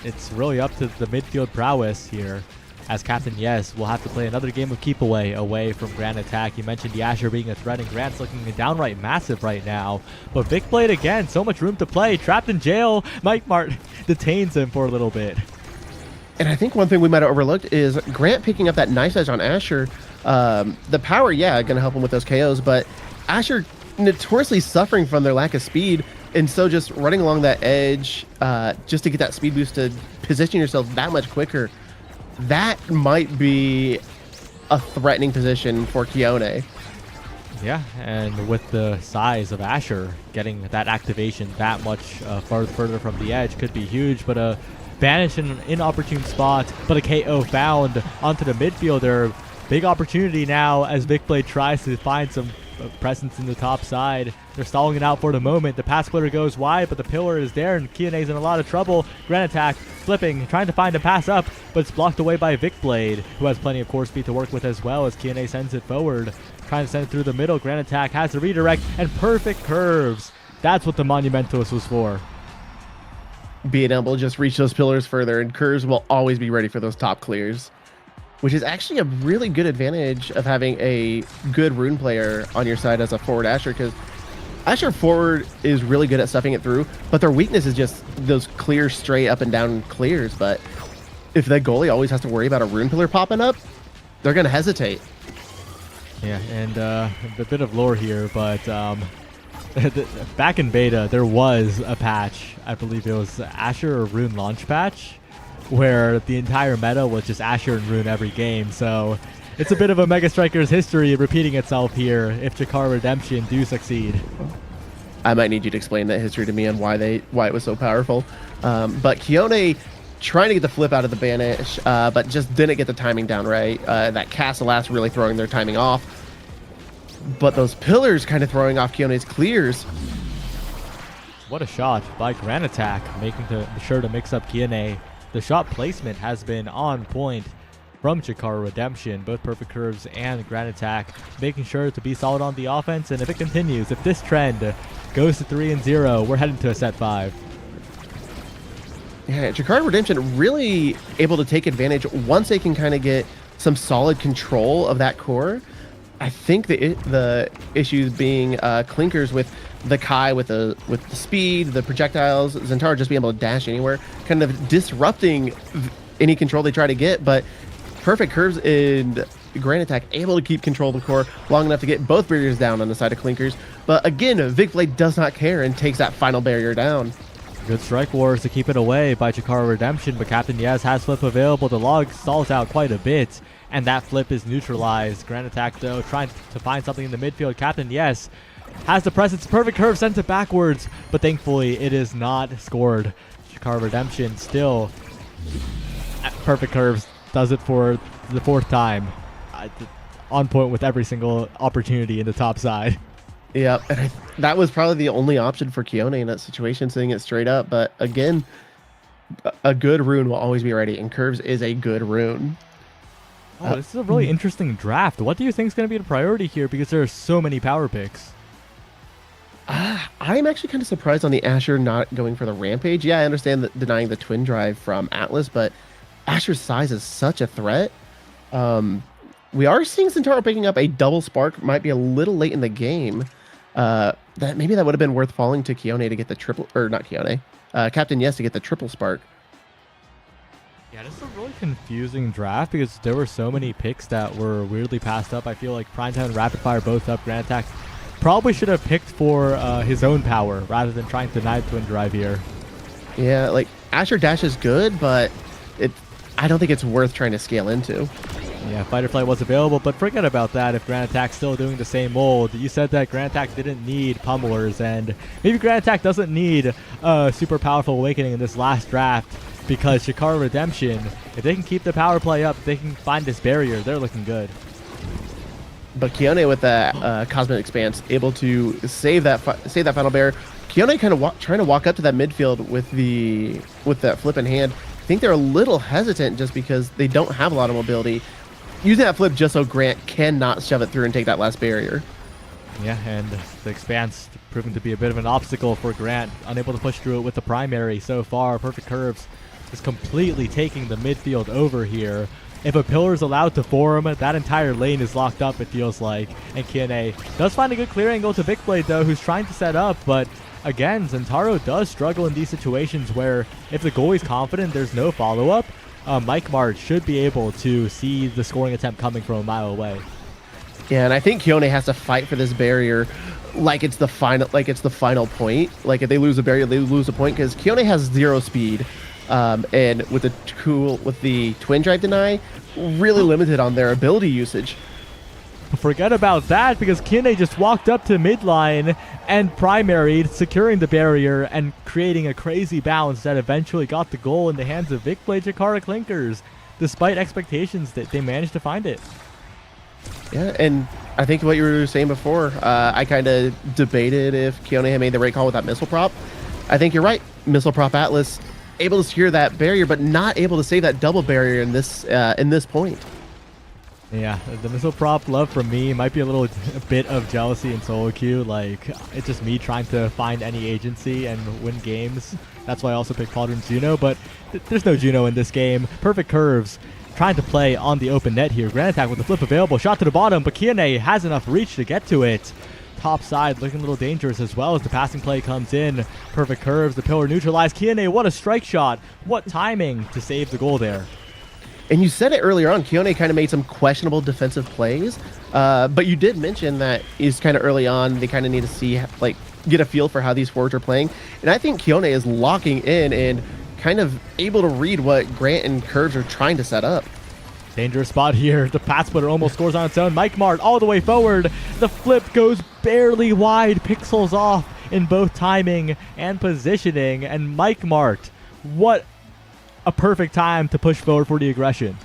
it's really up to the midfield prowess here, as Captain Yes will have to play another game of keep away from Grand Attack. You mentioned the Asher being a threat, and Grant's looking downright massive right now. But Vicblade again, so much room to play, trapped in jail. Mike Mart detains him for a little bit. And I think one thing we might have overlooked is Grant picking up that knife edge on Asher. The power, yeah, going to help him with those KOs, but Asher notoriously suffering from their lack of speed. And so just running along that edge, just to get that speed boost to position yourself that much quicker, that might be a threatening position for Kione. Yeah, and with the size of Asher, getting that activation that much further from the edge could be huge, but a banish in an inopportune spot, but a KO found onto the midfielder. Big opportunity now as Vicblade tries to find some presence in the top side. They're stalling it out for the moment. The pass splitter goes wide, but the pillar is there, and Kiane's in a lot of trouble. Grand Attack flipping, trying to find a pass up, but it's blocked away by Vicblade, who has plenty of core speed to work with as well as Kiane sends it forward. Trying to send it through the middle. Grand Attack has the redirect, and Perfect Curves. That's what the Monumentalist was for. Being able to just reach those pillars further, and Curves will always be ready for those top clears, which is actually a really good advantage of having a good rune player on your side as a forward Asher, because Asher forward is really good at stuffing it through, but their weakness is just those clear, straight up and down clears. But if the goalie always has to worry about a rune pillar popping up, they're going to hesitate. Yeah, and a bit of lore here, but back in beta, there was a patch, I believe it was Asher or Rune launch patch, where the entire meta was just Asher and Rune every game. So it's a bit of a Mega Strikers history repeating itself here if Jakar Redemption do succeed. I might need you to explain that history to me and why it was so powerful. But Kione trying to get the flip out of the banish, but just didn't get the timing down right. That Castle Last really throwing their timing off. But those pillars kind of throwing off Kione's clears. What a shot by Grand Attack, making sure to mix up Kione. The shot placement has been on point from Jakar Redemption, both Perfect Curves and Grand Attack, making sure to be solid on the offense. And if it continues, if this trend goes to 3-0, we're heading to a set 5. Yeah, Jakar Redemption really able to take advantage once they can kind of get some solid control of that core. I think the issues being Clinkers with the Kai with the speed, the projectiles, Zentaro just being able to dash anywhere, kind of disrupting any control they try to get. But Perfect Curves and Grand Attack able to keep control of the core long enough to get both barriers down on the side of Clinkers. But again, Vicblade does not care and takes that final barrier down. Good strike wars to keep it away by Jakar Redemption, but Captain Yes has flip available. The log stalls out quite a bit, and that flip is neutralized. Grand Attack, though, trying to find something in the midfield. Captain Yes has the presence. Perfect Curve sends it backwards, but thankfully it is not scored. Jakar Redemption still Perfect Curves does it for the 4th time. On point with every single opportunity in the top side. Yeah, and that was probably the only option for Kione in that situation, saying it straight up. But again, a good rune will always be ready, and Curves is a good rune. Oh, this is a really interesting draft. What do you think is going to be the priority here? Because there are so many power picks. I'm actually kind of surprised on the Asher not going for the Rampage. Yeah, I understand that denying the Twin Drive from Atlas, but Asher's size is such a threat. We are seeing Zentaro picking up a double spark. Might be a little late in the game. That would have been worth falling to Kione to get the triple, or not Kione, Captain Yes to get the triple spark. Yeah, this is a really confusing draft because there were so many picks that were weirdly passed up. I feel like Primetime and Rapid Fire both up. Grand Attack probably should have picked for his own power rather than trying to deny Twin Drive here. Yeah, like Asher Dash is good, but I don't think it's worth trying to scale into. Yeah, Fight or Flight was available, but forget about that if Grand Attack's still doing the same mold. You said that Grand Attack didn't need pummelers, and maybe Grand Attack doesn't need a super powerful awakening in this last draft because Jakar Redemption, if they can keep the power play up, if they can find this barrier, they're looking good. But Kione with that Cosmic Expanse able to save that final bear. Kione kind of trying to walk up to that midfield with that flip in hand. I think they're a little hesitant just because they don't have a lot of mobility. Using that flip just so Grant cannot shove it through and take that last barrier. Yeah, and the Expanse proving to be a bit of an obstacle for Grant, unable to push through it with the primary so far. Perfect Curves is completely taking the midfield over here. If a pillar is allowed to form, that entire lane is locked up, it feels like. And Kione does find a good clear angle to Vicblade, though, who's trying to set up, but again, Zentaro does struggle in these situations where if the goalie's confident there's no follow-up, Mike Mart should be able to see the scoring attempt coming from a mile away. Yeah, and I think Kione has to fight for this barrier like it's the final point. Like if they lose a barrier, they lose a point because Kione has 0 speed. And with the Twin Drive deny, really limited on their ability usage. Forget about that because Kione just walked up to midline and primaried, securing the barrier and creating a crazy bounce that eventually got the goal in the hands of Vicblade Jakara Clinkers. Despite expectations, that they managed to find it. Yeah, and I think what you were saying before, I kind of debated if Kione had made the right call with that missile prop. I think you're right. Missile prop Atlas able to secure that barrier, but not able to save that double barrier in this point. Yeah, the missile prop love from me might be a bit of jealousy in solo queue. Like, it's just me trying to find any agency and win games. That's why I also picked Cauldron's Juno, but there's no Juno in this game. Perfect Curves trying to play on the open net here. Grand Attack with the flip available. Shot to the bottom, but Kione has enough reach to get to it. top side, looking a little dangerous as well as the passing play comes in. Perfect curves, the pillar neutralized. Kione, what a strike shot. What timing to save the goal there. And you said it earlier on, Kione kind of made some questionable defensive plays, but you did mention that is kind of early on. They kind of need to see, like, get a feel for how these forwards are playing. And I think Kione is locking in and kind of able to read what Grant and Curves are trying to set up. Dangerous spot here. The pass splitter almost scores on its own. Mike Mart all the way forward. The flip goes barely wide, pixels off in both timing and positioning. And Mike Mart, what a perfect time to push forward for the aggression.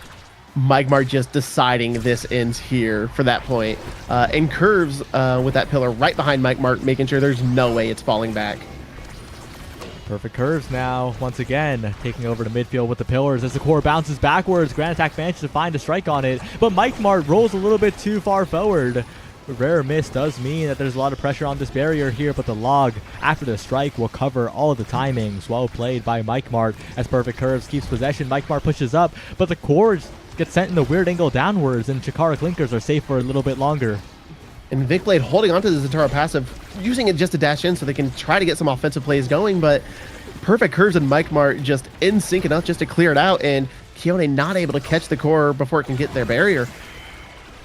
Mike Mart just deciding this ends here for that point. And Curves with that pillar right behind Mike Mart, making sure there's no way it's falling back. Perfect curves now, once again, taking over to midfield with the pillars as the core bounces backwards. Grand Attack manages to find a strike on it, but Mike Mart rolls a little bit too far forward. A rare miss does mean that there's a lot of pressure on this barrier here, but the log after the strike will cover all of the timings. Well played by Mike Mart as Perfect Curves keeps possession. Mike Mart pushes up, but the cores get sent in the weird angle downwards, and Chikara Clinkers are safe for a little bit longer. And Vic Blade holding onto the Zentaro passive, using it just to dash in so they can try to get some offensive plays going, but Perfect Curves and Mike Mart just in sync enough just to clear it out, and Kione not able to catch the core before it can get their barrier.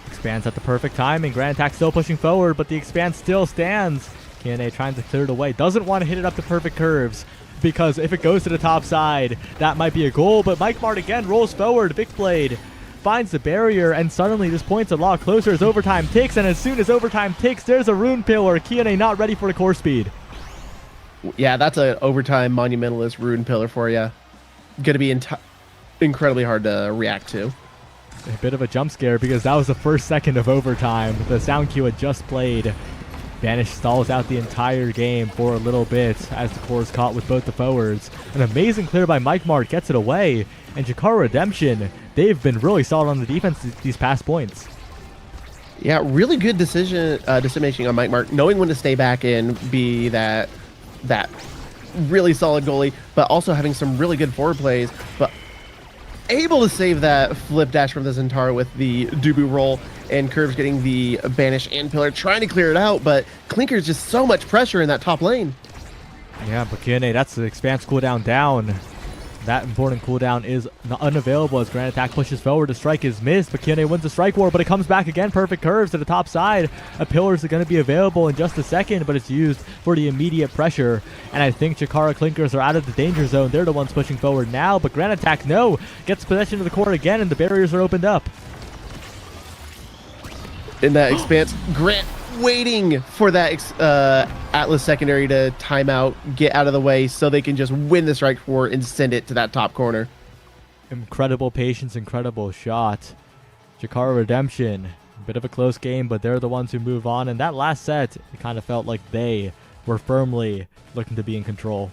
Expands at the perfect time, and Grand Attack still pushing forward, but the Expanse still stands. Kione trying to clear it away. Doesn't want to hit it up to Perfect Curves, because if it goes to the top side, that might be a goal, but Mike Mart again rolls forward. Vic Blade finds the barrier, and suddenly this point's a lot closer as overtime ticks, and as soon as overtime ticks, there's a rune pillar. Kione not ready for the core speed. Yeah, that's an overtime monumentalist rune pillar for you. Going to be incredibly hard to react to. A bit of a jump scare because that was the first second of overtime. The sound cue had just played. Banish stalls out the entire game for a little bit as the core is caught with both the forwards. An amazing clear by Mike Mart gets it away, and Chikara Redemption, they've been really solid on the defense these past points. Yeah, really good decision making on Mike Mart, knowing when to stay back and be that really solid goalie, but also having some really good forward plays, but able to save that flip dash from the Zentaro with the Dubu roll, and Curves getting the Banish and Pillar, trying to clear it out, but Clinker's just so much pressure in that top lane. Yeah, but Kione, that's the Expanse cooldown down. That important cooldown is unavailable as Grand Attack pushes forward. The strike is missed, but Kione wins the strike war, but it comes back again. Perfect curves to the top side. A Pillars are going to be available in just a second, but it's used for the immediate pressure. And I think Chikara Clinkers are out of the danger zone. They're the ones pushing forward now, but Grand Attack, no, gets possession of the core again, and the barriers are opened up. In that Expanse, Grant waiting for that Atlas secondary to time out, get out of the way so they can just win the strike war and send it to that top corner. Incredible patience, incredible shot. Chikara Redemption, a bit of a close game, but they're the ones who move on. And that last set, it kind of felt like they were firmly looking to be in control.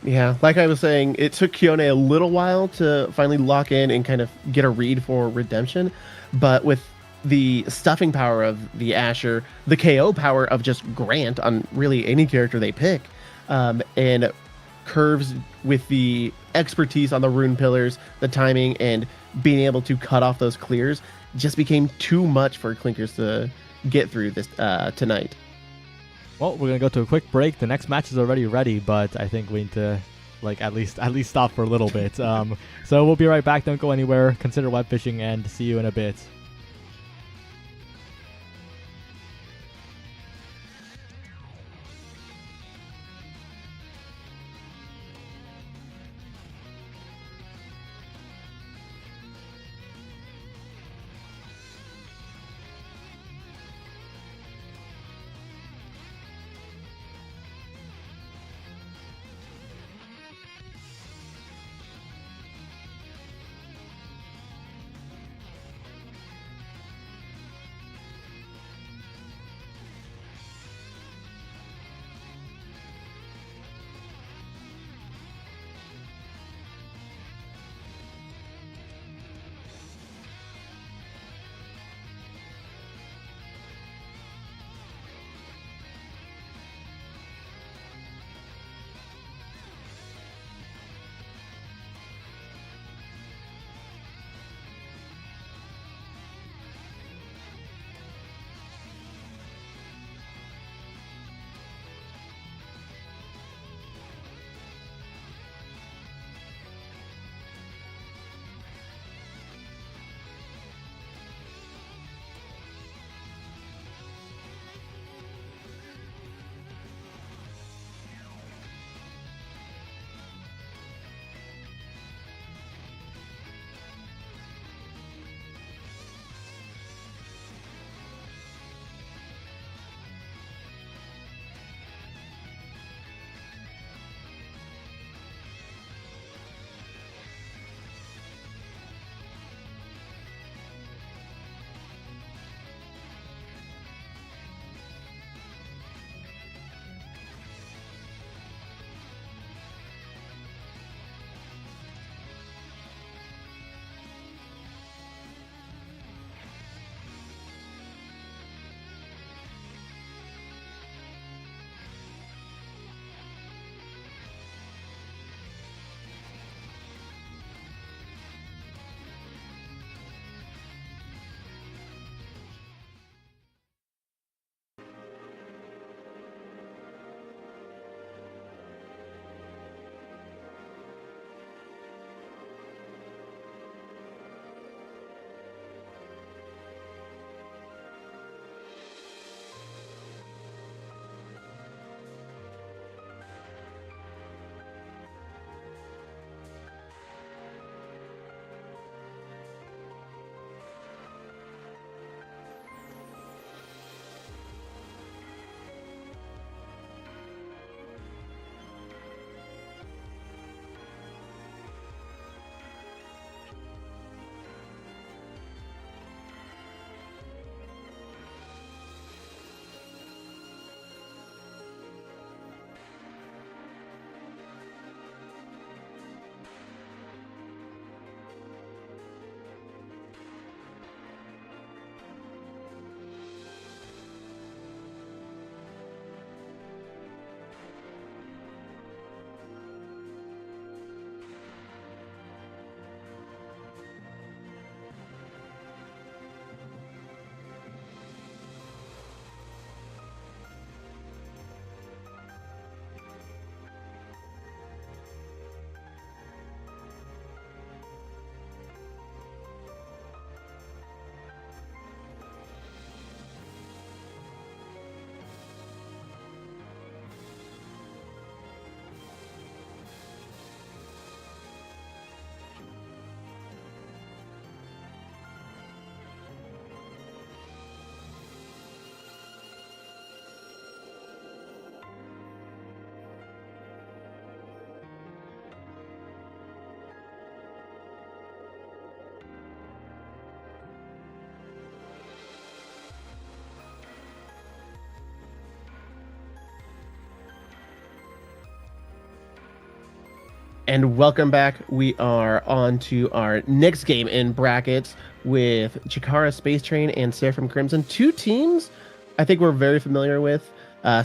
Yeah, like I was saying, it took Kione a little while to finally lock in and kind of get a read for Redemption, but with the stuffing power of the Asher, the KO power of just Grant on really any character they pick, and Curves with the expertise on the rune pillars, the timing, and being able to cut off those clears, just became too much for Clinkers to get through this tonight. Well, we're gonna go to a quick break. The next match is already ready, but I think we need to at least stop for a little bit. So we'll be right back. Don't go anywhere. Consider web fishing, and see you in a bit. And welcome back. We are on to our next game in brackets with Chikara Space Train and Seraphim Crimson. Two teams I think we're very familiar with.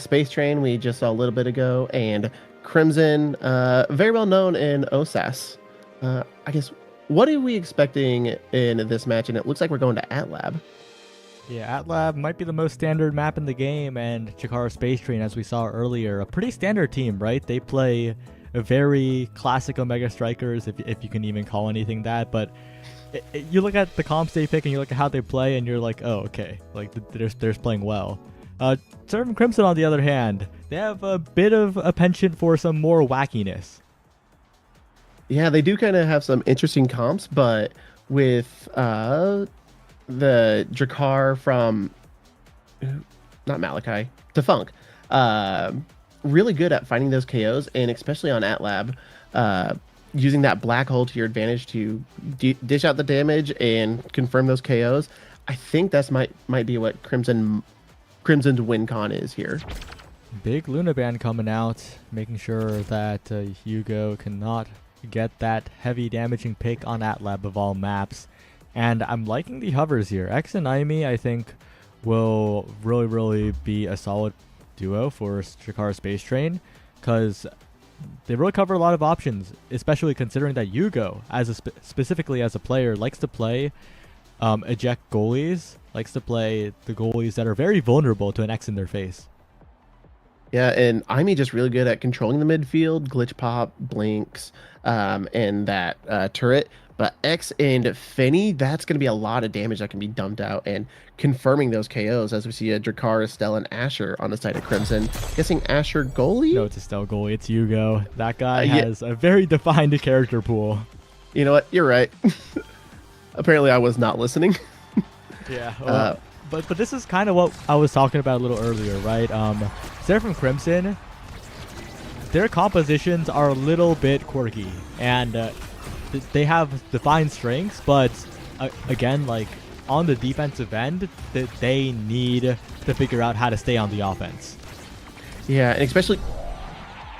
Space Train we just saw a little bit ago, and Crimson, very well known in OSAS. I guess, what are we expecting in this match? And it looks like we're going to AtLab. Yeah, AtLab might be the most standard map in the game, and Chikara Space Train, as we saw earlier, a pretty standard team, right? They play a very classic Omega Strikers, if you can even call anything that, but you look at the comps they pick and you look at how they play and you're like, oh, okay, like they're playing well. Seraphim Crimson, on the other hand, they have a bit of a penchant for some more wackiness. Yeah, they do kind of have some interesting comps, but with the Drakkar from, not Malachi, Tefunk, really good at finding those KOs, and especially on AtLab, using that black hole to your advantage to dish out the damage and confirm those KOs. I think that's might be what Crimson's win con is here. Big Luna Band coming out, making sure that Hugo cannot get that heavy damaging pick on AtLab of all maps. And I'm liking the hovers here. X and Aimi, I think, will really be a solid duo for Chikara Space Train, because they really cover a lot of options, especially considering that Hugo, specifically as a player, likes to play eject goalies, likes to play the goalies that are very vulnerable to an X in their face. Yeah, and Aimi just really good at controlling the midfield, glitch pop, blinks, and that turret. But X and Fenny, that's going to be a lot of damage that can be dumped out, and confirming those KOs as we see a Drakkar, Estelle, and Asher on the side of Crimson. Guessing Asher goalie? No, it's Estelle goalie. It's Hugo. That guy has a very defined character pool. You know what? You're right. Apparently, I was not listening. Yeah. Well, but this is kind of what I was talking about a little earlier, right? Seraphim Crimson, their compositions are a little bit quirky, and they have defined strengths, but again, like on the defensive end, they need to figure out how to stay on the offense. Yeah, and especially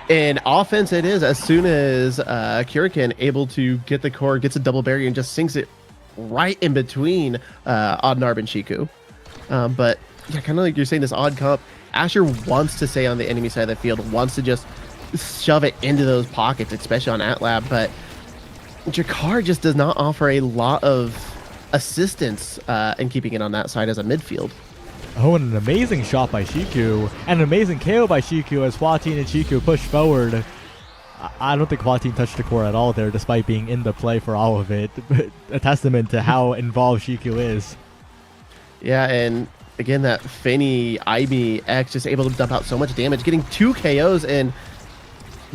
in offense, it is as soon as Kurikan able to get the core, gets a double barrier, and just sinks it right in between Oddnarb and Shiku. But yeah, kind of like you're saying, this odd comp, Asher wants to stay on the enemy side of the field, wants to just shove it into those pockets, especially on AtLab, but Drakkar just does not offer a lot of assistance in keeping it on that side as a midfield. Oh, and an amazing shot by Shiku, and an amazing KO by Shiku as Hwateen and Shiku push forward. I don't think Hwateen touched the core at all there, despite being in the play for all of it. A testament to how involved Shiku is. Yeah, and again, that Fenny, Aimi, X just able to dump out so much damage, getting 2 KOs, and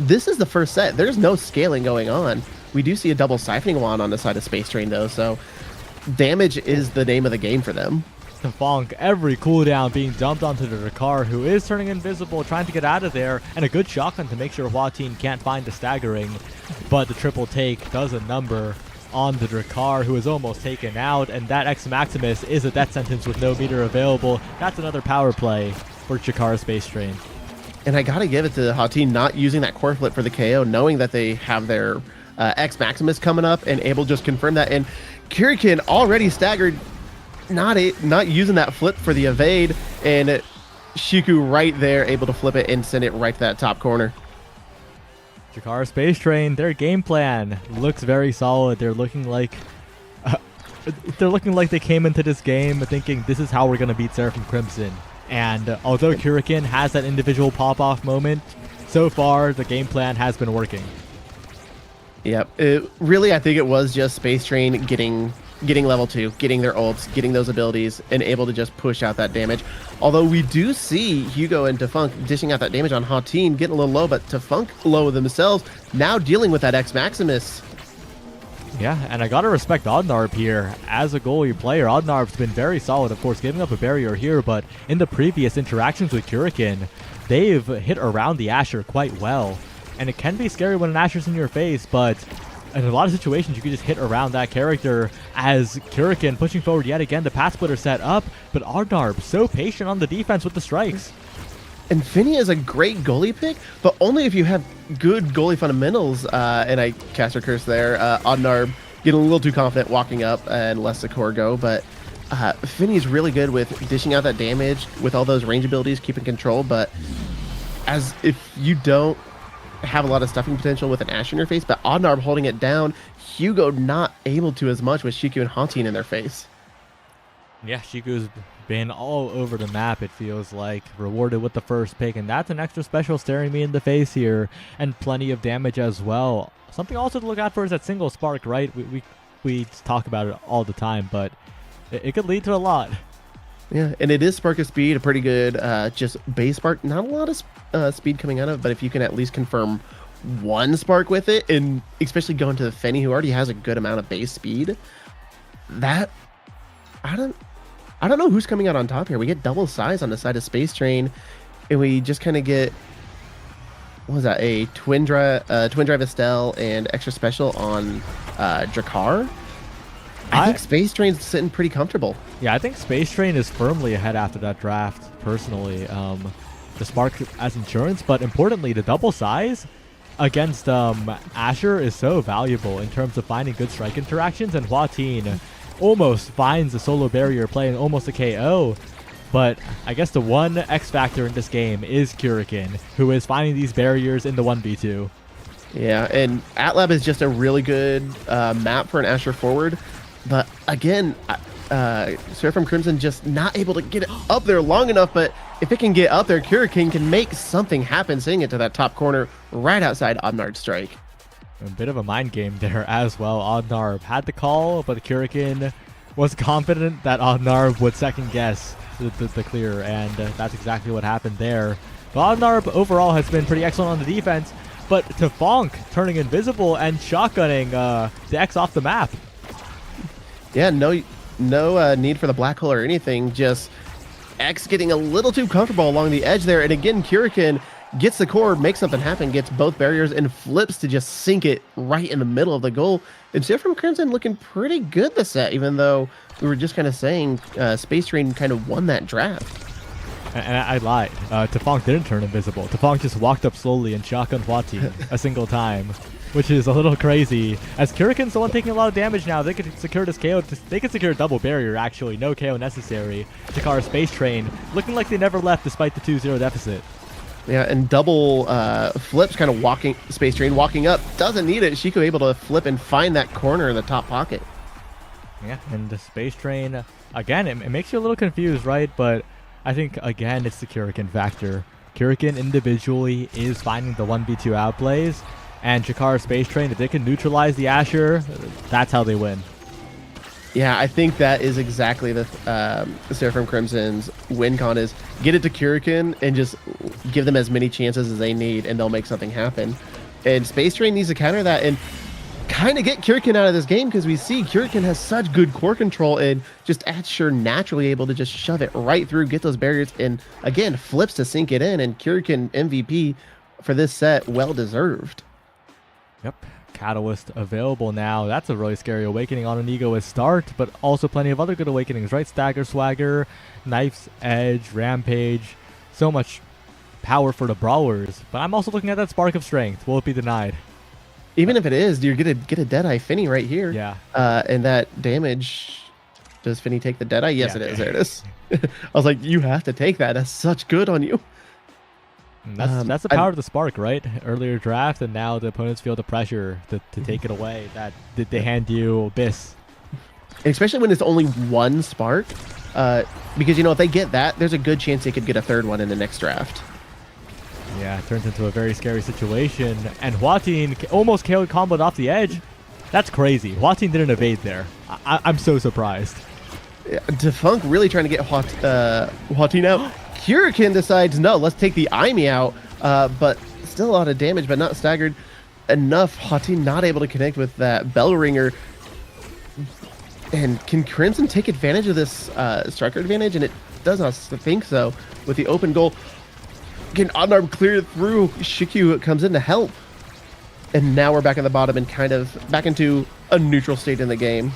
this is the first set. There's no scaling going on. We do see a double siphoning wand on the side of Space Train, though, so damage is the name of the game for them. Tefunk, every cooldown being dumped onto the Drakkar, who is turning invisible, trying to get out of there, and a good shotgun to make sure Hwateen can't find the staggering, but the triple take does a number on the Drakkar, who is almost taken out, and that X Maximus is a death sentence with no meter available. That's another power play for Chikara Space Train. And I gotta give it to Hwateen not using that core flip for the KO, knowing that they have their X Maximus coming up, and able to just confirm that. And Kurikan already staggered, not using that flip for the evade, and Shiku right there able to flip it and send it right to that top corner. Chikara Space Train, their game plan looks very solid. They're looking like they came into this game thinking this is how we're gonna beat Seraphim Crimson. And although Kurikan has that individual pop-off moment, so far the game plan has been working. Yep. Really, I think it was just Space Train getting level 2, getting their ults, getting those abilities, and able to just push out that damage. Although we do see Hugo and Tefunk dishing out that damage on Hwateen, getting a little low, but Tefunk low themselves, now dealing with that X Maximus. Yeah, and I gotta respect Oddnarb here. As a goalie player, Oddnarb's been very solid, of course, giving up a barrier here, but in the previous interactions with Kurikan, they've hit around the Asher quite well. And it can be scary when an Asher's in your face, but in a lot of situations, you can just hit around that character as Kurikan pushing forward yet again. The path splitter set up, but Oddnarb so patient on the defense with the strikes. And Finny is a great goalie pick, but only if you have good goalie fundamentals. And I cast her curse there. Odnarb getting a little too confident walking up and lets the core go. But Finny's really good with dishing out that damage with all those range abilities, keeping control. But as if you don't have a lot of stuffing potential with an Ashe in your face, but Odnarb holding it down, Hugo not able to as much with Shiku and Hantine in their face. Yeah, Shiku's been all over the map, it feels like. Rewarded with the first pick, and that's an extra special staring me in the face here, and plenty of damage as well. Something also to look out for is that single spark, right? We talk about it all the time, but it could lead to a lot. Yeah, and it is spark of speed, a pretty good just base spark. Not a lot of speed coming out of it, but if you can at least confirm one spark with it, and especially going to the Fenny, who already has a good amount of base speed, that I don't know who's coming out on top here. We get double size on the side of Space Train, and we just kind of get, what was that, a twin drive Estelle and extra special on Drakkar. I think Space Train's sitting pretty comfortable. Yeah, I think Space Train is firmly ahead after that draft, personally. The spark as insurance, but importantly, the double size against Asher is so valuable in terms of finding good strike interactions, and Hua-Tin almost finds a solo barrier play and almost a KO. But I guess the one X factor in this game is Kurikan, who is finding these barriers in the 1v2. Yeah, and Atlab is just a really good map for an Asher forward. But again, Seraphim Crimson just not able to get it up there long enough. But if it can get up there, Kurikan can make something happen, sending it to that top corner right outside Odnarb's strike. A bit of a mind game there as well. Odnarb had the call, but Kurikan was confident that Odnarb would second guess the clear, and that's exactly what happened there. But Odnarb overall has been pretty excellent on the defense, but Tafonk turning invisible and shotgunning the X off the map. Yeah, no need for the black hole or anything, just X getting a little too comfortable along the edge there, and again, Kurikan gets the core, makes something happen, gets both barriers, and flips to just sink it right in the middle of the goal. And Seraphim Crimson looking pretty good this set, even though we were just kind of saying Space Train kind of won that draft. And I lied. Tafonk didn't turn invisible. Tafonk just walked up slowly and shotgun Hua-Tin a single time, which is a little crazy. As Kurikan's the one taking a lot of damage now, they could secure this KO. They could secure a double barrier, actually. No KO necessary. Jakar Space Train looking like they never left despite the 2-0 deficit. Yeah, and double flips, kind of walking, Space Train walking up, doesn't need it. Shiku able to flip and find that corner in the top pocket. Yeah, and the Space Train, again, it makes you a little confused, right? But I think, again, it's the Kurikan factor. Kurikan individually is finding the 1v2 outplays, and Jakar Space Train, if they can neutralize the Asher, that's how they win. Yeah, I think that is exactly the Seraphim Crimson's win con is get it to Kurikan and just give them as many chances as they need, and they'll make something happen. And Space Train needs to counter that and kind of get Kurikan out of this game, because we see Kurikan has such good core control and just Asher naturally able to just shove it right through, get those barriers, and again, flips to sink it in, and Kurikan MVP for this set, well deserved. Yep. Catalyst available now. That's a really scary awakening on an egoist start, but also plenty of other good awakenings, right? Stagger, Swagger, Knife's Edge, Rampage. So much power for the Brawlers. But I'm also looking at that Spark of Strength. Will it be denied? Even if it is, you're going to get a Deadeye Finny right here. Yeah. And that damage, does Finny take the Deadeye? Yes, yeah, it is. There it is. I was like, you have to take that. That's such good on you. That's the power of the Spark, right? Earlier draft, and now the opponents feel the pressure to take it away. That they hand you Abyss. And especially when it's only one Spark, because, you know, if they get that, there's a good chance they could get a third one in the next draft. Yeah, it turns into a very scary situation. And Hua-Tin almost comboed off the edge. That's crazy. Hua-Tin didn't evade there. I'm so surprised. Defunk really trying to get Hua-Tin out. Kurikan decides, no, let's take the Aimi out, but still a lot of damage, but not staggered enough. Hua-Tin not able to connect with that Bell Ringer. And can Crimson take advantage of this striker advantage? And it does not think so. With the open goal, can Odnarb clear through? Shiku comes in to help. And now we're back at the bottom and kind of back into a neutral state in the game.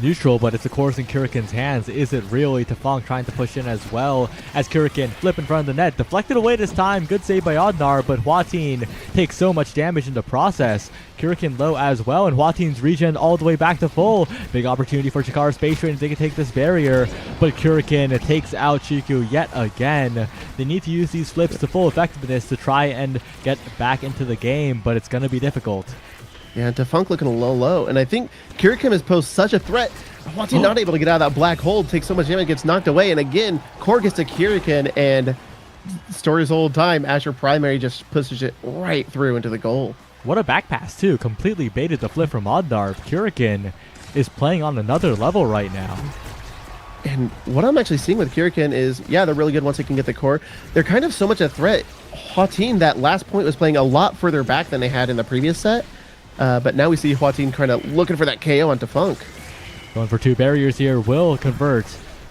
neutral, but it's of course in Kurikan's hands. Is it really? Tefong trying to push in as well as Kurikan flip in front of the net. Deflected away this time. Good save by Odnar, but Hwatin takes so much damage in the process. Kurikan low as well, and Hwatin's regen all the way back to full. Big opportunity for Chikara Space Train if they can take this barrier, but Kurikan takes out Shiku yet again. They need to use these flips to full effectiveness to try and get back into the game, but it's going to be difficult. Yeah, and Tefunk looking a little low. And I think Kurikan has posed such a threat. Hwatin not able to get out of that black hole, takes so much damage, gets knocked away. And again, Core gets to Kurikan, and story's old time, Asher Primary just pushes it right through into the goal. What a back pass too. Completely baited the flip from Odnar. Kurikan is playing on another level right now. And what I'm actually seeing with Kurikan is, yeah, they're really good once they can get the core. They're kind of so much a threat. Hwatin, that last point, was playing a lot further back than they had in the previous set. But now we see Hwatin kind of looking for that KO on Tefunk. Going for 2 barriers here, will convert.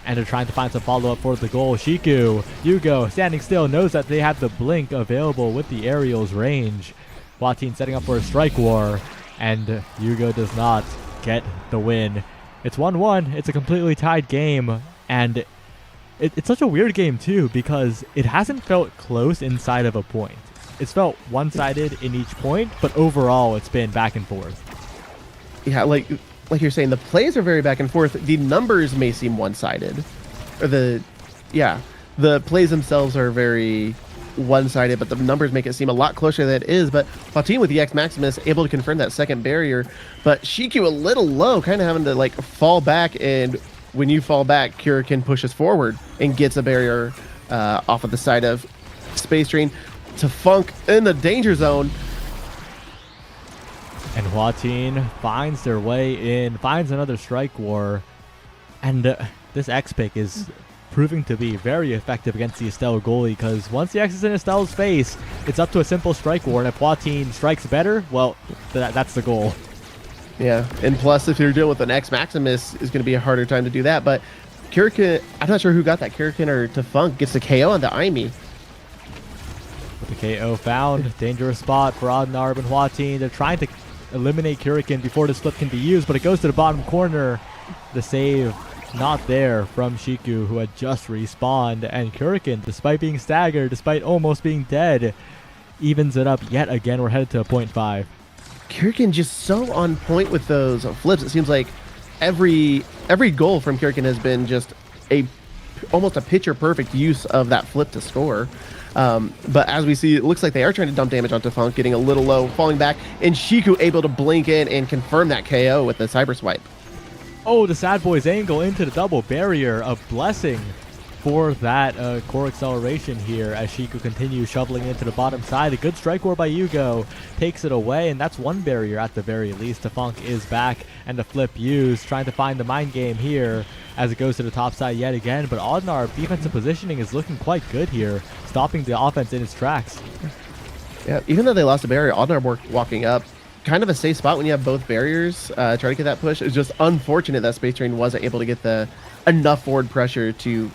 And they're trying to find some follow-up for the goal. Shiku, Yugo, standing still, knows that they have the blink available with the aerial's range. Hwatin setting up for a strike war, and Yugo does not get the win. It's 1-1, it's a completely tied game, and it's such a weird game too, because it hasn't felt close inside of a point. It's felt one-sided in each point, but overall it's been back and forth. Yeah, like you're saying, the plays are very back and forth. The numbers may seem one-sided, or the plays themselves are very one-sided, but the numbers make it seem a lot closer than it is. But Hwatin with the X Maximus able to confirm that second barrier, but Shiku a little low, kind of having to like fall back, and when you fall back, Kurikan pushes forward and gets a barrier off of the side of Space Train. Tefunk in the danger zone. And Hwatin finds their way in, finds another strike war. And this X-Pick is proving to be very effective against the Estelle goalie, because once the X is in Estelle's face, it's up to a simple strike war. And if Hwatin strikes better, well, that's the goal. Yeah, and plus if you're dealing with an X Maximus, is going to be a harder time to do that. But Kurikan, I'm not sure who got that, Kurikan or Tefunk, gets the KO on the Aimi. With the KO found, dangerous spot for Odnar and Hwatin. They're trying to eliminate Kurikan before this flip can be used, but it goes to the bottom corner. The save not there from Shiku, who had just respawned, and Kurikan, despite being staggered, despite almost being dead, evens it up yet again. We're headed to a 0.5. Kurikan just so on point with those flips. It seems like every goal from Kurikan has been just almost a picture perfect use of that flip to score. But as we see, it looks like they are trying to dump damage on Tefunk, getting a little low, falling back, and Shiku able to blink in and confirm that KO with the cyber swipe. Oh, the Sad Boys angle into the double barrier, a blessing for that core acceleration here as Shiku continues shoveling into the bottom side. A good strike war by Yugo takes it away, and that's one barrier at the very least. Tefunk is back, and the flip used, trying to find the mind game here as it goes to the top side yet again. But Odnar defensive positioning is looking quite good here, stopping the offense in its tracks. Yeah, even though they lost a barrier, Odnar walking up. Kind of a safe spot when you have both barriers. Try to get that push. It's just unfortunate that Space Train wasn't able to get the enough forward pressure to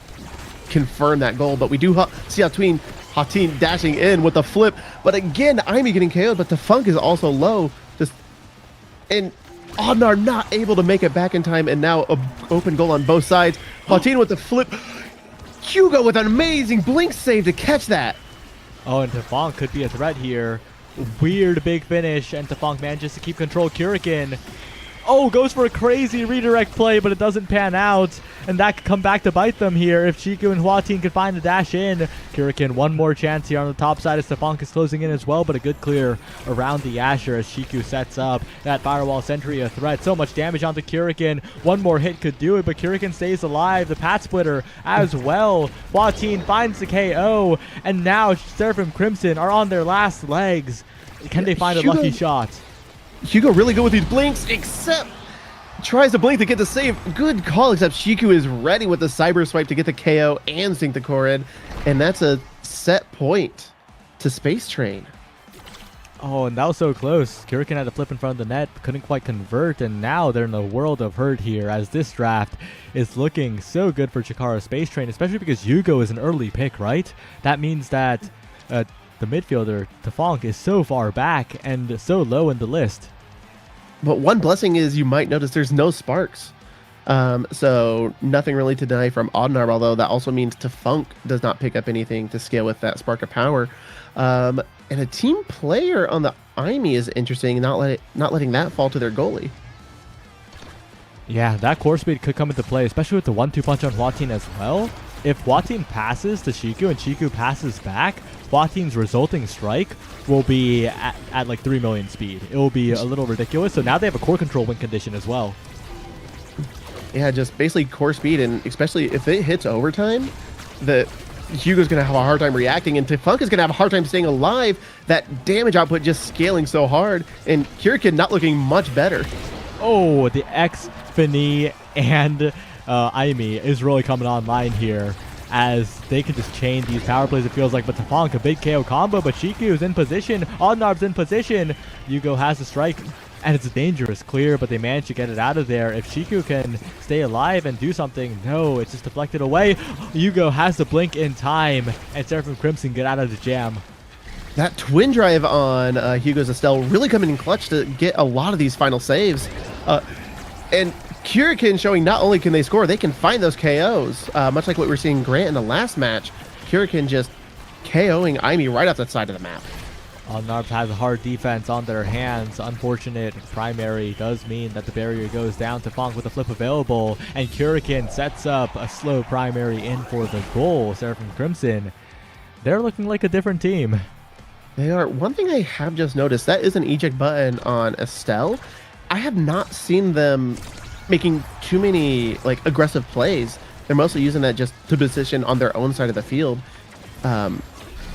confirm that goal. But we do see Hwatin dashing in with a flip. But again, Aimi getting KO'd, but Tefunk is also low. And Odnar not able to make it back in time, and now a open goal on both sides. Hwatin with the flip. Hugo with an amazing blink save to catch that. Oh, and Tefunk could be a threat here. Weird big finish, and Tefunk manages to keep control. Kurikan, oh, goes for a crazy redirect play, but it doesn't pan out, and that could come back to bite them here if Shiku and Hwatin could find a dash in. Kurikan, one more chance here on the top side as Tefunk is closing in as well, but a good clear around the Asher as Shiku sets up that Firewall Sentry, a threat. So much damage onto Kurikan. One more hit could do it, but Kurikan stays alive. The Pat Splitter as well. Hwatin finds the KO, and now Seraphim Crimson are on their last legs. Can they find a lucky shot? Hugo really good with these blinks, except tries to blink to get the save. Good call, except Shiku is ready with the cyber swipe to get the KO and sink the core in. And that's a set point to Space Train. Oh, and that was so close. Kurikan had a flip in front of the net, couldn't quite convert, and now they're in a world of hurt here as this draft is looking so good for Chikara Space Train, especially because Yugo is an early pick, right? That means that the midfielder, Tefunk, is so far back and so low in the list. But one blessing is you might notice there's no sparks. So nothing really to deny from Audnar, although that also means Tefunk does not pick up anything to scale with that Spark of Power. And a team player on the Aimi is interesting, not letting that fall to their goalie. Yeah, that core speed could come into play, especially with the 1-2 punch on Hua-Ting as well. If Hua-Ting passes to Shiku and Shiku passes back, Hua-Ting's resulting strike will be at like 3 million speed. It will be a little ridiculous. So now they have a core control win condition as well. Yeah, just basically core speed, and especially if it hits overtime, Hugo's going to have a hard time reacting, and Tefunk is going to have a hard time staying alive. That damage output just scaling so hard, and Kirikin not looking much better. Oh, the X, Fini, and Aimi is really coming online here as they can just chain these power plays, it feels like. But Tefunk, a big KO combo, but Shiku's in position. Audnarb's in position. Yugo has a strike, and it's a dangerous clear, but they manage to get it out of there. If Shiku can stay alive and do something, no, it's just deflected away. Yugo has the blink in time, and Seraphim Crimson get out of the jam. That twin drive on Hugo's Estelle really coming in clutch to get a lot of these final saves. And Kirikin showing not only can they score, they can find those KOs. Much like what we were seeing Grant in the last match, Kirikin just KOing Aimi right off the side of the map. Audnarb has a hard defense on their hands. Unfortunate primary does mean that the barrier goes down to Funk with a flip available, and Kirikin sets up a slow primary in for the goal. Seraphim Crimson, they're looking like a different team. They are. One thing I have just noticed, that is an eject button on Estelle. I have not seen them making too many like aggressive plays. They're mostly using that just to position on their own side of the field. And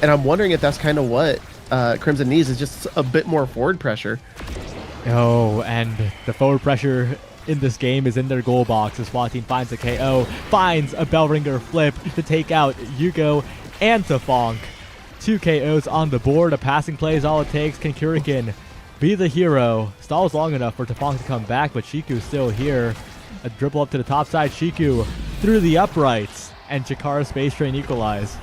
I'm wondering if that's kind of what Crimson needs, is just a bit more forward pressure. Oh, and the forward pressure in this game is in their goal box as Hua-Ting finds a KO, finds a Bellringer flip to take out Yugo and Tefunk. 2 KOs on the board. A passing play is all it takes. Can Kirikin be the hero? Stalls long enough for Tefunk to come back, but Shiku's still here. A dribble up to the top side. Shiku through the uprights, and Chikara Space Train equalize.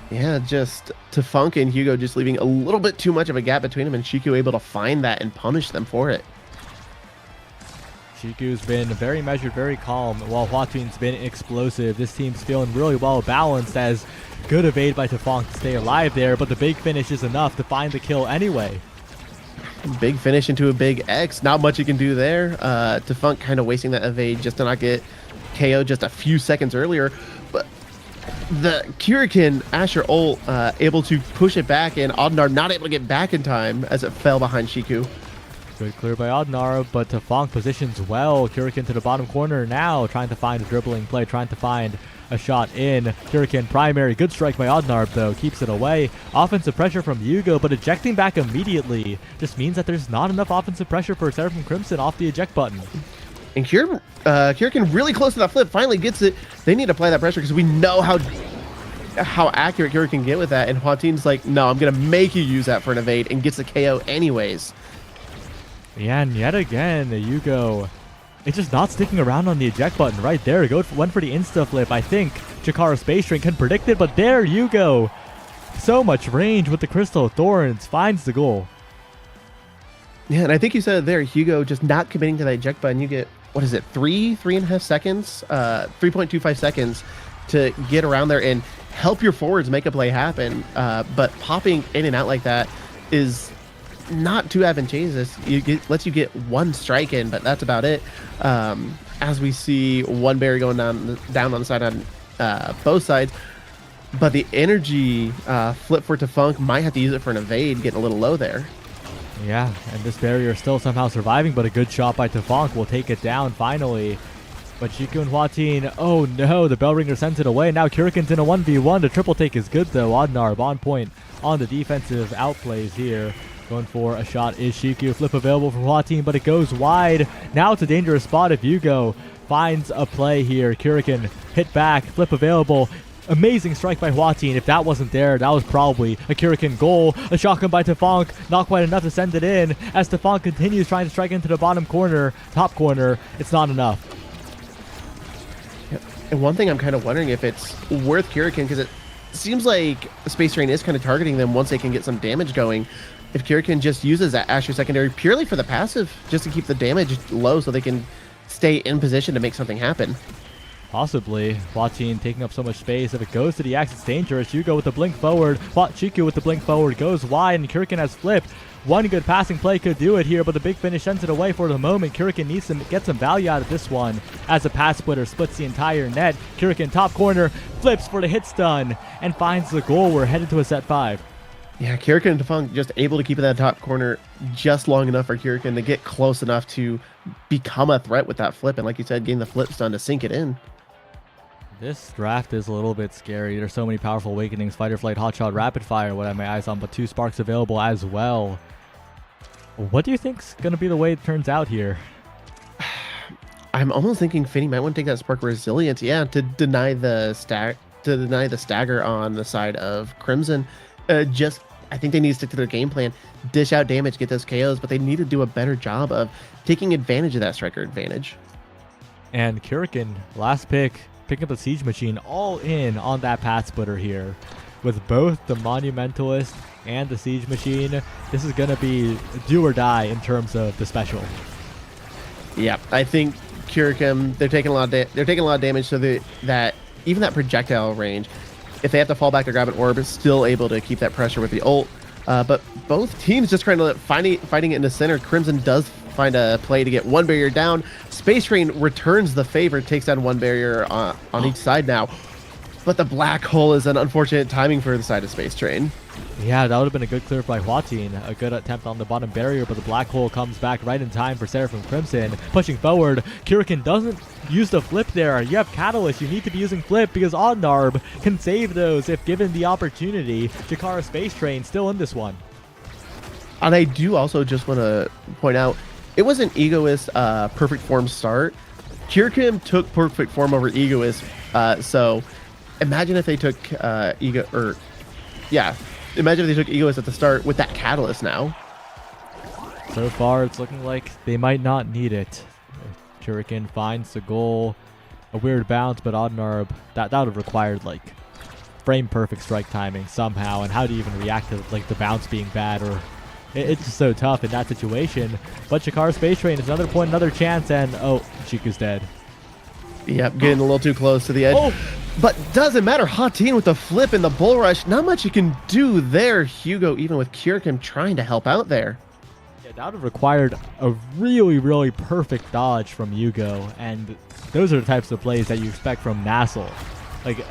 Yeah, just Tefunk and Hugo just leaving a little bit too much of a gap between them, and Shiku able to find that and punish them for it. Shiku's been very measured, very calm, while Hua-Ting's been explosive. This team's feeling really well balanced, as good evade by Tefunk to stay alive there, but the big finish is enough to find the kill anyway. Big finish into a big X. Not much you can do there. Tefunk kind of wasting that evade just to not get KO just a few seconds earlier. But the Kirikin Asher ult able to push it back, and Audnar not able to get back in time as it fell behind Shiku. Good clear by Audnar, but Tefunk positions well. Kirikin to the bottom corner now, trying to find a dribbling play, trying to find a shot in. Kirikin primary, good strike by Audnar though, keeps it away. Offensive pressure from Yugo, but ejecting back immediately just means that there's not enough offensive pressure for Seraphim Crimson off the eject button. And Kirikin really close to that flip, finally gets it. They need to apply that pressure because we know how accurate Kirikin can get with that, and Hua-Ting's like, no, I'm gonna make you use that for an evade, and gets the KO anyways. Yeah, and yet again, Yugo, it's just not sticking around on the eject button right there. Went for the insta flip. I think Chikara Space Train can predict it, but there you go. So much range with the Crystal Thorns, finds the goal. Yeah, and I think you said it there, Hugo just not committing to that eject button. You get, what is it, 3.5 seconds, 3.25 seconds to get around there and help your forwards make a play happen. But popping in and out like that is not too advantageous. Lets you get one strike in, but that's about it. As we see one berry going down on the side on both sides, but the energy flip for Tefunk might have to use it for an evade, getting a little low there. Yeah, and this barrier still somehow surviving, but a good shot by Tefunk will take it down finally. But Shiku and Hua-Ting, oh no, the Bellringer sends it away. Now Kirikin's in a 1v1. The triple take is good though. Audnar on point on the defensive outplays here. Going for a shot is Shiku. Flip available for Hua-Ting, but it goes wide. Now it's a dangerous spot if Yugo finds a play here. Kirikin hit back, flip available. Amazing strike by Hua-Ting. If that wasn't there, that was probably a Kirikin goal. A shotgun by Tefunk, not quite enough to send it in. As Tefunk continues trying to strike into the bottom corner, top corner, it's not enough. And one thing I'm kind of wondering if it's worth Kirikin, because it seems like Space Train is kind of targeting them once they can get some damage going. If Kirikin just uses that Asher secondary purely for the passive, just to keep the damage low so they can stay in position to make something happen. Possibly. Huatin taking up so much space. If it goes to the X, it's dangerous. Hugo with the blink forward. Chiku with the blink forward goes wide, and Kurikan has flipped. One good passing play could do it here, but the big finish sends it away for the moment. Kurikan needs to get some value out of this one as a pass splitter splits the entire net. Kurikan top corner, flips for the hit stun, and finds the goal. We're headed to a set 5. Yeah, Kurikan and Defunk just able to keep in that top corner just long enough for Kurikan to get close enough to become a threat with that flip. And like you said, getting the flip stun to sink it in. This draft is a little bit scary. There's so many powerful awakenings. Fighter Flight, Hotshot, Rapid Fire, what I have my eyes on, but 2 sparks available as well. What do you think's going to be the way it turns out here? I'm almost thinking Finny might want to take that spark resilience, yeah, to deny the stagger on the side of Crimson. I think they need to stick to their game plan, dish out damage, get those KOs, but they need to do a better job of taking advantage of that striker advantage. And Kurikan, last pick, picking up the Siege Machine, all in on that path splitter here. With both the Monumentalist and the Siege Machine, this is going to be do or die in terms of the special. Yeah, I think Kurikan, they're taking a lot of damage, so that even that projectile range, if they have to fall back to grab an orb, is still able to keep that pressure with the ult. But both teams just trying to fighting it in the center. Crimson does find a play to get one barrier down. Space Train returns the favor, takes down one barrier on each side now. But the black hole is an unfortunate timing for the side of Space Train. Yeah, that would have been a good clear by Huatin. A good attempt on the bottom barrier, but the black hole comes back right in time for Seraphim Crimson. Pushing forward, Kurikan doesn't use the flip there. You have Catalyst, you need to be using flip because Oddnarb can save those if given the opportunity. Jakara Space Train still in this one. And I do also just want to point out, it was an Egoist perfect form start. Kurikan took perfect form over Egoist, so imagine if they took imagine if they took Egoist at the start with that Catalyst now. So far, it's looking like they might not need it. Kurikan finds the goal. A weird bounce, but Oddnarb, that would have required like frame perfect strike timing somehow. And how do you even react to like the bounce being bad? Or it's just so tough in that situation. But Jakara Space Train is another point, another chance, and oh, Chiku's dead. Yep, getting a little too close to the edge. Oh! But doesn't matter. Huatin with the flip and the bull rush. Not much you can do there. Hugo, even with Kurikan trying to help out there. Yeah, that would have required a really, really perfect dodge from Hugo. And those are the types of plays that you expect from Nassel. Like,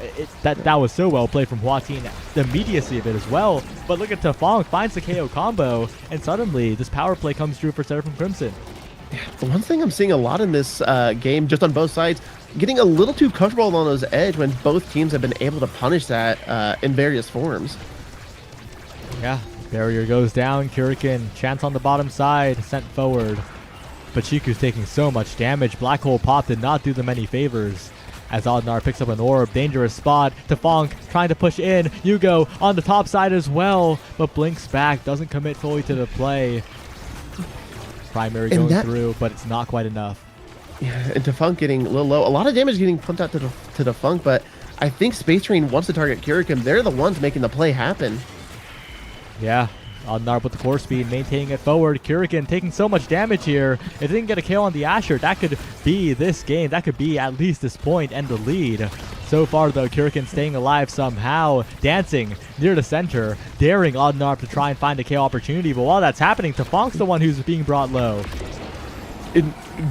that was so well played from Huatin. The immediacy of it as well. But look at Tafong, finds the KO combo. And suddenly, this power play comes through for Seraphim Crimson. The one thing I'm seeing a lot in this game, just on both sides, getting a little too comfortable on those edge when both teams have been able to punish that in various forms. Yeah, barrier goes down. Kurikan, chance on the bottom side, sent forward. But Chiku's taking so much damage. Black hole pop did not do them any favors. As Oddnar picks up an orb, dangerous spot. Tafong trying to push in. Hugo on the top side as well, but blinks back, doesn't commit fully to the play. Primary going through, but it's not quite enough. Yeah, and Tafunk getting a little low. A lot of damage getting pumped out to Tafunk, but I think Space Train wants to target Kurikan. They're the ones making the play happen. Yeah, Oddnar with the core speed, maintaining it forward. Kurikan taking so much damage here. If they didn't get a kill on the Asher, that could be this game. That could be at least this point and the lead. So far, though, Kurikan staying alive somehow, dancing near the center, daring Oddnar to try and find a KO opportunity. But while that's happening, Tafonk's the one who's being brought low.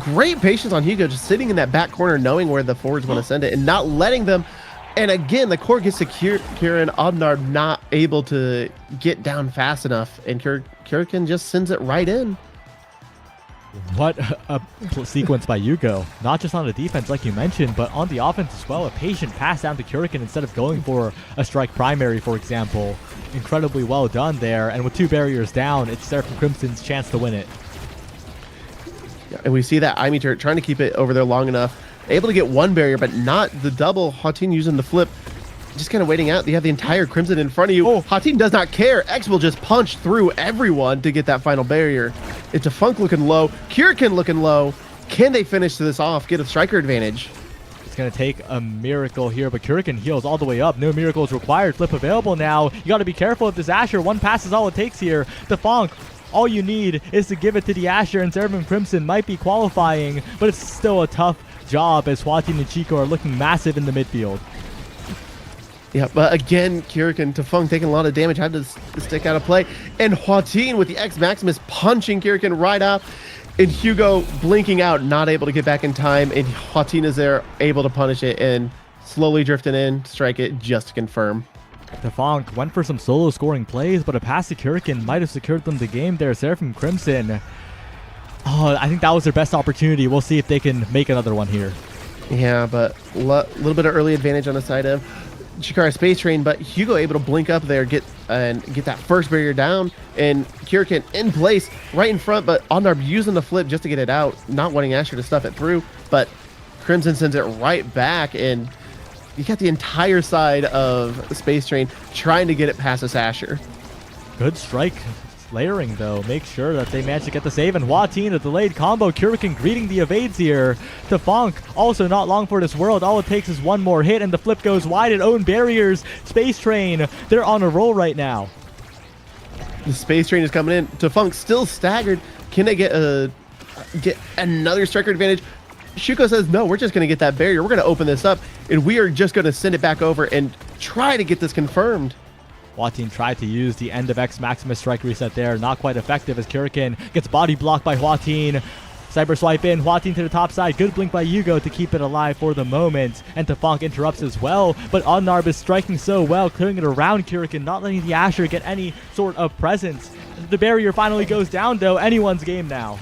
Great patience on Hugo, just sitting in that back corner, knowing where the forwards want to send it and not letting them. And again, the core gets to Kieran. Oddnar not able to get down fast enough, and Kurikan just sends it right in. What a sequence by Hugo. Not just on the defense, like you mentioned, but on the offense as well. A patient pass down to Kurikan instead of going for a strike primary, for example. Incredibly well done there. And with 2 barriers down, it's Seraphim Crimson's chance to win it. Yeah, and we see that Imi turret trying to keep it over there long enough. Able to get 1 barrier, but not the double. Huatin using the flip. Just kind of waiting out. You have the entire Crimson in front of you. Oh. Huatin does not care. X will just punch through everyone to get that final barrier. It's a Funk looking low. Kurikan looking low. Can they finish this off? Get a striker advantage. It's going to take a miracle here, but Kurikan heals all the way up. No miracles required. Flip available now. You got to be careful of this Asher. 1 pass is all it takes here. The Funk All you need is to give it to the Asher, and Seraphim Crimson might be qualifying, but it's still a tough job as Hwatine and Chico are looking massive in the midfield. Yeah, but again, Kirikin Tafung taking a lot of damage, had to stick out of play. And Hwatine with the X Maximus punching Kirikin right off. And Hugo blinking out, not able to get back in time. And Hwatine is there, able to punish it and slowly drifting in, strike it just to confirm. Tefunk went for some solo scoring plays, but a pass to Kirikin might have secured them the game there. Seraphim Crimson. Oh, I think that was their best opportunity. We'll see if they can make another one here. Yeah, but a little bit of early advantage on the side of Chikara Space Train, but Hugo able to blink up there, get that first barrier down, and Kirikin in place right in front, but Ondarb using the flip just to get it out, not wanting Asher to stuff it through, but Crimson sends it right back, and you got the entire side of Space Train trying to get it past this Asher. Good strike layering though. Make sure that they manage to get the save, and Hwatine, a delayed combo. Kirikin greeting the evades here. Tefunk also not long for this world. All it takes is one more hit and the flip goes wide and own barriers. Space Train, they're on a roll right now. The Space Train is coming in. Tefunk still staggered. Can they get another striker advantage? Shuko says, no, we're just going to get that barrier. We're going to open this up, and we are just going to send it back over and try to get this confirmed. Hwatine tried to use the end of X Maximus strike reset there. Not quite effective as Kirikin gets body blocked by Hwatine. Cyber swipe in, Hwatine to the top side. Good blink by Hugo to keep it alive for the moment. And Tefunk interrupts as well, but Ondarb is striking so well, clearing it around Kirikin, not letting the Asher get any sort of presence. The barrier finally goes down though. Anyone's game now.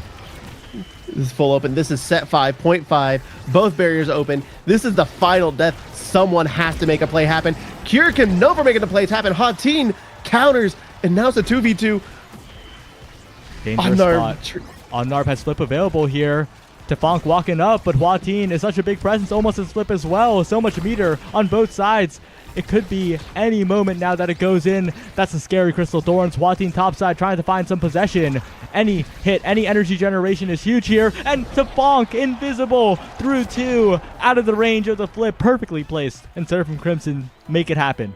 This is full open. This is set 5.5. Both barriers open. This is the final death. Someone has to make a play happen. Kirikin Nova making the plays happen. Hwatine counters, and now it's a 2v2. Dangerous spot. Ondarb has flip available here. Tefunk walking up, but Hwatine is such a big presence, almost as flip as well. So much meter on both sides. It could be any moment now that it goes in. That's the scary Crystal Thorns. Hwatine topside trying to find some possession. Any hit, any energy generation is huge here. And Tefunk invisible through two, out of the range of the flip, perfectly placed. And Seraphim Crimson make it happen.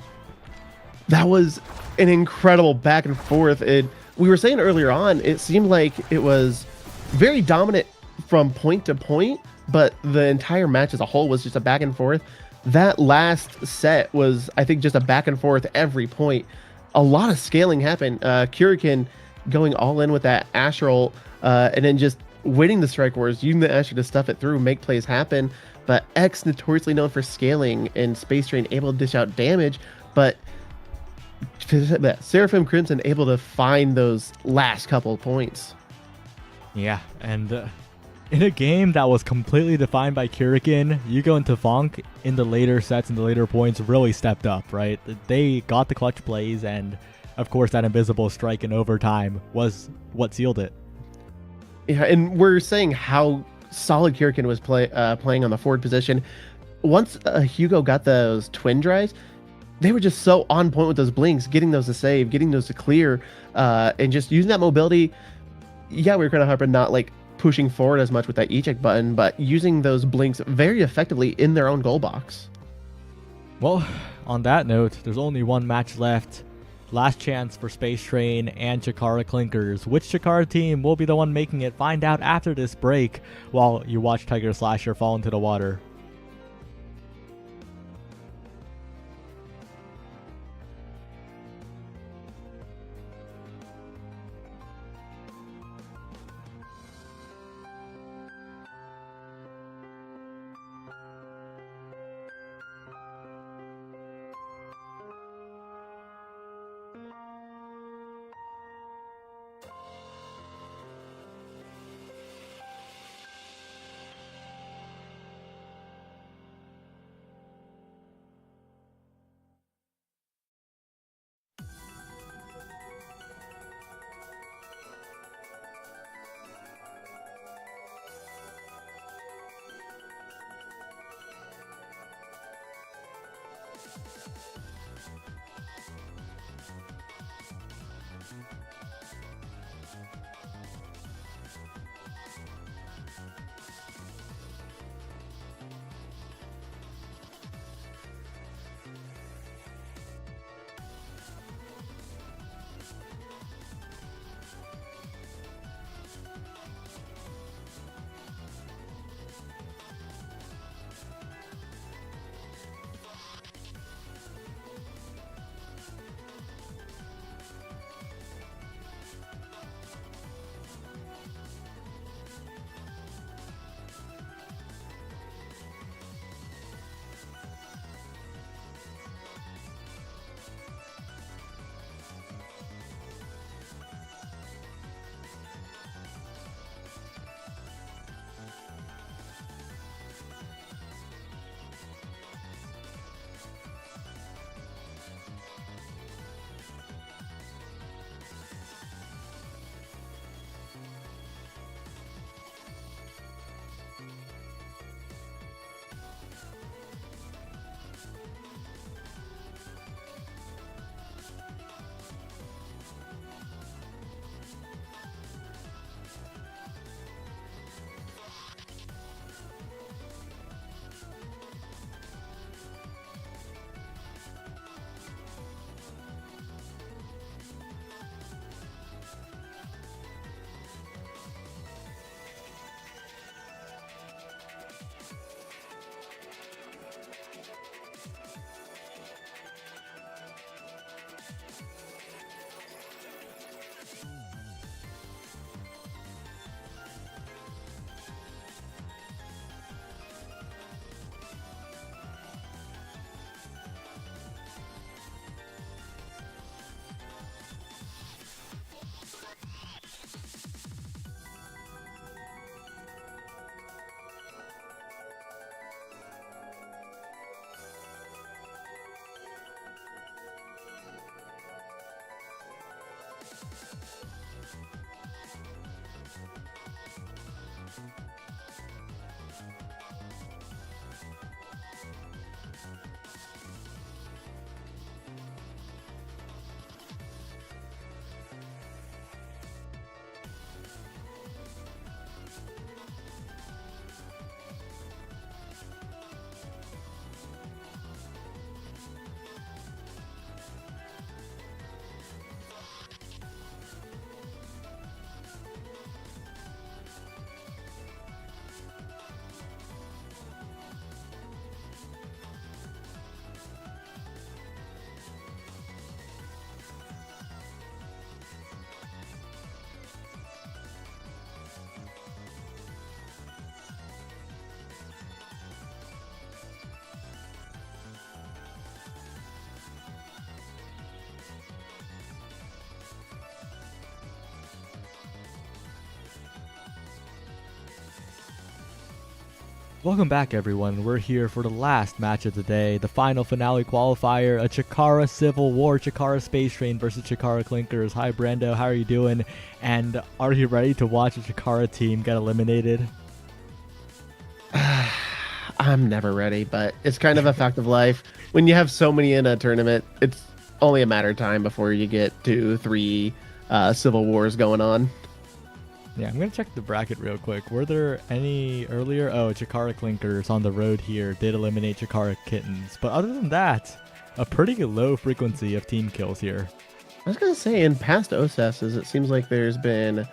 That was an incredible back and forth. We were saying earlier on, it seemed like it was very dominant from point to point, but the entire match as a whole was just a back and forth. That last set was, I think, just a back and forth every point. A lot of scaling happened. Kirikin going all in with that Astral, and then just winning the strike wars, using the Asher to stuff it through, make plays happen. But X notoriously known for scaling, and Space Train able to dish out damage, but Seraphim Crimson able to find those last couple of points. Yeah, and in a game that was completely defined by Kirikin, Hugo and Tefunk in the later sets and the later points really stepped up, right? They got the clutch plays, and of course that invisible strike in overtime was what sealed it. Yeah, and we're saying how solid Kirikin was playing on the forward position. Once Hugo got those twin drives, they were just so on point with those blinks, getting those to save, getting those to clear, and just using that mobility. Yeah, we were kind of harping not like pushing forward as much with that eject button, but using those blinks very effectively in their own goal box. Well, on that note, there's only one match left. Last chance for Space Train and Chikara Clinkers. Which Chikara team will be the one making it? Find out after this break while you watch Tiger Slasher fall into the water. Welcome back, everyone. We're here for the last match of the day, the final finale qualifier, a Chikara Civil War, Chikara Space Train versus Chikara Clinkers. Hi, Brando. How are you doing? And are you ready to watch a Chikara team get eliminated? I'm never ready, but it's kind of a fact of life. When you have so many in a tournament, it's only a matter of time before you get 2-3 Civil Wars going on. Yeah, I'm going to check the bracket real quick. Were there any earlier? Oh, Chikara Clinkers on the road here did eliminate Chikara Kittens. But other than that, a pretty low frequency of team kills here. I was going to say, in past OSSs, it seems like there's been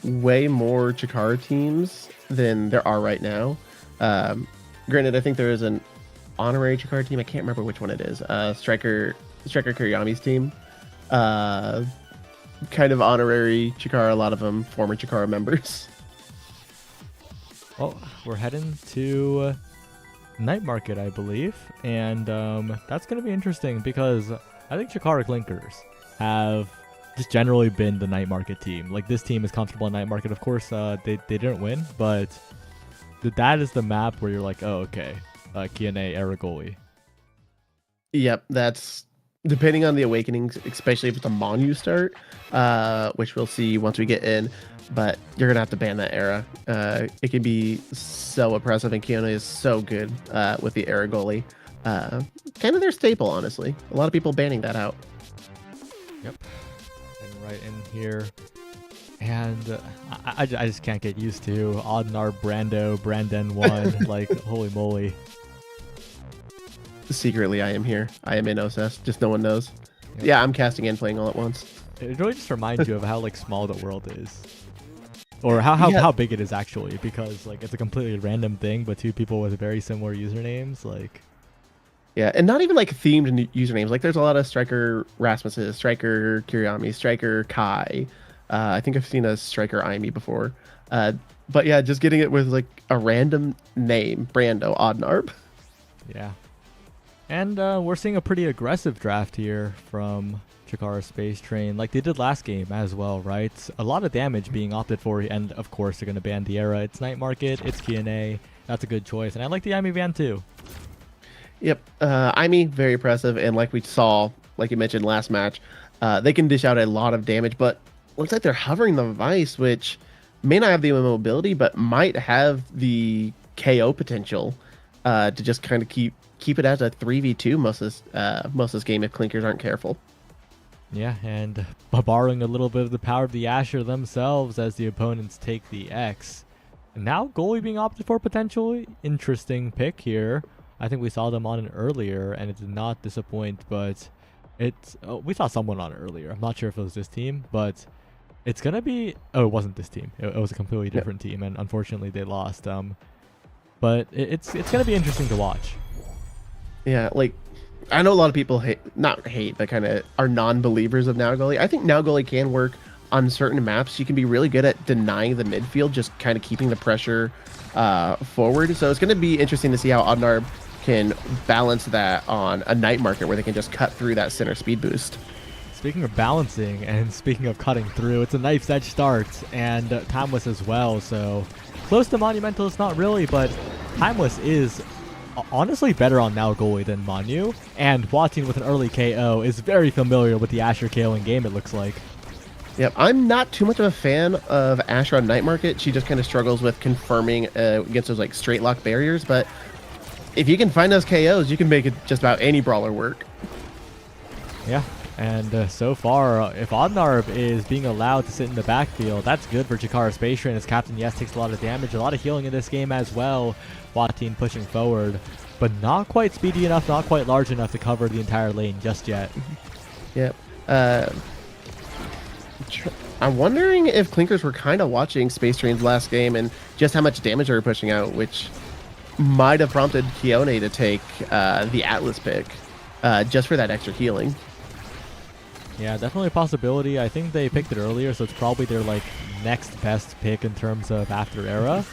way more Chikara teams than there are right now. Granted, I think there is an honorary Chikara team. I can't remember which one it is. Striker Kuriyami's team. Kind of honorary Chikara, a lot of them former Chikara members. Well, we're heading to Night Market, I believe, and that's going to be interesting because I think Chikara Clinkers have just generally been the Night Market team. Like, this team is comfortable in Night Market. Of course, they didn't win, but that is the map where you're like, oh, okay, Kiane Aragoli. Yep, that's depending on the Awakenings, especially if it's a Monu start, which we'll see once we get in. But you're gonna have to ban that era. It can be so oppressive, and Kione is so good with the Aragoli. Kind of their staple, honestly. A lot of people banning that out. Yep, and right in here. And I just can't get used to Audnar Brandon 1. Like, holy moly. Secretly, I am here. I am in OSS. Just no one knows. Yep. Yeah, I'm casting and playing all at once. It really just reminds you of how like small the world is. Or how big it is actually, because like it's a completely random thing, but two people with very similar usernames, like. Yeah, and not even like themed usernames. Like there's a lot of Striker Rasmus's, Striker Kiriyami, Striker Kai. I think I've seen a Striker Aimi before. But yeah, just getting it with like a random name, Brando Oddnarb. Yeah. And we're seeing a pretty aggressive draft here from Chikara Space Train, like they did last game as well, right? A lot of damage being opted for, and of course they're going to ban the era. It's Night Market, it's Kiane. That's a good choice, and I like the Aimi ban too. Yep, Aimi, very impressive, and like we saw, like you mentioned last match, they can dish out a lot of damage, but looks like they're hovering the Vice, which may not have the mobility, but might have the KO potential to just kind of keep it as a 3v2 most of this game if Clinkers aren't careful. Yeah, and borrowing a little bit of the power of the Asher themselves as the opponents take the X. And now goalie being opted for, potentially interesting pick here. I think we saw them on it earlier, and it did not disappoint, but we saw someone on it earlier. I'm not sure if it was this team, but it's going to be... Oh, it wasn't this team. It was a completely different team, and unfortunately they lost. But it's going to be interesting to watch. Yeah, like, I know a lot of people not hate, but kind of are non-believers of Now Goalie. I think Now Goalie can work on certain maps. You can be really good at denying the midfield, just kind of keeping the pressure forward. So it's going to be interesting to see how Oddnarb can balance that on a Night Market where they can just cut through that center speed boost. Speaking of balancing and speaking of cutting through, it's a knife's edge start, and Timeless as well. So close to Monumentalist, not really, but Timeless is honestly better on Now Goalie than Manu, and Watine with an early KO is very familiar with the Asher KO in game, it looks like. Yep, I'm not too much of a fan of Asher on Night Market. She just kind of struggles with confirming against those like straight lock barriers. But if you can find those KOs, you can make it just about any brawler work. Yeah, and so far, if Oddnarb is being allowed to sit in the backfield, that's good for Chikara Space Train as Captain Yes takes a lot of damage, a lot of healing in this game as well. Wateen pushing forward, but not quite speedy enough, not quite large enough to cover the entire lane just yet. Yep. I'm wondering if Clinkers were kind of watching Space Train's last game and just how much damage they were pushing out, which might have prompted Kione to take the Atlas pick just for that extra healing. Yeah, definitely a possibility. I think they picked it earlier, so it's probably their like next best pick in terms of after era.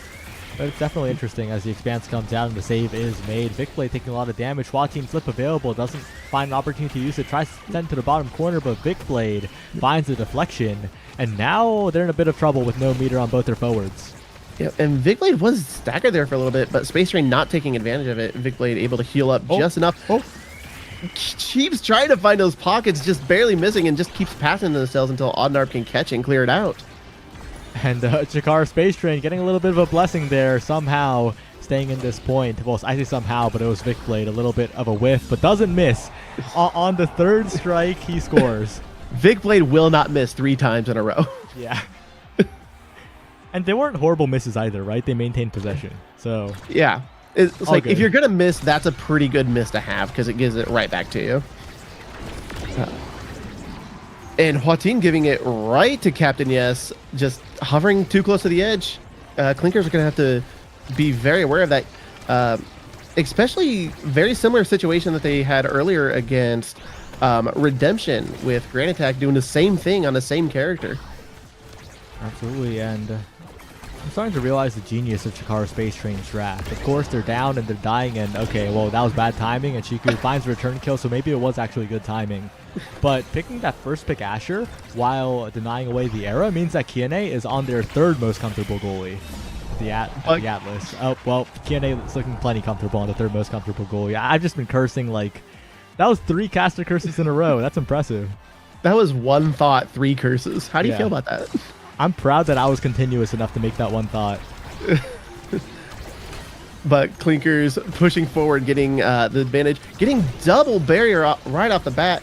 But it's definitely interesting as the expanse comes out and the save is made. Vicblade taking a lot of damage. Wateen flip available, doesn't find an opportunity to use it. Tries to send to the bottom corner, but Vicblade finds the deflection. And now they're in a bit of trouble with no meter on both their forwards. Yeah, and Vicblade was staggered there for a little bit, but Space Train not taking advantage of it. Vicblade able to heal up just enough. Keeps trying to find those pockets, just barely missing, and just keeps passing themselves until Oddnarb can catch and clear it out. And Chikara Space Train getting a little bit of a blessing there, somehow staying in this point. Well, I say somehow, but it was Vicblade, a little bit of a whiff, but doesn't miss. On the third strike, he scores. Vicblade will not miss 3 times in a row. Yeah. And they weren't horrible misses either, right? They maintained possession. So Yeah. It's like, good. if you're going to miss, that's a pretty good miss to have because it gives it right back to you. And Wateen giving it right to Captain Yes, just hovering too close to the edge. Clinkers are going to have to be very aware of that. Especially very similar situation that they had earlier against Redemption with Grand Attack doing the same thing on the same character. absolutely, and I'm starting to realize the genius of Chikara Space Train's draft. Of course, they're down and they're dying, and okay, well, that was bad timing, and Chiku finds a return kill, so maybe it was actually good timing. But picking that first pick Asher while denying away the era means that Kiene is on their third most comfortable goalie. The Atlas. Oh, well, Kiene is looking plenty comfortable on the third most comfortable goalie. I've just been cursing like... That was 3 caster curses in a row. That's impressive. That was one thought, 3 curses. How do you Yeah. feel about that? I'm proud that I was continuous enough to make that one thought. But Clinkers pushing forward, getting the advantage, getting double barrier right off the bat.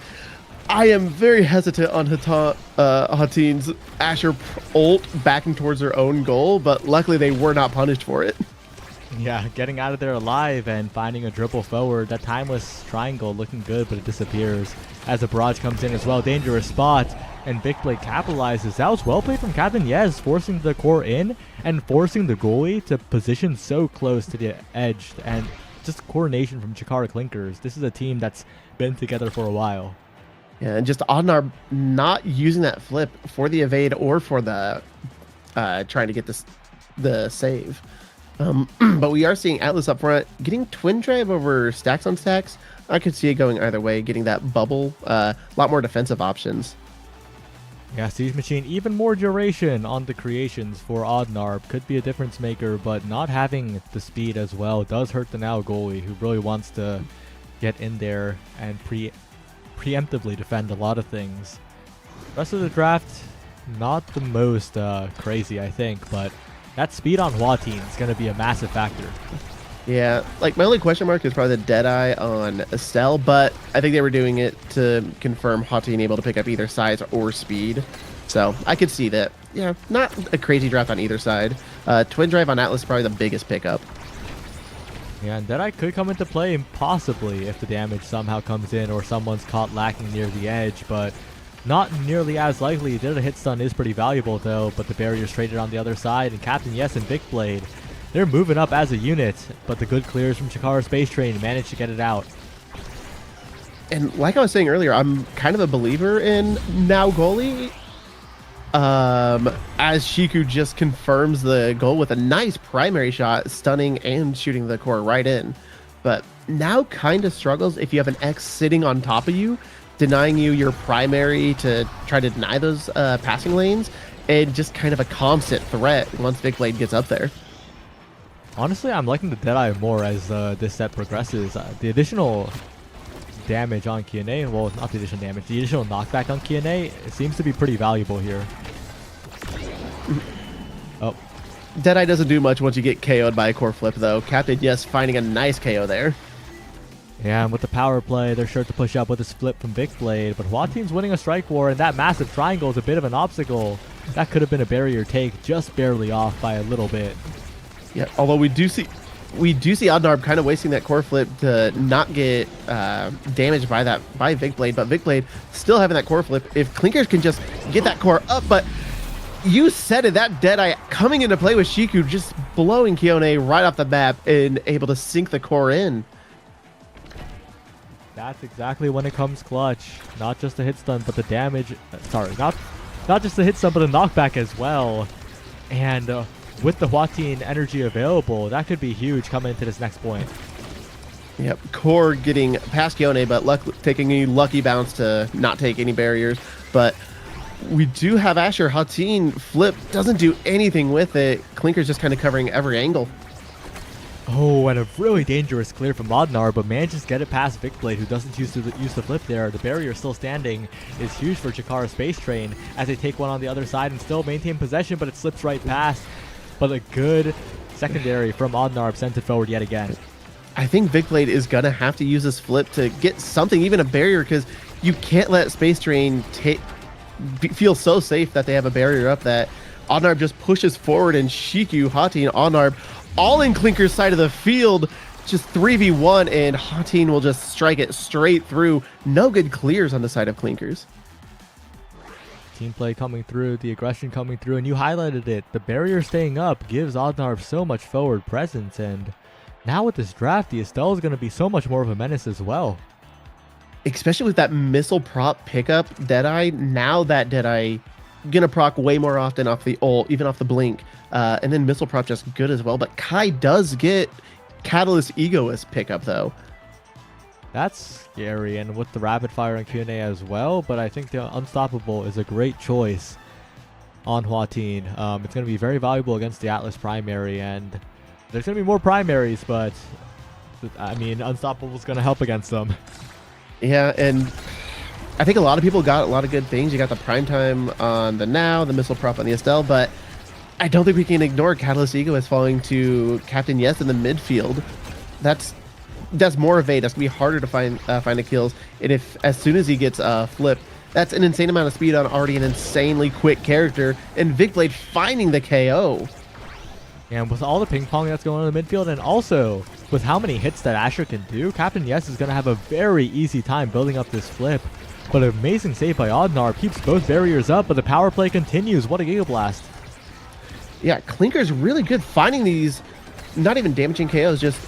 I am very hesitant on Hateen's Asher ult backing towards their own goal, but luckily they were not punished for it. Yeah, getting out of there alive and finding a dribble forward. That timeless triangle looking good, but it disappears as a barrage comes in as well. Dangerous spot, and Vicblade capitalizes. That was well played from Captain Yes, forcing the core in and forcing the goalie to position so close to the edge. And just coordination from Chikara Clinkers. This is a team that's been together for a while. Yeah, and just Oddnarb not using that flip for the evade or for the trying to get the save. But we are seeing Atlas up front getting twin drive over stacks on stacks. I could see it going either way, getting that bubble, a lot more defensive options. Yeah, Siege Machine, even more duration on the creations for Oddnarb. Could be a difference maker, but not having the speed as well does hurt the now goalie, who really wants to get in there and preemptively defend a lot of things. Rest of the draft, not the most crazy, I think, but that speed on Wateen is going to be a massive factor. Yeah, like my only question mark is probably the Deadeye on Estelle, but I think they were doing it to confirm Wateen able to pick up either size or speed. So I could see that. Yeah, not a crazy draft on either side. Twin drive on Atlas is probably the biggest pickup. Yeah, and Deadeye could come into play possibly if the damage somehow comes in or someone's caught lacking near the edge, but not nearly as likely. The hit stun is pretty valuable though, but the barrier's traded on the other side, and Captain Yes and Vicblade, they're moving up as a unit, but the good clears from Chikara Space Train managed to get it out. And like I was saying earlier, I'm kind of a believer in now goalie. As Shiku just confirms the goal with a nice primary shot, stunning and shooting the core right in. But now kind of struggles if you have an X sitting on top of you, denying you your primary to try to deny those passing lanes, and just kind of a constant threat once Vicblade gets up there. Honestly, I'm liking the Deadeye more as this set progresses. The additional damage on Kiane. Well, not the additional damage. The additional knockback on Kiane seems to be pretty valuable here. Oh. Deadeye doesn't do much once you get KO'd by a core flip, though. Captain Yes finding a nice KO there. Yeah, and with the power play, they're sure to push up with this flip from Vicblade, but Hwa Team's winning a strike war, and that massive triangle is a bit of an obstacle. That could have been a barrier take, just barely off by a little bit. Yeah, although we do see Oddnarb kind of wasting that core flip to not get damaged by Vicblade, but Vicblade still having that core flip. If Clinkers can just get that core up, but you said it, that Deadeye coming into play with Shiku, just blowing Kione right off the map and able to sink the core in. That's exactly when it comes clutch. Not just the hit stun, but the damage. Sorry, not just the hit stun, but the knockback as well. And with the Hwa Team energy available, that could be huge coming into this next point. Yep, core getting past Kione, but taking a lucky bounce to not take any barriers. But we do have Asher. Hatin flip doesn't do anything with it. Clinker's just kind of covering every angle. Oh, and a really dangerous clear from Oddnarb, but manages to get it past Vicblade, who doesn't use the flip there. The barrier still standing is huge for Chikara Space Train as they take one on the other side and still maintain possession, but it slips right past. But a good secondary from Oddnarb sends it forward yet again. I think Vicblade is going to have to use this flip to get something, even a barrier, because you can't let Space Train feel so safe that they have a barrier up that Oddnarb just pushes forward, and Shiku, Hati, and Oddnarb all in Clinker's side of the field, just 3v1, and Hatin will just strike it straight through. No good clears on the side of Clinkers. Team play coming through, the aggression coming through, and you highlighted it. The barrier staying up gives Oddnarb so much forward presence, and now with this draft, the Estelle is going to be so much more of a menace as well. Especially with that missile prop pickup, Deadeye, now that Deadeye gonna proc way more often off the ult, even off the blink, and then missile prop just good as well. But Kai does get Catalyst Egoist pickup though. That's scary, and with the rapid fire on Q&A as well, but I think the Unstoppable is a great choice on Hwa Team. It's going to be very valuable against the Atlas primary, and there's going to be more primaries, but I mean, Unstoppable is going to help against them. Yeah, and I think a lot of people got a lot of good things. You got the prime time on the Now, the missile prop on the Estelle, but I don't think we can ignore Catalyst Egoist falling to Captain Yes in the midfield. That's more evade. That's gonna be harder to find the kills. And if as soon as he gets flip, that's an insane amount of speed on already an insanely quick character. And Vicblade finding the KO. And with all the ping pong that's going on in the midfield, and also with how many hits that Asher can do, Captain Yes is going to have a very easy time building up this flip. But an amazing save by Oddnarb keeps both barriers up, but the power play continues. What a Giga Blast. Yeah, Clinker's really good finding these, not even damaging KOs, just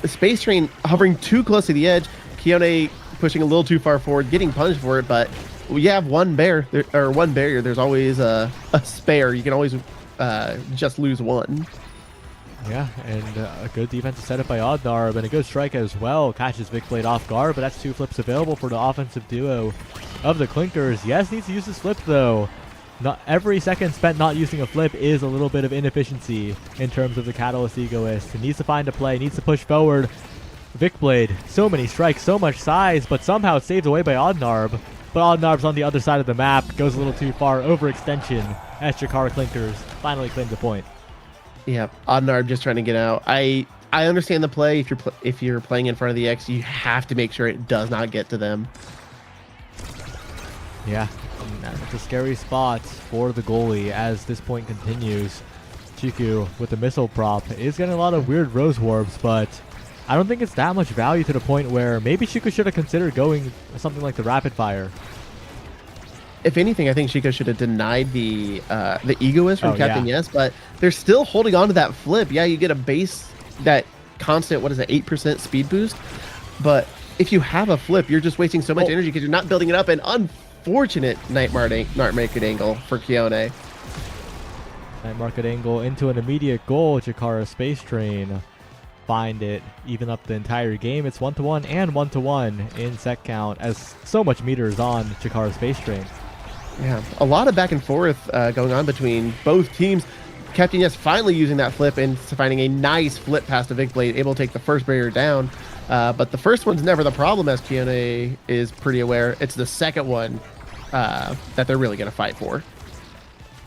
Space Train hovering too close to the edge, Kione pushing a little too far forward, getting punished for it, but you have one barrier, there's always a spare. You can always just lose one. Yeah, and a good defensive setup by Oddnarb, and a good strike as well. Catches Vicblade off guard, but that's two flips available for the offensive duo of the Clinkers. Yes, needs to use this flip though. Not every second spent not using a flip is a little bit of inefficiency in terms of the Catalyst Egoist. It needs to find a play, needs to push forward. Vicblade, so many strikes, so much size, but somehow it's saved away by Oddnarb. But Oddnarb's on the other side of the map, goes a little too far, overextension as Chikara Clinkers finally claims the point. Yeah, Oddnarb just trying to get out. I understand the play. If you're playing in front of the X, you have to make sure it does not get to them. Yeah, it's a scary spot for the goalie as this point continues. Chiku with the missile prop is getting a lot of weird rose warbs, but I don't think it's that much value to the point where maybe Chiku should have considered going something like the rapid fire. If anything, I think Chico should have denied the Egoist from Captain Yes, but they're still holding on to that flip. Yeah, you get a base, that constant, 8% speed boost, but if you have a flip, you're just wasting so much energy because you're not building it up. An unfortunate night market angle for Kione. Night market angle into an immediate goal. Chikara Space Train find it, even up the entire game. It's 1-1 and 1-1 in set count as so much meter is on Chikara Space Train. Yeah, a lot of back and forth going on between both teams. Captain Yes finally using that flip and finding a nice flip past the Vicblade, able to take the first barrier down. But the first one's never the problem, as Kione is pretty aware. It's the second one that they're really going to fight for.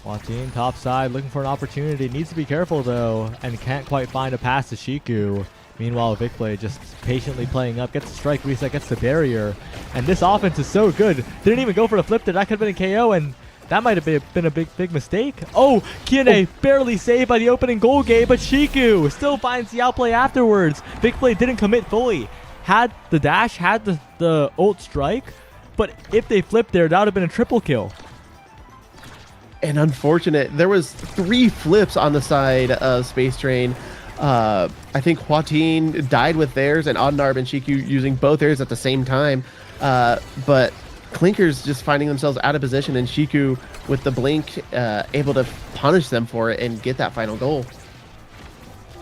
Watine top side looking for an opportunity. Needs to be careful though, and can't quite find a pass to Shiku. Meanwhile, Vicblade just patiently playing up, gets the strike reset, gets the barrier. And this offense is so good. Didn't even go for the flip there. That could have been a KO, and that might have been a big mistake. Oh, Kione barely saved by the opening goal gate, but Shiku still finds the outplay afterwards. Vicblade didn't commit fully. Had the dash, had the ult strike, but if they flipped there, that would have been a triple kill. And unfortunate, there was 3 flips on the side of Space Train. I think Watine died with theirs, and Odnarb and Shiku using both theirs at the same time. But Clinker's just finding themselves out of position, and Shiku with the blink able to punish them for it and get that final goal.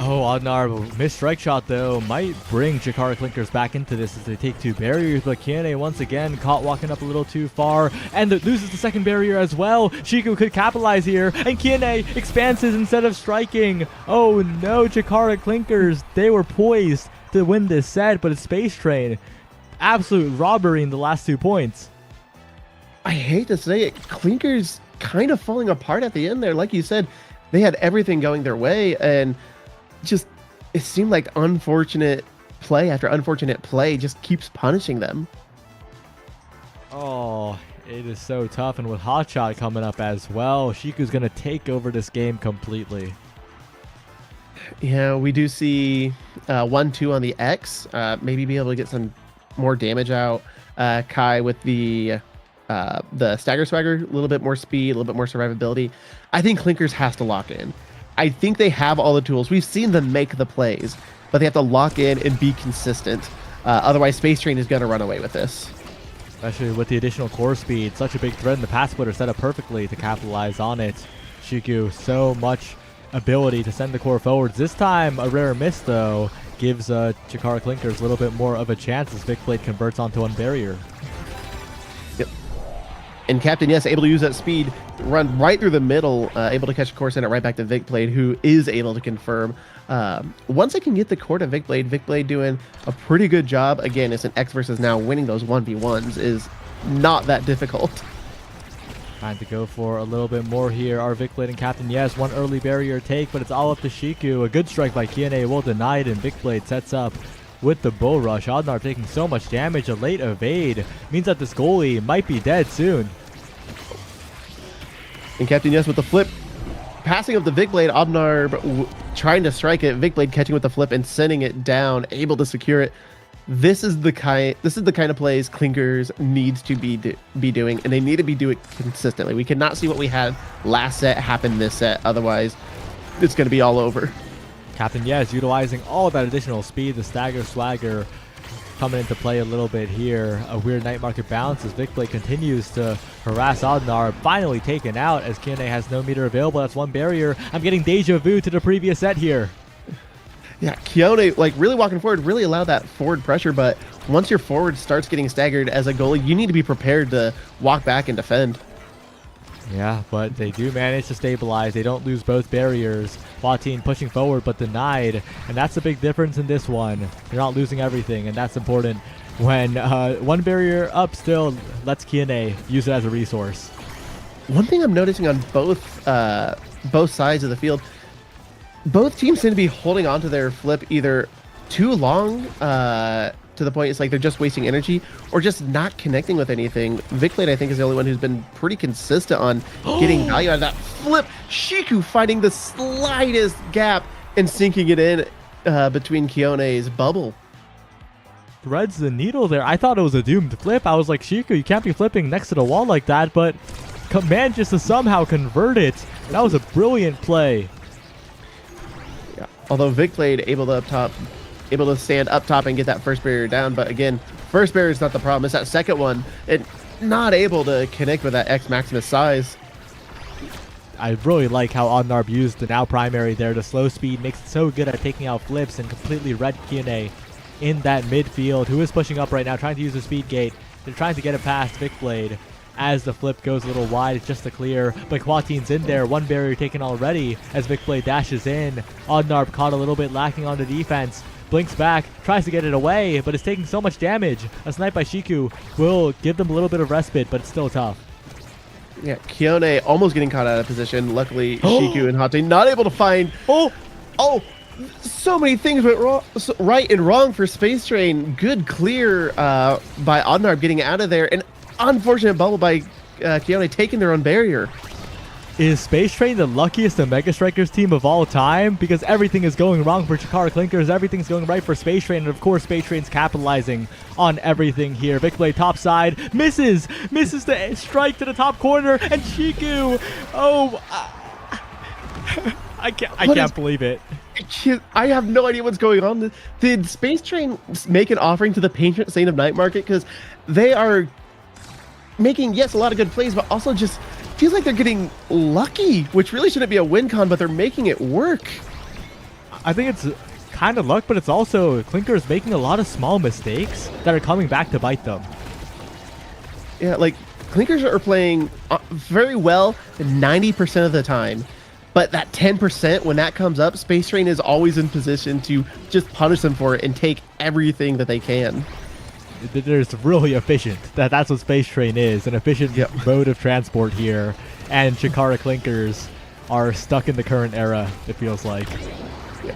Oh, Odnarb missed strike shot though, might bring Jakara Clinkers back into this as they take 2 barriers, but Kione once again caught walking up a little too far and loses the second barrier as well. Shiku could capitalize here, and Kione expands his instead of striking. Oh no, Jakara Clinkers, they were poised to win this set, but it's Space Train. Absolute robbery in the last 2 points. I hate to say it, Clinker's kind of falling apart at the end there. Like you said, they had everything going their way, and just it seemed like unfortunate play after unfortunate play just keeps punishing them. Oh, it is so tough, and with Hotshot coming up as well, Shiku's going to take over this game completely. Yeah, we do see 1-2 on the X. Maybe be able to get some more damage out. Kai with the Stagger Swagger, a little bit more speed, a little bit more survivability. I think Clinkers has to lock in. I think they have all the tools. We've seen them make the plays, but they have to lock in and be consistent. Otherwise, Space Train is going to run away with this. Especially with the additional core speed. Such a big threat, and the pass splitter set up perfectly to capitalize on it. Shiku, so much ability to send the core forwards. This time, a rare miss, though, gives Jakara Clinkers a little bit more of a chance as Vicblade converts onto 1 barrier. And Captain, yes, able to use that speed, run right through the middle, able to catch a core, send it right back to Vicblade, who is able to confirm. Once I can get the core to Vicblade doing a pretty good job. Again, it's an X versus now. Winning those 1v1s is not that difficult. Trying to go for a little bit more here. Our Vicblade and Captain, yes, 1 early barrier take, but it's all up to Shiku. A good strike by Kione will deny it, and Vicblade sets up with the bull rush. Odnarb taking so much damage. A late evade means that this goalie might be dead soon. And Captain Yes with the flip, passing of the Vicblade, Odnarb trying to strike it, Vicblade catching with the flip and sending it down, able to secure it. This is the kind of plays Clinkers needs to be doing, and they need to be doing consistently. We cannot see what we had last set happen this set, otherwise it's going to be all over. Captain Yes utilizing all that additional speed, the Stagger Swagger coming into play a little bit here. A weird night market bounce as Vicblade continues to harass Odnarb, finally taken out as Kione has no meter available. That's 1 barrier. I'm getting deja vu to the previous set here. Yeah, Kione, like, really walking forward, really allow that forward pressure, but once your forward starts getting staggered as a goalie, you need to be prepared to walk back and defend. Yeah, but they do manage to stabilize. They don't lose both barriers. Watine pushing forward, but denied. And that's a big difference in this one. You're not losing everything, and that's important. When 1 barrier up still lets Kione use it as a resource. One thing I'm noticing on both sides of the field, both teams seem to be holding on to their flip either too long to the point it's like they're just wasting energy, or just not connecting with anything. Vicblade, I think, is the only one who's been pretty consistent on getting value out of that flip. Shiku finding the slightest gap and sinking it in between Kione's bubble. Threads the needle there. I thought it was a doomed flip. I was like, Shiku, you can't be flipping next to the wall like that, but manages to somehow convert it. That was a brilliant play. Yeah. Although Vicblade able to stand up top and get that first barrier down, but again, first barrier is not the problem. It's that second one, and not able to connect with that X Maximus size. I really like how Odnarb used the now primary there. The slow speed makes it so good at taking out flips and completely read Kione in that midfield, who is pushing up right now, trying to use the speed gate. They're trying to get it past Vicblade as the flip goes a little wide. It's just to clear, but Watine's in there. 1 barrier taken already as Vicblade dashes in. Odnarb caught a little bit lacking on the defense, blinks back, tries to get it away, but it's taking so much damage. A snipe by Shiku will give them a little bit of respite, but it's still tough. Yeah, Kione almost getting caught out of position. Luckily, Shiku and Hate not able to find. Oh, so many things went wrong, right and wrong for Space Train. Good clear by Odnarb getting out of there. An unfortunate bubble by Kione taking their own barrier. Is Space Train the luckiest Omega Strikers team of all time? Because everything is going wrong for Chikara Clinkers, everything's going right for Space Train, and of course Space Train's capitalizing on everything here. Vikblade top side, misses the strike to the top corner, and Shiku, I can't believe it. I have no idea what's going on. Did Space Train make an offering to the patron saint of Night Market? Because they are making, yes, a lot of good plays, but also just feels like they're getting lucky, which really shouldn't be a win con, but they're making it work. I think it's kind of luck, but it's also Clinkers making a lot of small mistakes that are coming back to bite them. Yeah, like Clinkers are playing very well 90% of the time, but that 10%, when that comes up, Space Train is always in position to just punish them for it and take everything that they can. There's really efficient. That's what Space Train is, an efficient mode of transport here. And Chikara Clinkers are stuck in the current era, it feels like. Yeah.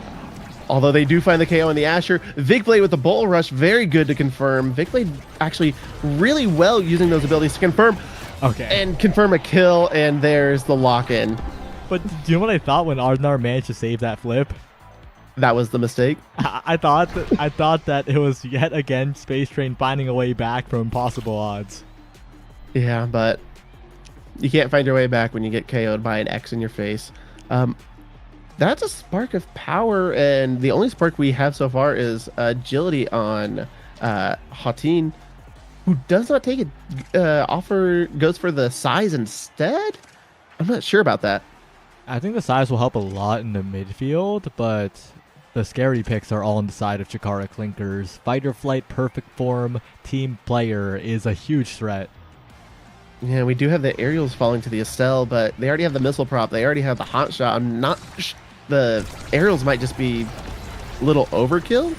Although they do find the KO in the Asher. Vikblade with the Bull Rush, very good to confirm. Vikblade actually really well using those abilities to confirm. Okay. And confirm a kill, and there's the lock-in. But do you know what I thought when Ardnar managed to save that flip? That was the mistake. I thought that it was yet again Space Train finding a way back from impossible odds. Yeah, but you can't find your way back when you get KO'd by an X in your face. That's a spark of power, and the only spark we have so far is agility on Hatin, who does not take it. Goes for the size instead. I'm not sure about that. I think the size will help a lot in the midfield, but the scary picks are all on the side of Chikara Clinkers. Fight or Flight, perfect form, team player is a huge threat. Yeah, we do have the aerials falling to the Estelle, but they already have the missile prop. They already have the hot shot. I'm not. The aerials might just be a little overkill.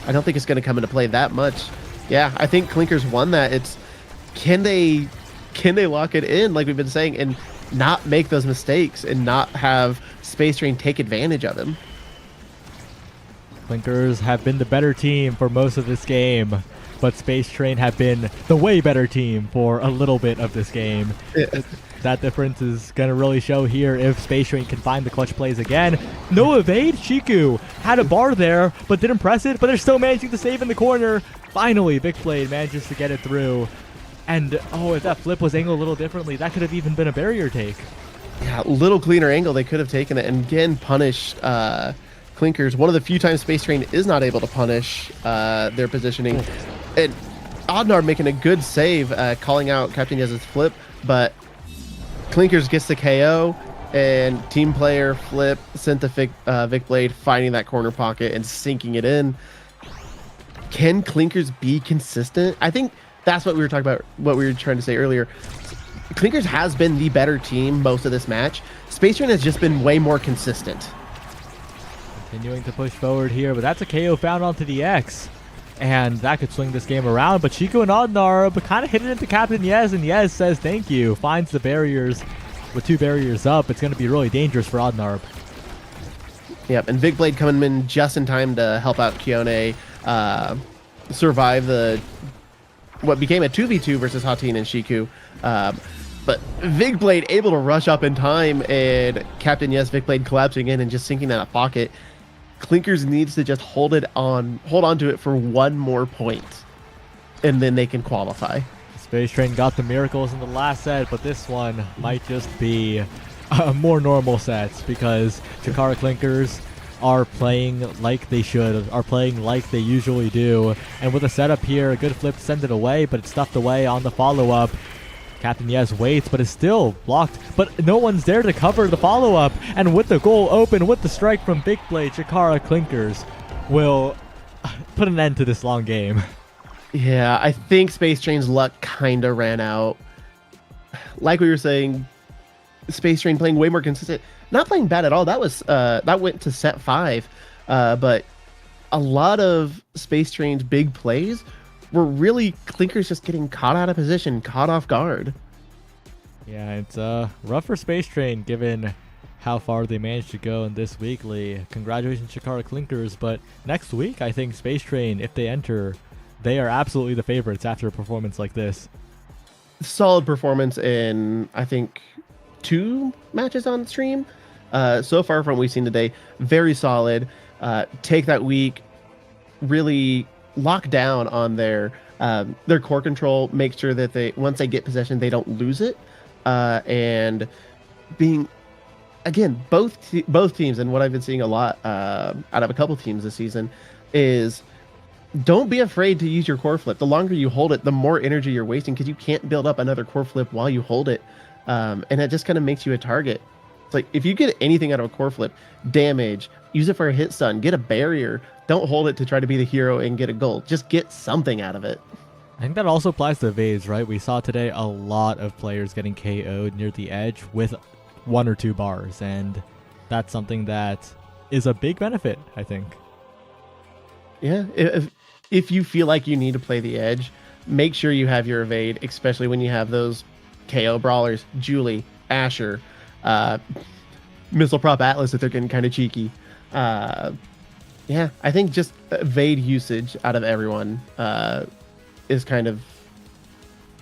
I don't think it's going to come into play that much. Yeah, I think Clinkers won that. It's can they lock it in like we've been saying and not make those mistakes and not have Space Train take advantage of him. Clinkers have been the better team for most of this game, but Space Train have been the way better team for a little bit of this game. Yeah. That difference is going to really show here if Space Train can find the clutch plays again. No evade. Shiku had a bar there, but didn't press it, but they're still managing to save in the corner. Finally, Vikblade manages to get it through. And, if that flip was angled a little differently, that could have even been a barrier take. Yeah, a little cleaner angle. They could have taken it and again punished Clinkers. One of the few times Space Train is not able to punish their positioning. And Odnar making a good save, calling out Captain Yez's flip, but Clinkers gets the KO, and team player flip sent to Vikblade, finding that corner pocket and sinking it in. Can Clinkers be consistent? I think that's what we were talking about, what we were trying to say earlier. Clinkers has been the better team most of this match. Space Train has just been way more consistent. Continuing to push forward here, but that's a KO found onto the X. And that could swing this game around, but Chico and Odnar kind of hit it into Captain Yez, and Yez says thank you. Finds the barriers. With 2 barriers up, it's going to be really dangerous for Odnar. Yep, and Vikblade coming in just in time to help out Kione survive the what became a 2v2 versus Hatin and Shiku. But Vikblade able to rush up in time, and Captain Yes Vikblade collapsing in and just sinking in a pocket. Clinkers needs to just hold on to it for one more point, and then they can qualify. Space Train got the miracles in the last set, but this one might just be more normal sets because Chikara Clinkers are playing like they should, are playing like they usually do. And with a setup here, a good flip to send it away, but it's stuffed away on the follow-up. Captain Yes waits, but is still blocked, but no one's there to cover the follow-up. And with the goal open, with the strike from Vikblade, Chikara Clinkers will put an end to this long game. Yeah, I think Space Train's luck kind of ran out. Like we were saying, Space Train playing way more consistent. Not playing bad at all. That was that went to set 5. But a lot of Space Train's big plays were really Clinkers just getting caught out of position, caught off guard. Yeah, it's rough for Space Train given how far they managed to go in this weekly. Congratulations, Chikara Clinkers. But next week, I think Space Train, if they enter, they are absolutely the favorites after a performance like this. Solid performance in, I think, 2 matches on stream. So far from what we've seen today, very solid. Take that week, really lock down on their core control, make sure that they, once they get possession, they don't lose it. And being, again, both teams, and what I've been seeing a lot out of a couple teams this season is don't be afraid to use your core flip. The longer you hold it, the more energy you're wasting because you can't build up another core flip while you hold it. And it just kind of makes you a target. It's like if you get anything out of a core flip, damage, use it for a hit stun, get a barrier. Don't hold it to try to be the hero and get a goal. Just get something out of it. I think that also applies to evades, right? We saw today a lot of players getting KO'd near the edge with 1 or 2 bars, and that's something that is a big benefit, I think. Yeah, if you feel like you need to play the edge, make sure you have your evade, especially when you have those KO brawlers, Julie, Asher, Missile Prop Atlas if they're getting kind of cheeky. Yeah, I think just evade usage out of everyone is kind of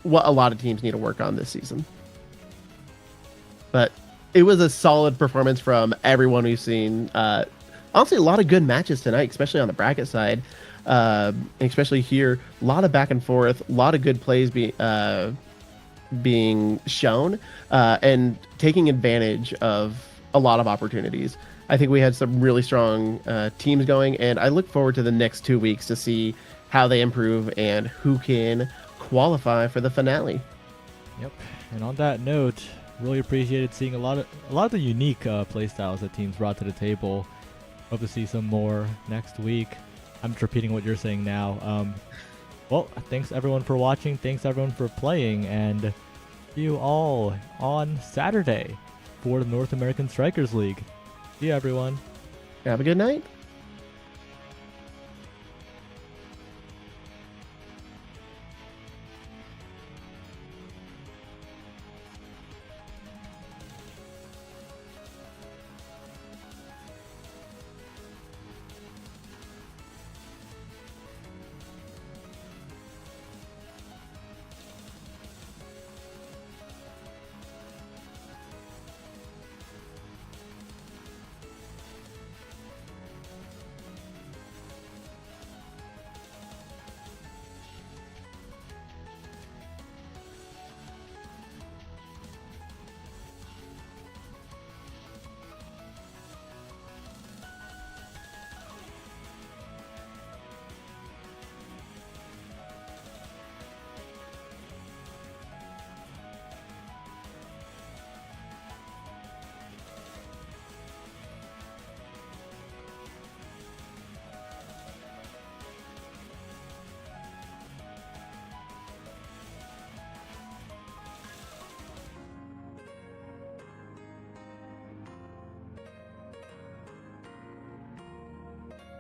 what a lot of teams need to work on this season. But it was a solid performance from everyone we've seen. Honestly, a lot of good matches tonight, especially on the bracket side. Especially here, a lot of back and forth, a lot of good plays being shown, and taking advantage of a lot of opportunities. I think we had some really strong teams going, and I look forward to the next 2 weeks to see how they improve and who can qualify for the finale. Yep. And on that note, really appreciated seeing a lot of the unique playstyles that teams brought to the table. Hope to see some more next week. I'm just repeating what you're saying now. Well, thanks everyone for watching. Thanks everyone for playing, and see you all on Saturday for the North American Strikers League. See you, everyone. Have a good night.